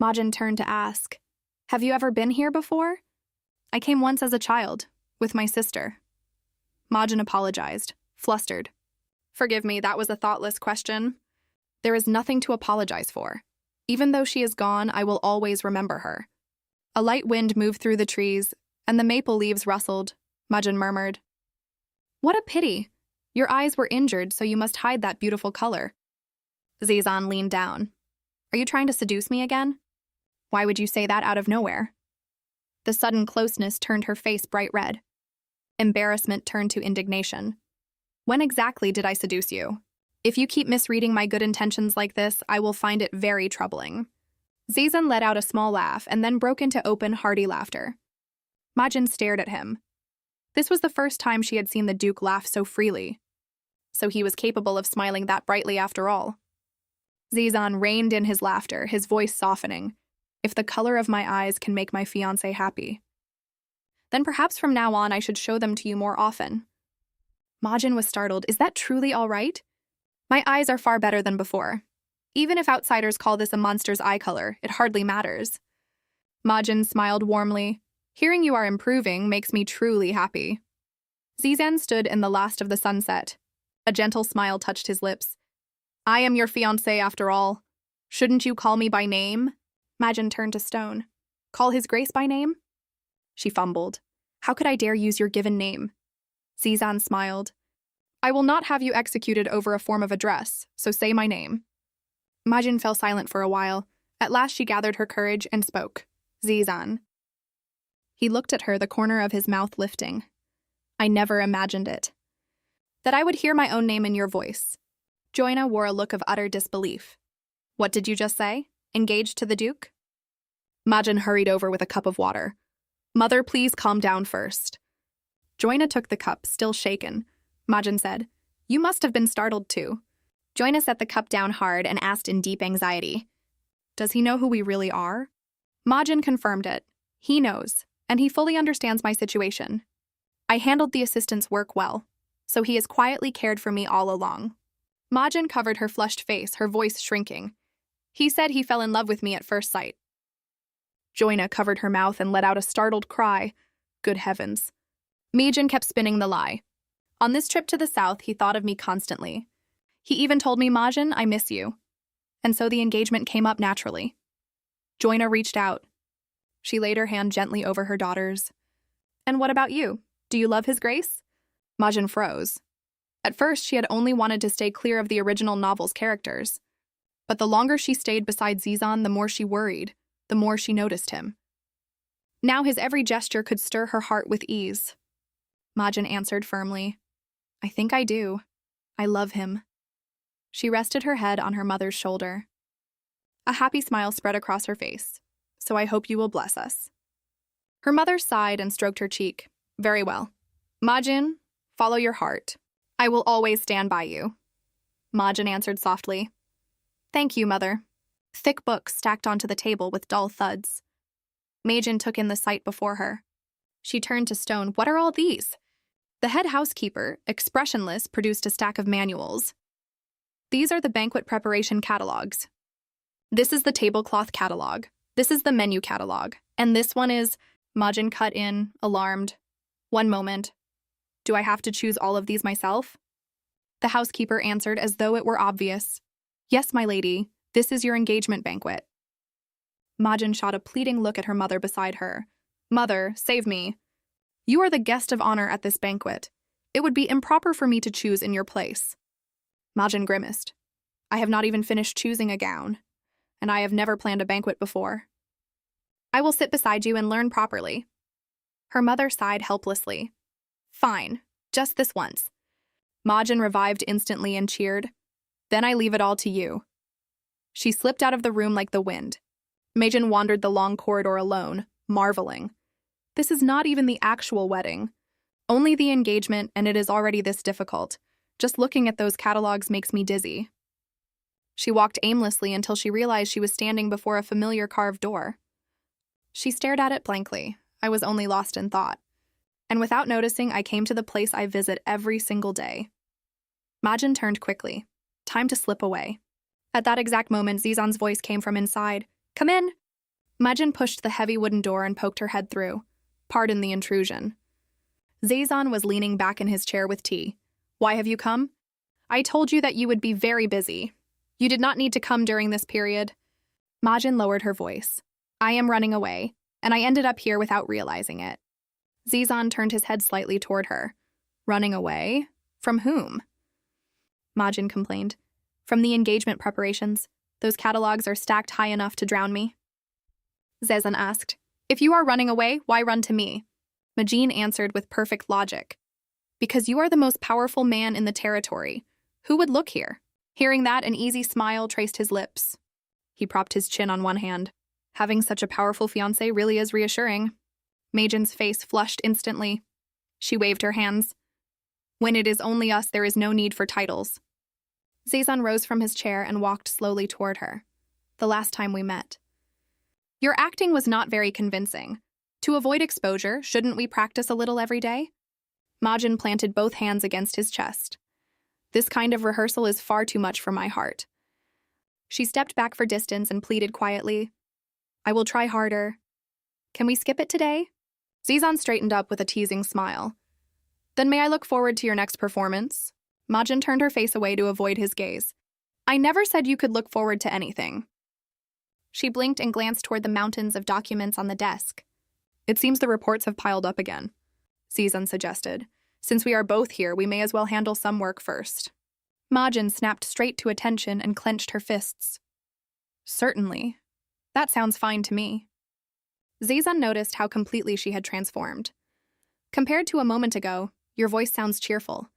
Majin turned to ask, Have you ever been here before? I came once as a child, with my sister. Majin apologized, flustered. Forgive me, that was a thoughtless question. There is nothing to apologize for. Even though she is gone, I will always remember her. A light wind moved through the trees, and the maple leaves rustled. Majin murmured. What a pity. Your eyes were injured, so you must hide that beautiful color. Zizan leaned down. Are you trying to seduce me again? Why would you say that out of nowhere? The sudden closeness turned her face bright red. Embarrassment turned to indignation. When exactly did I seduce you? If you keep misreading my good intentions like this, I will find it very troubling. Zizan let out a small laugh and then broke into open, hearty laughter. Majin stared at him. This was the first time she had seen the Duke laugh so freely. So he was capable of smiling that brightly after all. Zizan reined in his laughter, his voice softening. If the color of my eyes can make my fiancé happy, then perhaps from now on I should show them to you more often. Majin was startled. Is that truly all right? My eyes are far better than before. Even if outsiders call this a monster's eye color, it hardly matters. Majin smiled warmly. Hearing you are improving makes me truly happy. Zizan stood in the last of the sunset. A gentle smile touched his lips. I am your fiancé after all. Shouldn't you call me by name? Majin turned to stone. Call his grace by name? She fumbled. How could I dare use your given name? Zizan smiled. I will not have you executed over a form of address, so say my name. Majin fell silent for a while. At last she gathered her courage and spoke. Zizan. He looked at her, the corner of his mouth lifting. I never imagined it. That I would hear my own name in your voice. Joina wore a look of utter disbelief. What did you just say? Engaged to the Duke? Majin hurried over with a cup of water. Mother, please calm down first. Joina took the cup, still shaken. Majin said, You must have been startled too. Joina set the cup down hard and asked in deep anxiety, Does he know who we really are? Majin confirmed it. He knows, and he fully understands my situation. I handled the assistant's work well, so he has quietly cared for me all along. Majin covered her flushed face, her voice shrinking. He said he fell in love with me at first sight. Joina covered her mouth and let out a startled cry. Good heavens. Majin kept spinning the lie. On this trip to the south, he thought of me constantly. He even told me, Majin, I miss you. And so the engagement came up naturally. Joina reached out. She laid her hand gently over her daughter's. And what about you? Do you love his grace? Majin froze. At first, she had only wanted to stay clear of the original novel's characters. But the longer she stayed beside Zizan, the more she worried, the more she noticed him. Now his every gesture could stir her heart with ease. Majin answered firmly, I think I do. I love him. She rested her head on her mother's shoulder. A happy smile spread across her face. So I hope you will bless us. Her mother sighed and stroked her cheek. Very well. Majin, follow your heart. I will always stand by you. Majin answered softly. Thank you, Mother. Thick books stacked onto the table with dull thuds. Majin took in the sight before her. She turned to Stone. What are all these? The head housekeeper, expressionless, produced a stack of manuals. These are the banquet preparation catalogs. This is the tablecloth catalog. This is the menu catalog. And this one is... Majin cut in, alarmed. One moment. Do I have to choose all of these myself? The housekeeper answered as though it were obvious. Yes, my lady, this is your engagement banquet. Majin shot a pleading look at her mother beside her. Mother, save me. You are the guest of honor at this banquet. It would be improper for me to choose in your place. Majin grimaced. I have not even finished choosing a gown, and I have never planned a banquet before. I will sit beside you and learn properly. Her mother sighed helplessly. Fine, just this once. Majin revived instantly and cheered. Then I leave it all to you. She slipped out of the room like the wind. Majin wandered the long corridor alone, marveling. This is not even the actual wedding. Only the engagement, and it is already this difficult. Just looking at those catalogs makes me dizzy. She walked aimlessly until she realized she was standing before a familiar carved door. She stared at it blankly. I was only lost in thought. And without noticing, I came to the place I visit every single day. Majin turned quickly. Time to slip away. At that exact moment, Zizan's voice came from inside. Come in! Majin pushed the heavy wooden door and poked her head through. Pardon the intrusion. Zizan was leaning back in his chair with tea. Why have you come? I told you that you would be very busy. You did not need to come during this period. Majin lowered her voice. I am running away, and I ended up here without realizing it. Zizan turned his head slightly toward her. Running away? From whom? Majin complained. From the engagement preparations, those catalogs are stacked high enough to drown me. Zezan asked, "If you are running away, why run to me?" Majin answered with perfect logic. "Because you are the most powerful man in the territory. Who would look here?" Hearing that, an easy smile traced his lips. He propped his chin on one hand. Having such a powerful fiancé really is reassuring. Majin's face flushed instantly. She waved her hands. "When it is only us, there is no need for titles." Zezan rose from his chair and walked slowly toward her. "The last time we met. Your acting was not very convincing. To avoid exposure, shouldn't we practice a little every day?" Majin planted both hands against his chest. "This kind of rehearsal is far too much for my heart." She stepped back for distance and pleaded quietly, "I will try harder. Can we skip it today?" Zezan straightened up with a teasing smile. "Then may I look forward to your next performance?" Majin turned her face away to avoid his gaze. "I never said you could look forward to anything." She blinked and glanced toward the mountains of documents on the desk. "It seems the reports have piled up again," Zezan suggested. "Since we are both here, we may as well handle some work first." Majin snapped straight to attention and clenched her fists. "Certainly. That sounds fine to me." Zezan noticed how completely she had transformed. "Compared to a moment ago, your voice sounds cheerful."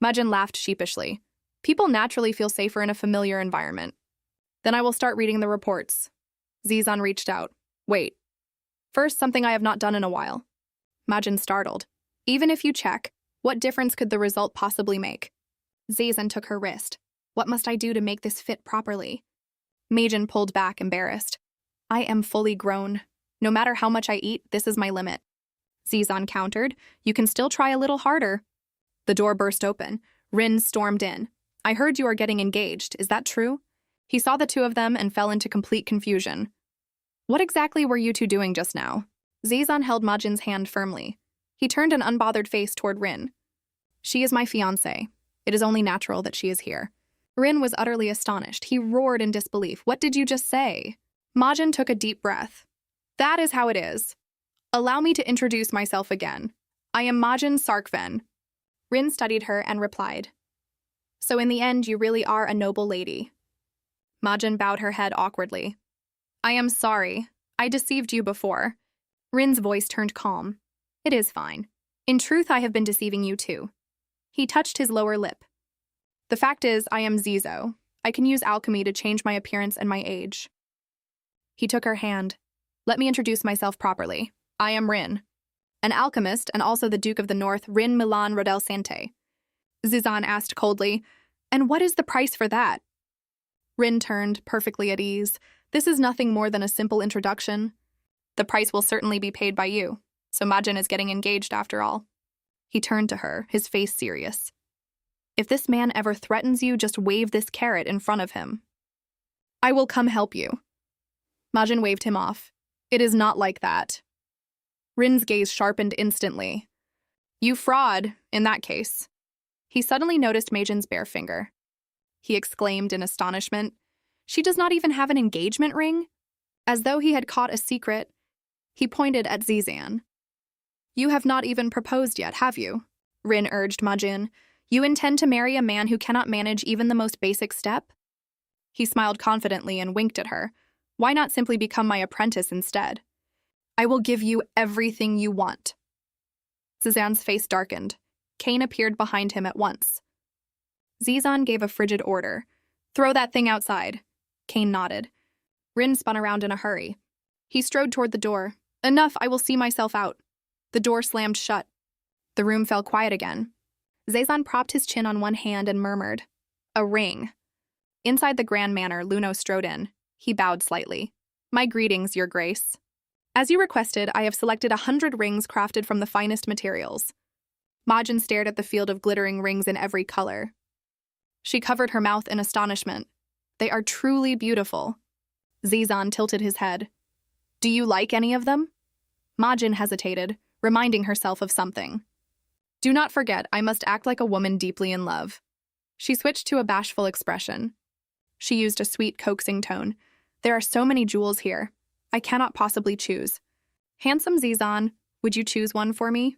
Majin laughed sheepishly. "People naturally feel safer in a familiar environment." "Then I will start reading the reports." Zezan reached out. "Wait. First, something I have not done in a while." Majin startled. "Even if you check, what difference could the result possibly make?" Zezan took her wrist. "What must I do to make this fit properly?" Majin pulled back, embarrassed. "I am fully grown. No matter how much I eat, this is my limit." Zezan countered. "You can still try a little harder." The door burst open. Rin stormed in. "I heard you are getting engaged. Is that true?" He saw the two of them and fell into complete confusion. "What exactly were you two doing just now?" Zezan held Majin's hand firmly. He turned an unbothered face toward Rin. "She is my fiancée. It is only natural that she is here." Rin was utterly astonished. He roared in disbelief. "What did you just say?" Majin took a deep breath. "That is how it is. Allow me to introduce myself again. I am Majin Sarkven." Rin studied her and replied, "So in the end, you really are a noble lady." Majin bowed her head awkwardly. "I am sorry. I deceived you before." Rin's voice turned calm. "It is fine. In truth, I have been deceiving you too." He touched his lower lip. "The fact is, I am Zizo. I can use alchemy to change my appearance and my age." He took her hand. "Let me introduce myself properly. I am Rin, an alchemist and also the Duke of the North, Rin Milan Rodel Sante." Zizan asked coldly, "And what is the price for that?" Rin turned, perfectly at ease. "This is nothing more than a simple introduction. The price will certainly be paid by you, so Majin is getting engaged after all." He turned to her, his face serious. "If this man ever threatens you, just wave this carrot in front of him. I will come help you." Majin waved him off. "It is not like that." Rin's gaze sharpened instantly. "You fraud, in that case." He suddenly noticed Majin's bare finger. He exclaimed in astonishment, "She does not even have an engagement ring?" As though he had caught a secret, he pointed at Zizan. "You have not even proposed yet, have you?" Rin urged Majin. "You intend to marry a man who cannot manage even the most basic step?" He smiled confidently and winked at her. "Why not simply become my apprentice instead? I will give you everything you want." Zizan's face darkened. Cain appeared behind him at once. Zizan gave a frigid order. "Throw that thing outside." Cain nodded. Rin spun around in a hurry. He strode toward the door. "Enough, I will see myself out." The door slammed shut. The room fell quiet again. Zizan propped his chin on one hand and murmured, "A ring." Inside the grand manor, Luno strode in. He bowed slightly. "My greetings, Your Grace. As you requested, I have selected 100 rings crafted from the finest materials." Majin stared at the field of glittering rings in every color. She covered her mouth in astonishment. "They are truly beautiful." Zizan tilted his head. "Do you like any of them?" Majin hesitated, reminding herself of something. "Do not forget, I must act like a woman deeply in love." She switched to a bashful expression. She used a sweet, coaxing tone. "There are so many jewels here. I cannot possibly choose. Handsome Zizan, would you choose one for me?"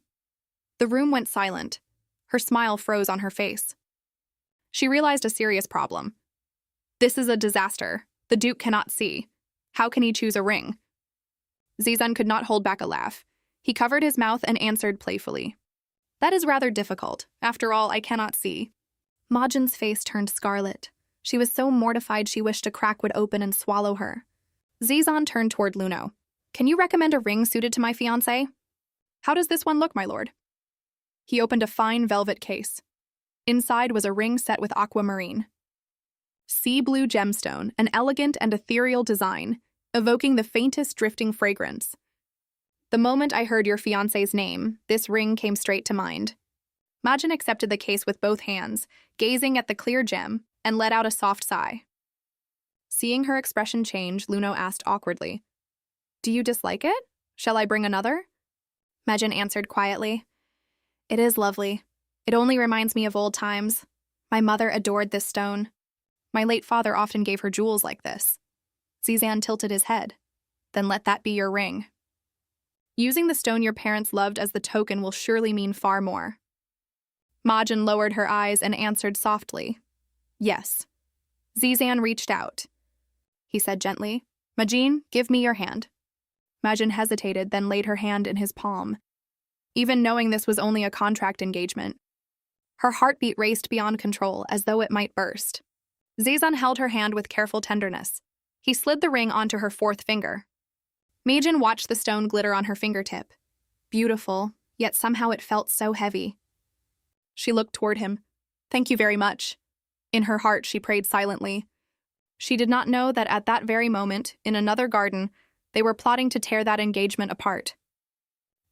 The room went silent. Her smile froze on her face. She realized a serious problem. This is a disaster. The Duke cannot see. How can he choose a ring? Zizan could not hold back a laugh. He covered his mouth and answered playfully. That is rather difficult. After all, I cannot see. Majin's face turned scarlet. She was so mortified she wished a crack would open and swallow her. Zizan turned toward Luno. Can you recommend a ring suited to my fiancé? How does this one look, my lord? He opened a fine velvet case. Inside was a ring set with aquamarine. Sea blue gemstone, an elegant and ethereal design, evoking the faintest drifting fragrance. The moment I heard your fiancé's name, this ring came straight to mind. Majin accepted the case with both hands, gazing at the clear gem, and let out a soft sigh. Seeing her expression change, Luno asked awkwardly, Do you dislike it? Shall I bring another? Majin answered quietly, It is lovely. It only reminds me of old times. My mother adored this stone. My late father often gave her jewels like this. Zizan tilted his head. Then let that be your ring. Using the stone your parents loved as the token will surely mean far more. Majin lowered her eyes and answered softly, Yes. Zizan reached out. He said gently, Majin, give me your hand. Majin hesitated, then laid her hand in his palm. Even knowing this was only a contract engagement, her heartbeat raced beyond control as though it might burst. Zizan held her hand with careful tenderness. He slid the ring onto her fourth finger. Majin watched the stone glitter on her fingertip. Beautiful, yet somehow it felt so heavy. She looked toward him. Thank you very much. In her heart, she prayed silently. She did not know that at that very moment, in another garden, they were plotting to tear that engagement apart.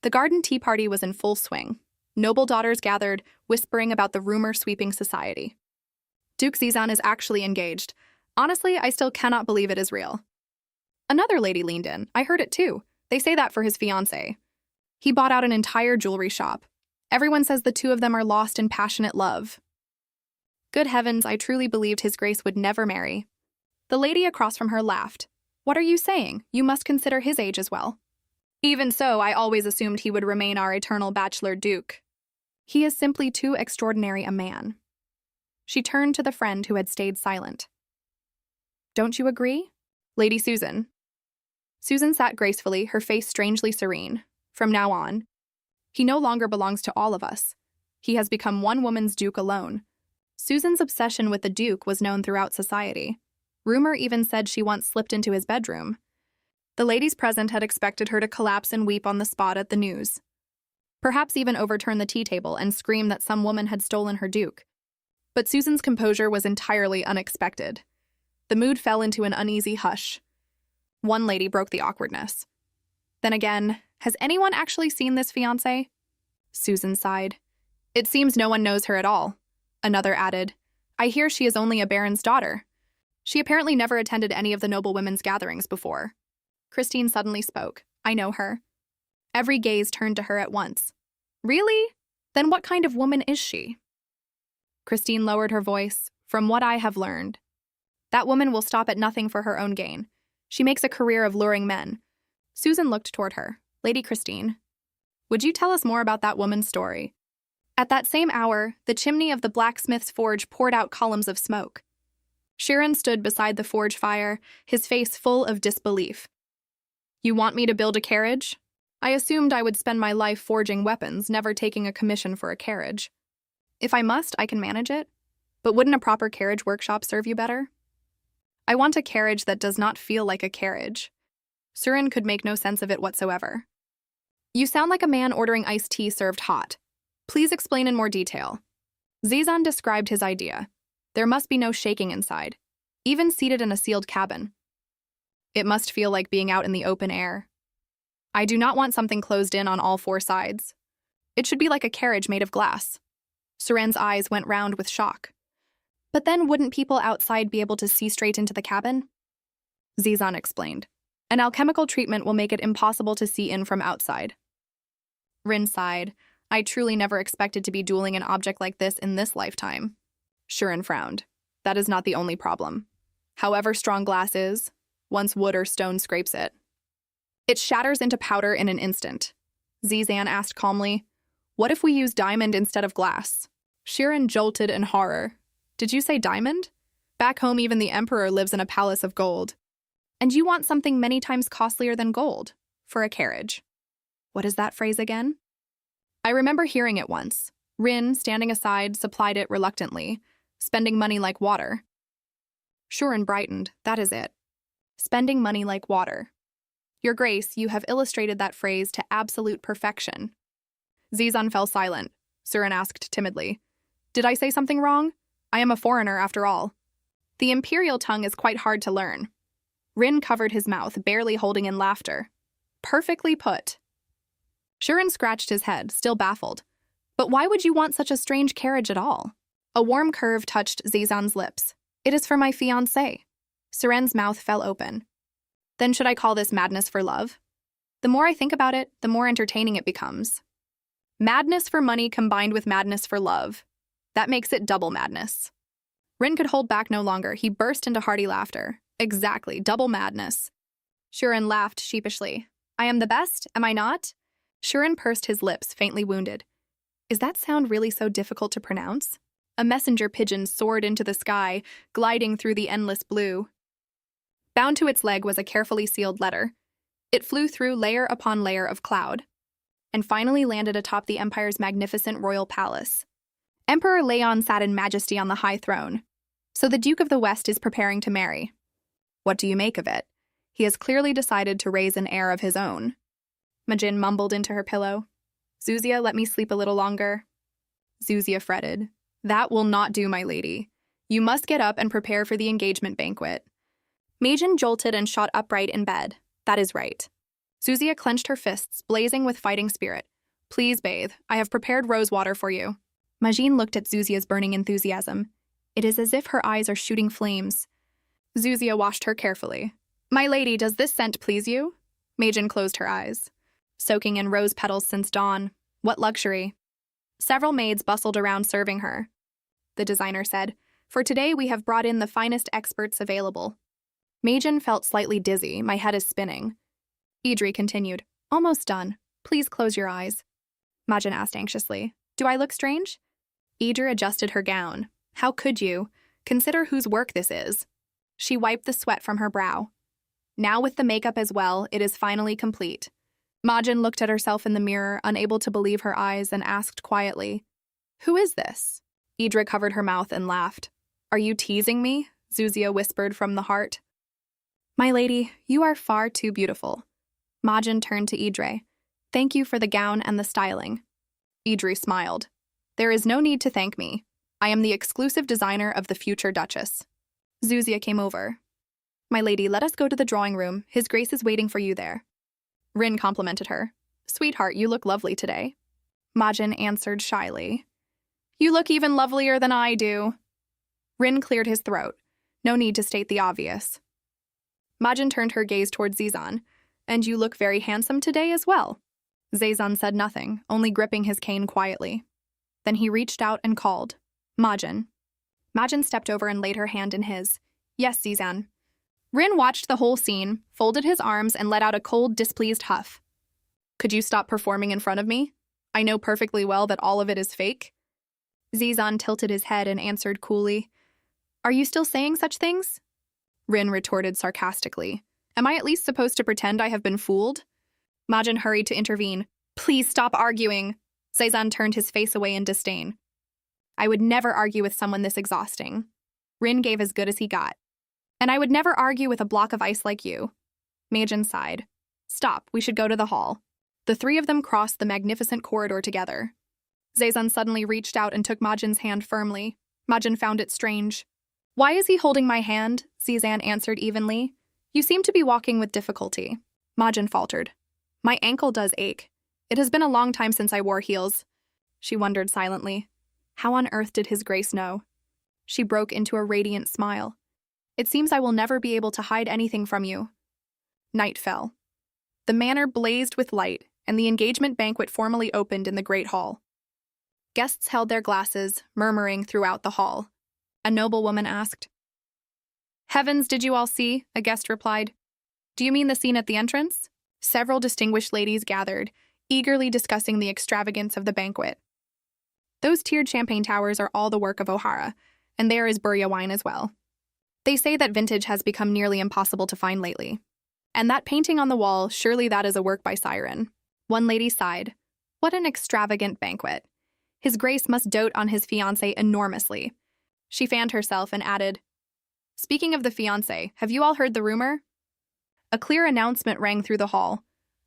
The garden tea party was in full swing. Noble daughters gathered, whispering about the rumor-sweeping society. Duke Zizan is actually engaged. Honestly, I still cannot believe it is real. Another lady leaned in. I heard it too. They say that for his fiancé. He bought out an entire jewelry shop. Everyone says the two of them are lost in passionate love. Good heavens, I truly believed His Grace would never marry. The lady across from her laughed. What are you saying? You must consider his age as well. Even so, I always assumed he would remain our eternal bachelor duke. He is simply too extraordinary a man. She turned to the friend who had stayed silent. Don't you agree? Lady Susan. Susan sat gracefully, her face strangely serene. From now on, he no longer belongs to all of us. He has become one woman's duke alone. Susan's obsession with the duke was known throughout society. Rumor even said she once slipped into his bedroom. The ladies present had expected her to collapse and weep on the spot at the news. Perhaps even overturn the tea table and scream that some woman had stolen her duke. But Susan's composure was entirely unexpected. The mood fell into an uneasy hush. One lady broke the awkwardness. Then again, has anyone actually seen this fiancé? Susan sighed. It seems no one knows her at all. Another added, I hear she is only a baron's daughter. She apparently never attended any of the noble women's gatherings before. Christine suddenly spoke. I know her. Every gaze turned to her at once. Really? Then what kind of woman is she? Christine lowered her voice. From what I have learned, that woman will stop at nothing for her own gain. She makes a career of luring men. Susan looked toward her. Lady Christine, would you tell us more about that woman's story? At that same hour, the chimney of the blacksmith's forge poured out columns of smoke. Shirin stood beside the forge fire, his face full of disbelief. You want me to build a carriage? I assumed I would spend my life forging weapons, never taking a commission for a carriage. If I must, I can manage it. But wouldn't a proper carriage workshop serve you better? I want a carriage that does not feel like a carriage. Surin could make no sense of it whatsoever. You sound like a man ordering iced tea served hot. Please explain in more detail. Zizan described his idea. There must be no shaking inside, even seated in a sealed cabin. It must feel like being out in the open air. I do not want something closed in on all four sides. It should be like a carriage made of glass. Suren's eyes went round with shock. But then wouldn't people outside be able to see straight into the cabin? Zizan explained. An alchemical treatment will make it impossible to see in from outside. Rin sighed. I truly never expected to be dueling an object like this in this lifetime. Shuren frowned. That is not the only problem. However strong glass is, once wood or stone scrapes it, it shatters into powder in an instant. Zizan asked calmly, what if we use diamond instead of glass? Shirin jolted in horror. Did you say diamond? Back home, even the emperor lives in a palace of gold. And you want something many times costlier than gold for a carriage. What is that phrase again? I remember hearing it once. Rin, standing aside, supplied it reluctantly, spending money like water. Shuren brightened. That is it. Spending money like water. Your Grace, you have illustrated that phrase to absolute perfection. Zizan fell silent. Surin asked timidly, "Did I say something wrong? I am a foreigner, after all." The imperial tongue is quite hard to learn. Rin covered his mouth, barely holding in laughter. Perfectly put. Shuren scratched his head, still baffled. But why would you want such a strange carriage at all? A warm curve touched Zizan's lips. It is for my fiancé. Suren's mouth fell open. Then should I call this madness for love? The more I think about it, the more entertaining it becomes. Madness for money combined with madness for love. That makes it double madness. Rin could hold back no longer. He burst into hearty laughter. Exactly, double madness. Shuren laughed sheepishly. I am the best, am I not? Shuren pursed his lips, faintly wounded. Is that sound really so difficult to pronounce? A messenger pigeon soared into the sky, gliding through the endless blue. Bound to its leg was a carefully sealed letter. It flew through layer upon layer of cloud, and finally landed atop the Empire's magnificent royal palace. Emperor Leon sat in majesty on the high throne. So the Duke of the West is preparing to marry. What do you make of it? He has clearly decided to raise an heir of his own. Majin mumbled into her pillow. Zuzia, let me sleep a little longer. Zuzia fretted. That will not do, my lady. You must get up and prepare for the engagement banquet. Majin jolted and shot upright in bed. That is right. Zuzia clenched her fists, blazing with fighting spirit. Please bathe. I have prepared rose water for you. Majin looked at Zuzia's burning enthusiasm. It is as if her eyes are shooting flames. Zuzia washed her carefully. My lady, does this scent please you? Majin closed her eyes. Soaking in rose petals since dawn. What luxury. Several maids bustled around serving her. The designer said, For today we have brought in the finest experts available. Majin felt slightly dizzy. My head is spinning. Idri continued. Almost done. Please close your eyes. Majin asked anxiously. Do I look strange? Idri adjusted her gown. How could you? Consider whose work this is. She wiped the sweat from her brow. Now with the makeup as well, it is finally complete. Majin looked at herself in the mirror, unable to believe her eyes, and asked quietly, Who is this? Idri covered her mouth and laughed. Are you teasing me? Zuzia whispered from the heart. My lady, you are far too beautiful. Majin turned to Idri. Thank you for the gown and the styling. Idri smiled. There is no need to thank me. I am the exclusive designer of the future Duchess. Zuzia came over. My lady, let us go to the drawing room. His Grace is waiting for you there. Rin complimented her. Sweetheart, you look lovely today. Majin answered shyly. You look even lovelier than I do. Rin cleared his throat. No need to state the obvious. Majin turned her gaze toward Zizan. And you look very handsome today as well. Zizan said nothing, only gripping his cane quietly. Then he reached out and called. Majin. Majin stepped over and laid her hand in his. Yes, Zizan. Rin watched the whole scene, folded his arms, and let out a cold, displeased huff. Could you stop performing in front of me? I know perfectly well that all of it is fake. Zizan tilted his head and answered coolly. Are you still saying such things? Rin retorted sarcastically. Am I at least supposed to pretend I have been fooled? Majin hurried to intervene. Please stop arguing. Zizan turned his face away in disdain. I would never argue with someone this exhausting. Rin gave as good as he got. And I would never argue with a block of ice like you. Majin sighed. Stop, we should go to the hall. The three of them crossed the magnificent corridor together. Zizan suddenly reached out and took Majin's hand firmly. Majin found it strange. Why is he holding my hand? Zizan answered evenly. You seem to be walking with difficulty. Majin faltered. My ankle does ache. It has been a long time since I wore heels. She wondered silently. How on earth did His Grace know? She broke into a radiant smile. It seems I will never be able to hide anything from you. Night fell. The manor blazed with light, and the engagement banquet formally opened in the great hall. Guests held their glasses, murmuring throughout the hall. A noblewoman asked. Heavens, did you all see? A guest replied. Do you mean the scene at the entrance? Several distinguished ladies gathered, eagerly discussing the extravagance of the banquet. Those tiered champagne towers are all the work of O'Hara, and there is Burya wine as well. They say that vintage has become nearly impossible to find lately. And that painting on the wall, surely that is a work by Siren. One lady sighed. What an extravagant banquet. His Grace must dote on his fiancé enormously. She fanned herself and added, Speaking of the fiancé, have you all heard the rumor? A clear announcement rang through the hall.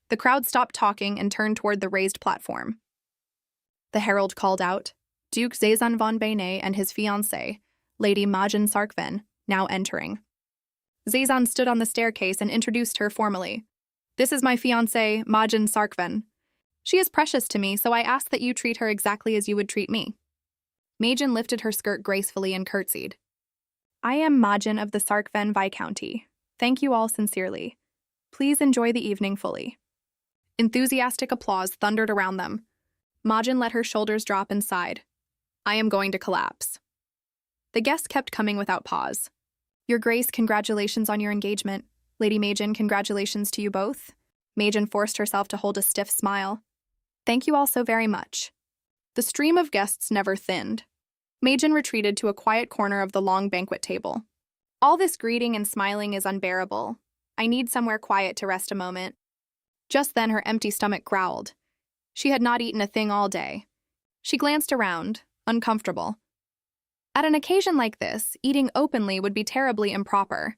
The crowd stopped talking and turned toward the raised platform. The herald called out, Duke Zazan von Bene and his fiancée, Lady Majin Sarkven, now entering. Zazan stood on the staircase and introduced her formally. This is my fiancée, Majin Sarkven. She is precious to me, so I ask that you treat her exactly as you would treat me. Majin lifted her skirt gracefully and curtsied. I am Majin of the Sarkven Viscounty. Thank you all sincerely. Please enjoy the evening fully. Enthusiastic applause thundered around them. Majin let her shoulders drop and sighed. I am going to collapse. The guests kept coming without pause. Your Grace, congratulations on your engagement. Lady Majin, congratulations to you both. Majin forced herself to hold a stiff smile. Thank you all so very much. The stream of guests never thinned. Majin retreated to a quiet corner of the long banquet table. All this greeting and smiling is unbearable. I need somewhere quiet to rest a moment. Just then her empty stomach growled. She had not eaten a thing all day. She glanced around, uncomfortable. At an occasion like this, eating openly would be terribly improper.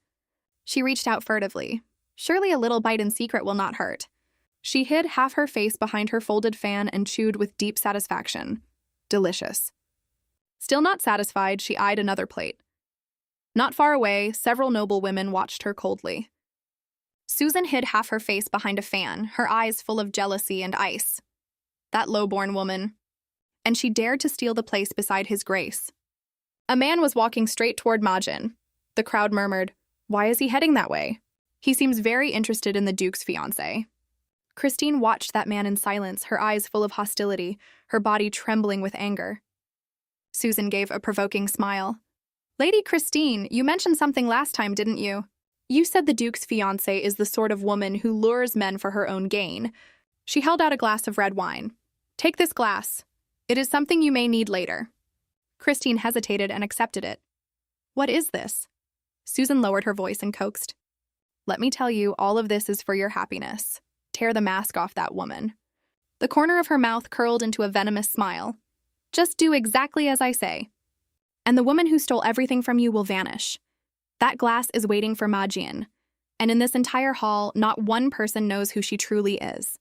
She reached out furtively. Surely a little bite in secret will not hurt. She hid half her face behind her folded fan and chewed with deep satisfaction. Delicious. Still not satisfied, she eyed another plate. Not far away, several noble women watched her coldly. Susan hid half her face behind a fan, her eyes full of jealousy and ice. That low-born woman. And she dared to steal the place beside his Grace. A man was walking straight toward Majin. The crowd murmured, Why is he heading that way? He seems very interested in the Duke's fiancée. Christine watched that man in silence, her eyes full of hostility, her body trembling with anger. Susan gave a provoking smile. Lady Christine, you mentioned something last time, didn't you? You said the Duke's fiancée is the sort of woman who lures men for her own gain. She held out a glass of red wine. Take this glass. It is something you may need later. Christine hesitated and accepted it. What is this? Susan lowered her voice and coaxed. Let me tell you, all of this is for your happiness. Tear the mask off that woman. The corner of her mouth curled into a venomous smile. Just do exactly as I say. And the woman who stole everything from you will vanish. That glass is waiting for Majin. And in this entire hall, not one person knows who she truly is.